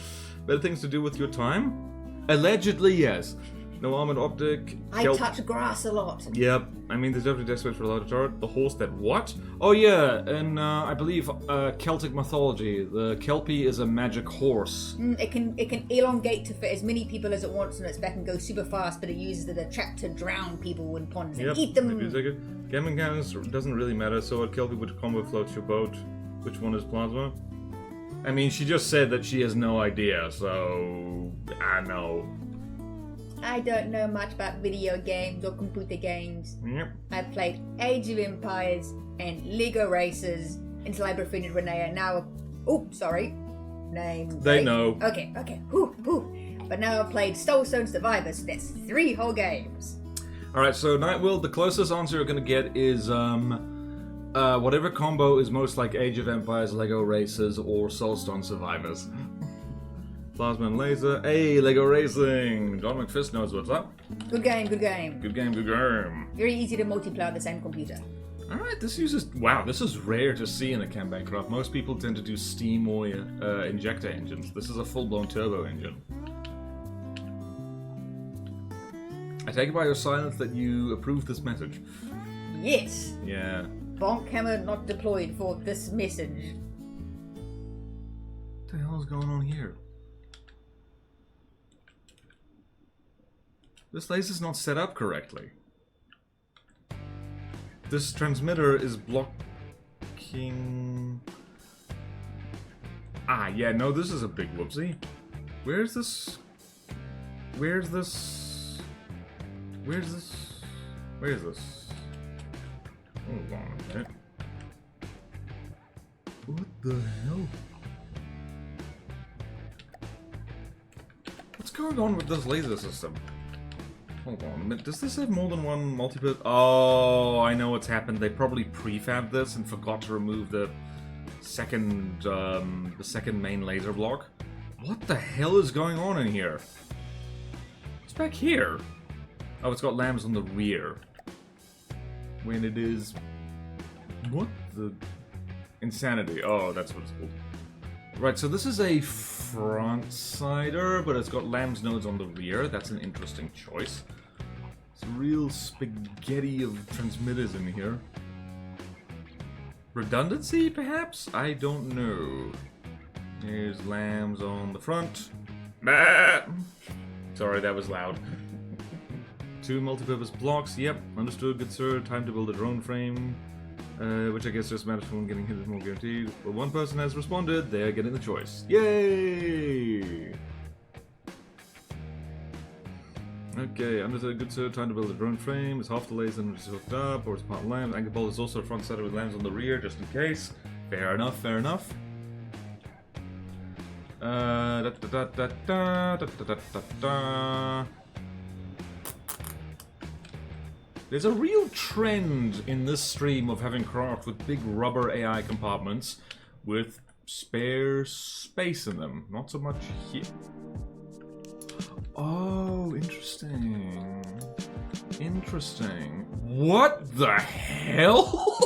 Better things to do with your time? Allegedly, yes. No armored optic. I touch grass a lot. Yep. I mean, there's definitely death space for a larger turret. The horse that what? Oh yeah, in I believe Celtic mythology, the Kelpie is a magic horse. It can elongate to fit as many people as it wants on its back and go super fast, but it uses it to trap to drown people in ponds and eat them. Gammon cannons doesn't really matter. So at Kelpie, which combo floats your boat? Which one is plasma? I mean, she just said that she has no idea, so I know. I don't know much about video games or computer games. Yep. I played Age of Empires and Lego Racers until I befriended Renee, and now... Oh, sorry. Name... They know. Okay. Whew. But now I've played Soulstone Survivors, so that's 3 whole games. Alright, so Nightwill, the closest answer you're going to get is... whatever combo is most like Age of Empires, Lego Racers, or Soulstone Survivors. Plasma and laser. Hey, Lego Racing! John McFist knows what's up. Good game. Good game. Very easy to multiplayer on the same computer. Alright, this uses... Wow, this is rare to see in a campaign craft. Most people tend to do steam or injector engines. This is a full-blown turbo engine. I take it by your silence that you approve this message. Yes. Yeah. Bonk hammer not deployed for this message. What the hell is going on here? This laser's not set up correctly. This transmitter is blocking... Ah, yeah, no, this is a big whoopsie. Where's this? Hold on a minute. What the hell? What's going on with this laser system? Hold on a minute. Does this have more than one multi-purpose? Oh, I know what's happened. They probably prefabbed this and forgot to remove the second main laser block. What the hell is going on in here? What's back here? Oh, it's got lamps on the rear. When it is... What the... Insanity. Oh, that's what it's called. Right, so this is a front-sider, but it's got lambs nodes on the rear. That's an interesting choice. It's a real spaghetti of transmitters in here. Redundancy, perhaps? I don't know. Here's lambs on the front. Bah! Sorry, that was loud. 2 multi-purpose blocks. Yep, understood, good sir. Time to build a drone frame. Which I guess just matters from getting hit is more guaranteed. But one person has responded, they're getting the choice. Yay! Okay, understood, good sir. Time to build a drone frame. It's half the laser and it's hooked up, or it's part lamb. Anchor bolt is also a front sider with lambs on the rear, just in case. Fair enough, fair enough. There's a real trend in this stream of having craft with big rubber AI compartments with spare space in them. Not so much here. Oh, interesting. Interesting. What the hell?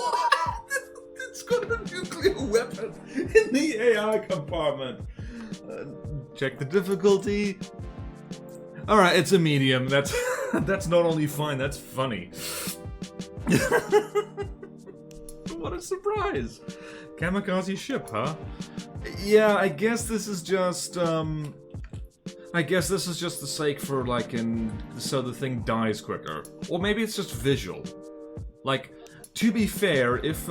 It's got a nuclear weapon in the AI compartment. Check the difficulty. Alright, it's a medium. That's not only fine, that's funny. What a surprise. Kamikaze ship, huh? Yeah, I guess this is just, I guess this is just the sake for, like, so the thing dies quicker. Or maybe it's just visual. Like, to be fair, if,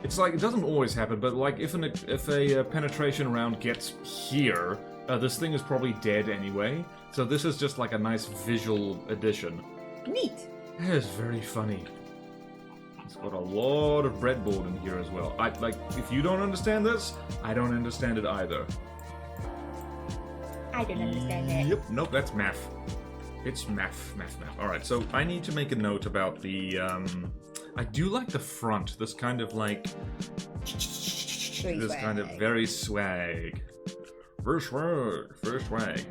it's like, it doesn't always happen, but, like, if a penetration round gets here, this thing is probably dead anyway, so this is just like a nice visual addition. Neat. That is very funny. It's got a lot of breadboard in here as well. If you don't understand this, I don't understand it either. I don't understand it. Yep, nope, that's math. It's math. Alright, so I need to make a note about the, I do like the front, this kind of like... This kind of very swag. First swag.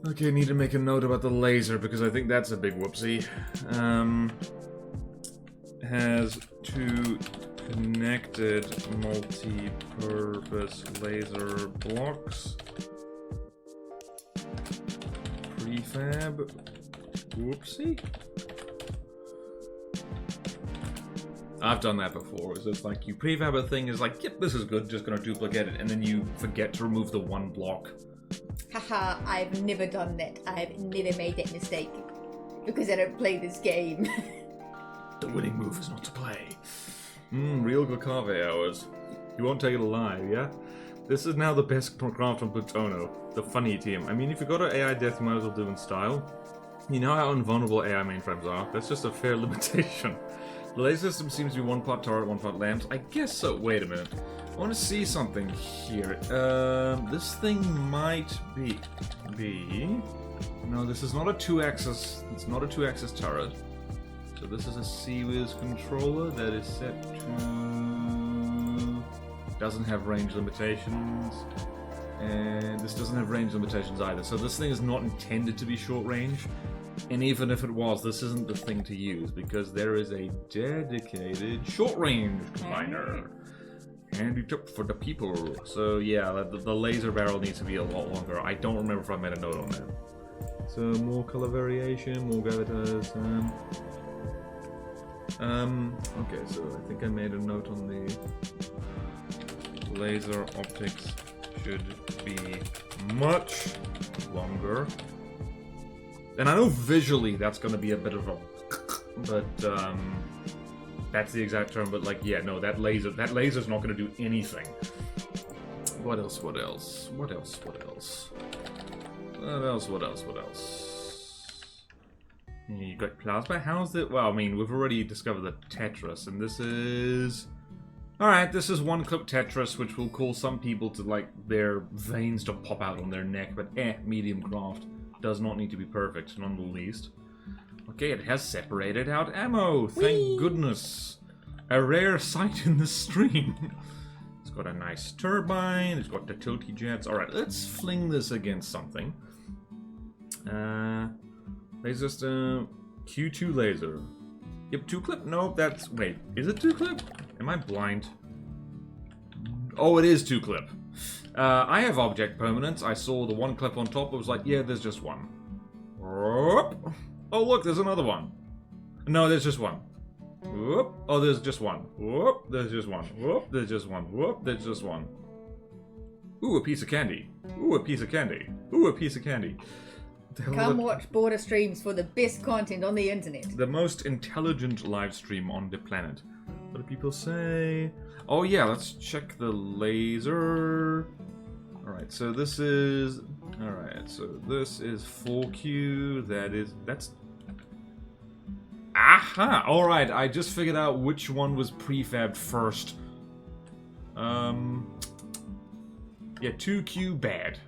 Okay, need to make a note about the laser because I think that's a big whoopsie. Has 2 connected multi-purpose laser blocks. Prefab. Whoopsie. I've done that before. It's like you prefab a thing, is like, yep, this is good, just gonna duplicate it, and then you forget to remove the one block. Haha, I've never done that. I've never made that mistake. Because I don't play this game. The winning move is not to play. Real Glacave hours. You won't take it alive, yeah? This is now the best craft on Plutono. The funny team. I mean, if you go to AI death, you might as well do in style. You know how invulnerable AI mainframes are? That's just a fair limitation. The laser system seems to be 1 part turret, 1 part lamps. I guess so. Wait a minute. I want to see something here. This thing might be... No, this is not a 2-axis... It's not a 2-axis turret. So this is a CWIS controller that is set to... Doesn't have range limitations. And this doesn't have range limitations either. So this thing is not intended to be short range. And even if it was, this isn't the thing to use, because there is a dedicated short-range combiner. Handy tip for the people. So yeah, the laser barrel needs to be a lot longer. I don't remember if I made a note on that. So more color variation, more gravitas. Okay, so I think I made a note on the laser optics should be much longer. And I know visually that's going to be a bit of a... But, that's the exact term, but like, yeah, no, that laser's not going to do anything. What else? You got plasma? How's it? Well, I mean, we've already discovered the Tetris, and this is... Alright, this is one clip Tetris, which will cause some people to, like, their veins to pop out on their neck, but medium craft. Does not need to be perfect, none the least. Okay, it has separated out ammo, thank goodness. A rare sight in the stream. It's got a nice turbine, it's got the tilty jets. Alright, let's fling this against something. There's just a Q2 laser. Yep, 2-clip? Nope, that's... Wait, is it 2-clip? Am I blind? Oh, it is 2-clip. I have object permanence. I saw the 1-clip on top. It was like, yeah, there's just one. Oh, look, there's another one. No, there's just one. Whoop. Oh, there's just one. Whoop. There's just one. Whoop. There's just one. Whoop. There's just one. Ooh, a piece of candy. Ooh, a piece of candy. Ooh, a piece of candy. Come watch Border streams for the best content on the internet. The most intelligent live stream on the planet. What do people say? Oh yeah, let's check the laser. Alright, so this is... Alright, so this is 4Q. That's... Aha! Alright, I just figured out which one was prefabbed first. Yeah, 2Q bad.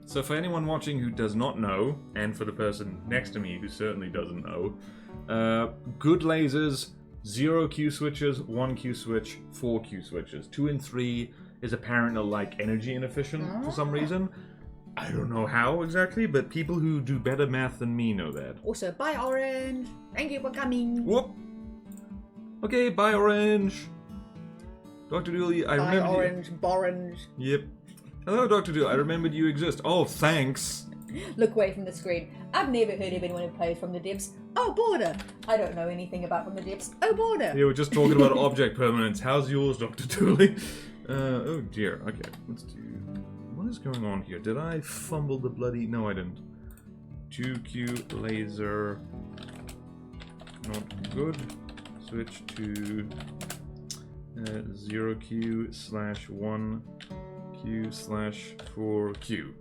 So for anyone watching who does not know, and for the person next to me who certainly doesn't know, good lasers, 0Q switches, 1Q switch, 4Q switches. 2 and 3 is apparently like energy inefficient for some reason. I don't know how exactly, but people who do better math than me know that. Also, bye Orange! Thank you for coming! Whoop! Okay, bye Orange! Dr. Dooley, I remember Bye Orange, Borange. Yep. Hello, Dr. Dooley, I remembered you exist. Oh, thanks! Look away from the screen. I've never heard of anyone who plays from the depths. Oh, Border! I don't know anything about from the depths. Oh, Border! Yeah, we're just talking about object permanence. How's yours, Dr. Dooley? Oh dear. Okay, let's do... What is going on here? Did I fumble the bloody... No, I didn't. 2Q laser. Not good. Switch to 0Q/1Q/4Q.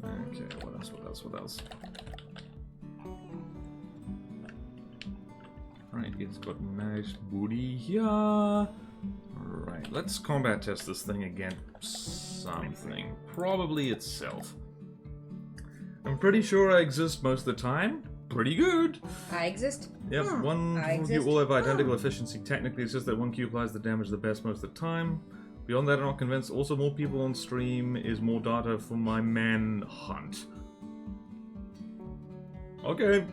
Okay, what else? Alright, it's got nice booty here. Alright, let's combat test this thing against something. Probably itself. I'm pretty sure I exist most of the time. Pretty good. I exist. Yep, one Q all have identical efficiency. Technically, it's just that 1Q applies the damage the best most of the time. Beyond that, I'm not convinced. Also, more people on stream is more data for my manhunt. Okay.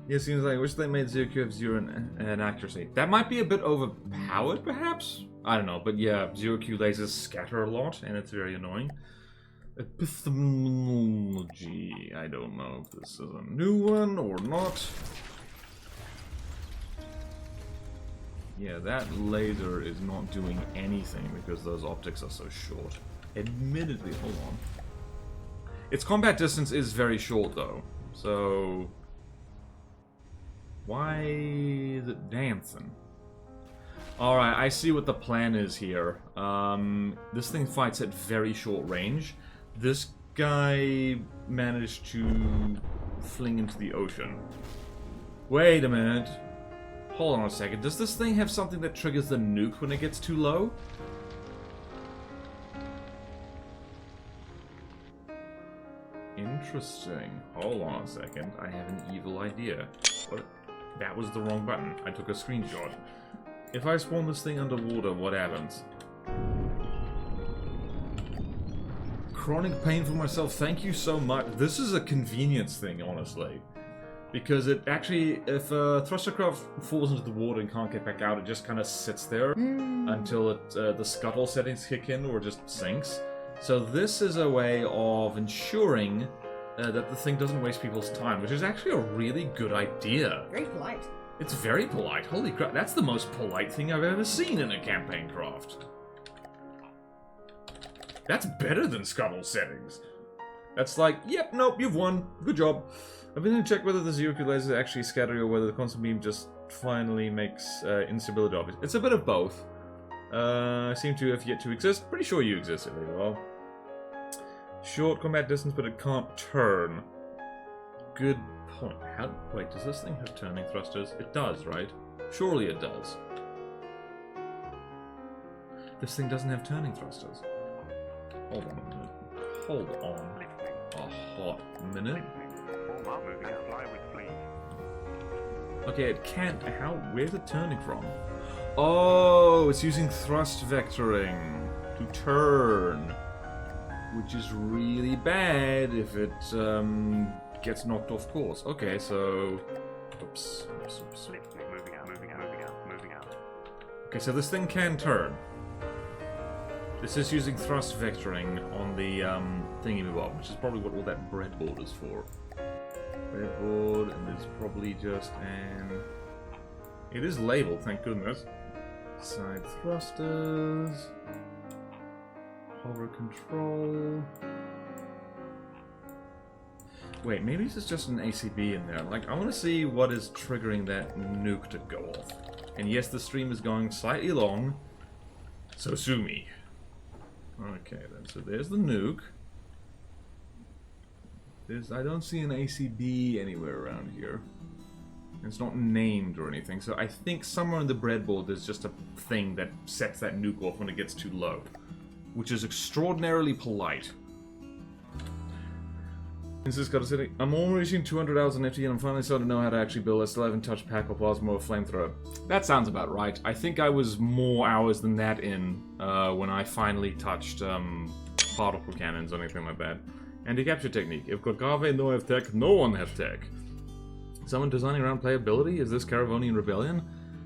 Yeah, seems like I wish they made 0Q have 0 and accuracy. That might be a bit overpowered, perhaps? I don't know, but yeah, 0Q lasers scatter a lot, and it's very annoying. Epistemology. I don't know if this is a new one or not. Yeah, that laser is not doing anything because those optics are so short. Admittedly, hold on. Its combat distance is very short, though. So... why is it dancing? Alright, I see what the plan is here. This thing fights at very short range. This guy managed to fling into the ocean. Wait a minute. Hold on a second. Does this thing have something that triggers the nuke when it gets too low? Interesting. Hold on a second. I have an evil idea. What? That was the wrong button. I took a screenshot. If I spawn this thing underwater, what happens? Chronic pain for myself. Thank you so much. This is a convenience thing, honestly. Because it actually, if a thrustercraft falls into the water and can't get back out, it just kind of sits there until the scuttle settings kick in or just sinks. So this is a way of ensuring that the thing doesn't waste people's time, which is actually a really good idea. Very polite. It's very polite. Holy crap, that's the most polite thing I've ever seen in a campaign craft. That's better than scuttle settings. That's like, yep, nope, you've won. Good job. I've been to check whether the 0Q lasers actually scatter or whether the constant beam just finally makes instability obvious. It's a bit of both. Seem to have yet to exist. Pretty sure you exist really well. Short combat distance, but it can't turn. Good point. Wait, does this thing have turning thrusters? It does, right? Surely it does. This thing doesn't have turning thrusters. Hold on a minute. Hold on a hot minute. Okay, it can't. How? Where's it turning from? Oh, it's using thrust vectoring to turn, which is really bad if it gets knocked off course. Okay, so oops. Moving out. Okay, so this thing can turn. This is using thrust vectoring on the thingy-bob, which is probably what all that breadboard is for. Breadboard, and there's probably just an... It is labeled, thank goodness. Side thrusters. Hover control. Wait, maybe this is just an ACB in there. Like, I want to see what is triggering that nuke to go off. And yes, the stream is going slightly long, so sue me. Okay, then, so there's the nuke. I don't see an ACB anywhere around here. It's not named or anything, so I think somewhere in the breadboard there's just a thing that sets that nuke off when it gets too low. Which is extraordinarily polite. This is got a city. I'm already reaching 200 hours on FT and I'm finally starting to know how to actually build. I still haven't touched pack or plasma or flamethrower. That sounds about right. I think I was more hours than that in when I finally touched particle cannons or anything like that. Anti-capture technique. If Agave no have tech, no one have tech. Someone designing around playability? Is this Caravonian Rebellion?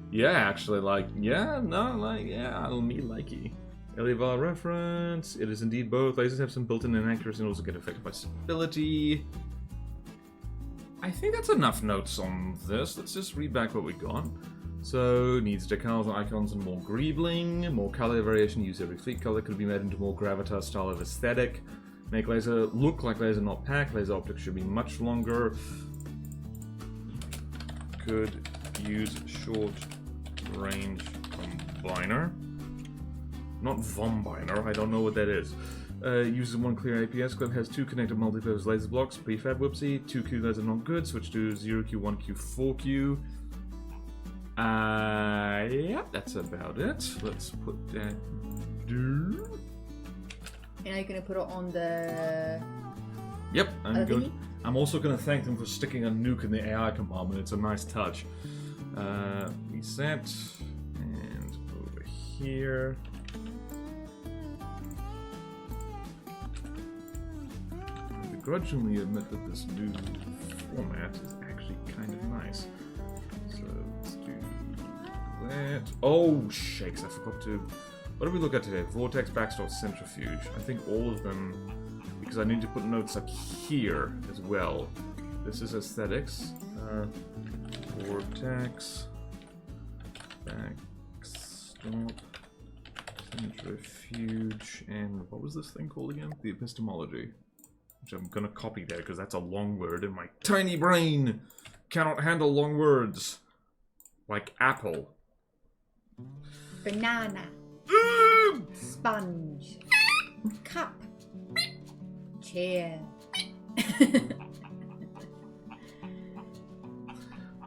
Yeah, actually, like, yeah, no, like, yeah, I'll me likey. Elival reference. It is indeed both. Lasers have some built-in inaccuracy and also get affected by stability. I think that's enough notes on this. Let's just read back what we got. So, needs decals and icons and more greebling. More color variation. Use every fleet color. Could be made into more gravitas style of aesthetic. Make laser look like laser, not pack. Laser optics should be much longer. Could use short range combiner. Not Vombiner, I don't know what that is. Uses one clear APS clip, has two connected multi-purpose laser blocks, prefab whoopsie, 2Q lasers not good, switch to 0Q, 1Q, 4Q. Yep, that's about it. Let's put that there. And are you going to put it on the... Yep, I'm good. I'm also going to thank them for sticking a nuke in the AI compartment. It's a nice touch. Reset. And over here. I begrudgingly admit that this new format is actually kind of nice. So let's do that. Oh, shakes, I forgot to... What did we look at today? Vortex, backstop, centrifuge. I think all of them... Because I need to put notes up here as well. This is aesthetics. Vortex. Backstop. Centrifuge. And what was this thing called again? The epistemology. Which I'm gonna copy there because that's a long word and my tiny brain cannot handle long words. Like apple. Banana. Sponge. Cup. Chair.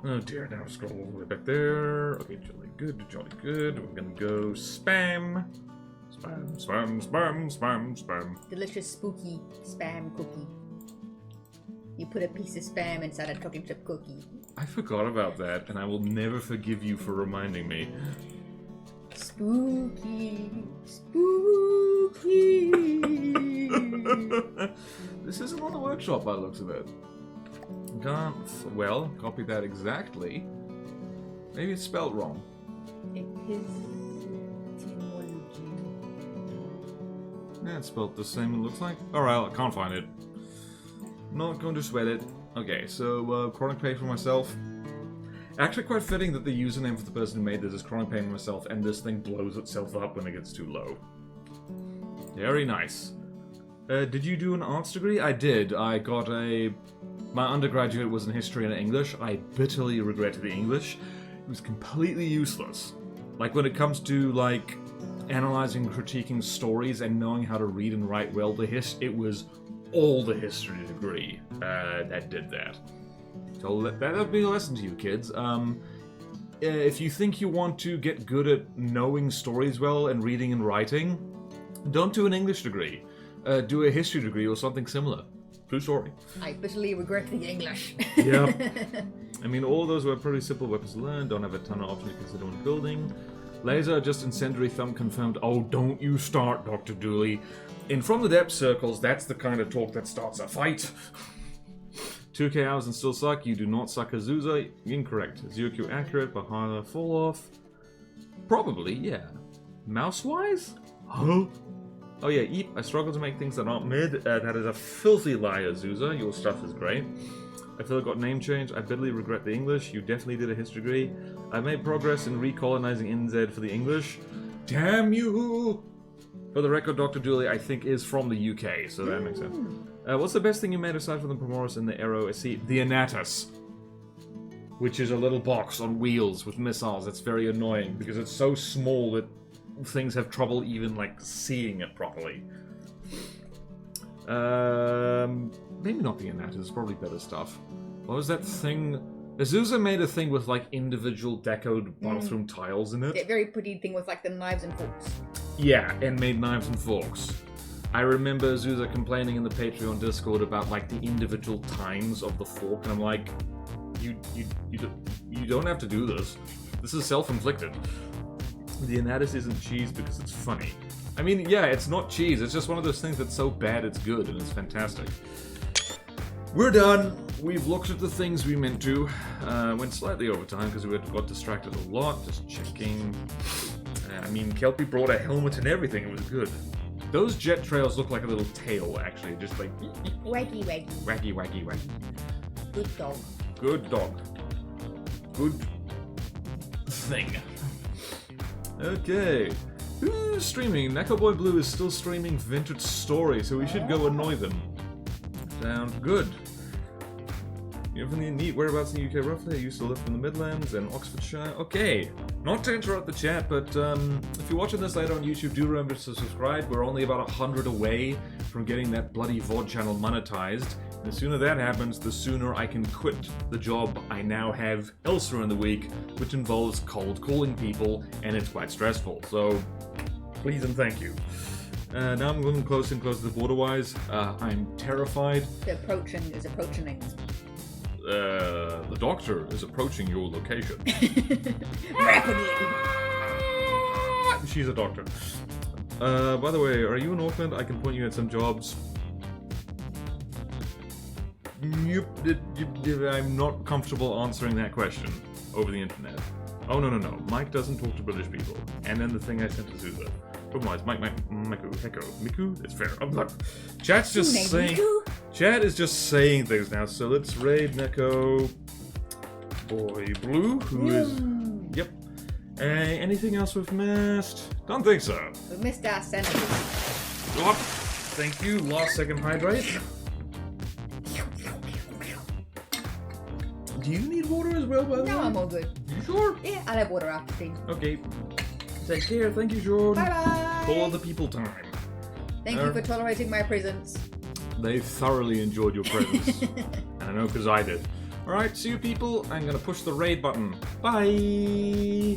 Oh dear, now scroll all the way back there. Okay, jolly good, jolly good. We're gonna go spam. Spam, spam, spam, spam, spam. Delicious, spooky spam cookie. You put a piece of spam inside a chocolate chip cookie. I forgot about that, and I will never forgive you for reminding me. Spooky, spooky. This isn't on the workshop by the looks of it. Can't, well, copy that exactly. Maybe it's spelled wrong. Yeah, it's spelled the same it looks like. Alright, I can't find it. Not going to sweat it. Okay, so chronic pain for myself. Actually quite fitting that the username for the person who made this is chronic pain for myself, and this thing blows itself up when it gets too low. Very nice. Did you do an arts degree? I did. I got a... My undergraduate was in history and English. I bitterly regretted the English. It was completely useless. Like, when it comes to, like, analyzing and critiquing stories and knowing how to read and write well, it was all the history degree that did that. So that'll be a lesson to you, kids. if you think you want to get good at knowing stories well and reading and writing, don't do an English degree. Do a history degree or something similar. True story. I bitterly regret the English. Yep. I mean, all those were pretty simple weapons to learn. Don't have a ton of options to consider when building. Laser, just incendiary thumb confirmed. Oh, don't you start, Dr. Dooley. In From the Depth circles, that's the kind of talk that starts a fight. 2k hours and still suck. You do not suck Azusa. Incorrect. 0q accurate, but harder fall off. Probably, yeah. Mouse-wise? Huh? Oh yeah, Eep, I struggle to make things that aren't mid. That is a filthy lie, Azusa. Your stuff is great. I feel I got name change. I bitterly regret the English. You definitely did a history degree. I made progress in recolonizing NZ for the English. Damn you! For the record, Dr. Dooley, I think, is from the UK, so that makes sense. What's the best thing you made aside from the Primoris and the Arrow? See, the Anatus. Which is a little box on wheels with missiles. It's very annoying because it's so small that things have trouble even, like, seeing it properly. Maybe not the Anatus, it's probably better stuff. What was that thing? Azusa made a thing with, like, individual decoed bathroom tiles in it. That very pretty thing with, like, the knives and forks. Yeah, and made knives and forks. I remember Azusa complaining in the Patreon Discord about, like, the individual tines of the fork, and I'm like, you don't have to do this. This is self-inflicted. The Anatus isn't cheese because it's funny. I mean, yeah, it's not cheese. It's just one of those things that's so bad it's good, and it's fantastic. We're done. We've looked at the things we meant to. Went slightly over time because we got distracted a lot. Just checking. I mean, Kelpie brought a helmet and everything. It was good. Those jet trails look like a little tail, actually. Just like... Waggy, waggy. Waggy, waggy, waggy. Good dog. Good dog. Good thing. Okay. Who's streaming? Nekoboy Blue is still streaming Vintage Story, so we should go annoy them. Sounds good. You have any neat whereabouts in the UK roughly? I used to live in the Midlands and Oxfordshire. Okay. Not to interrupt the chat, but if you're watching this later on YouTube, do remember to subscribe. We're only about 100 away from getting that bloody VOD channel monetized. And the sooner that happens, the sooner I can quit the job I now have elsewhere in the week, which involves cold calling people, and it's quite stressful. So, please and thank you. Now I'm moving closer and closer to the border-wise. I'm terrified. The approaching is approaching. The doctor is approaching your location. Rapidly. She's a doctor. By the way, are you in Auckland? I can point you at some jobs. I'm not comfortable answering that question over the internet. Oh, no. Mike doesn't talk to British people. And then the thing I sent to Zuza. Compromise. Mike, Miku? It's fair. I'm not. Chat's just saying. Chat is just saying things now. So let's raid Neko Boy Blue, who is. Yep. Anything else we've missed? Don't think so. We missed our senators. Oh, thank you. Last second hydrate. Do you need water as well, by the way? No, I'm all good. You sure? Yeah, I'll have water after tea. Okay. Take care. Thank you, Jordan. Bye-bye. For the people time. Thank you for tolerating my presence. They thoroughly enjoyed your presence. And I know because I did. Alright, see you people. I'm going to push the raid button. Bye.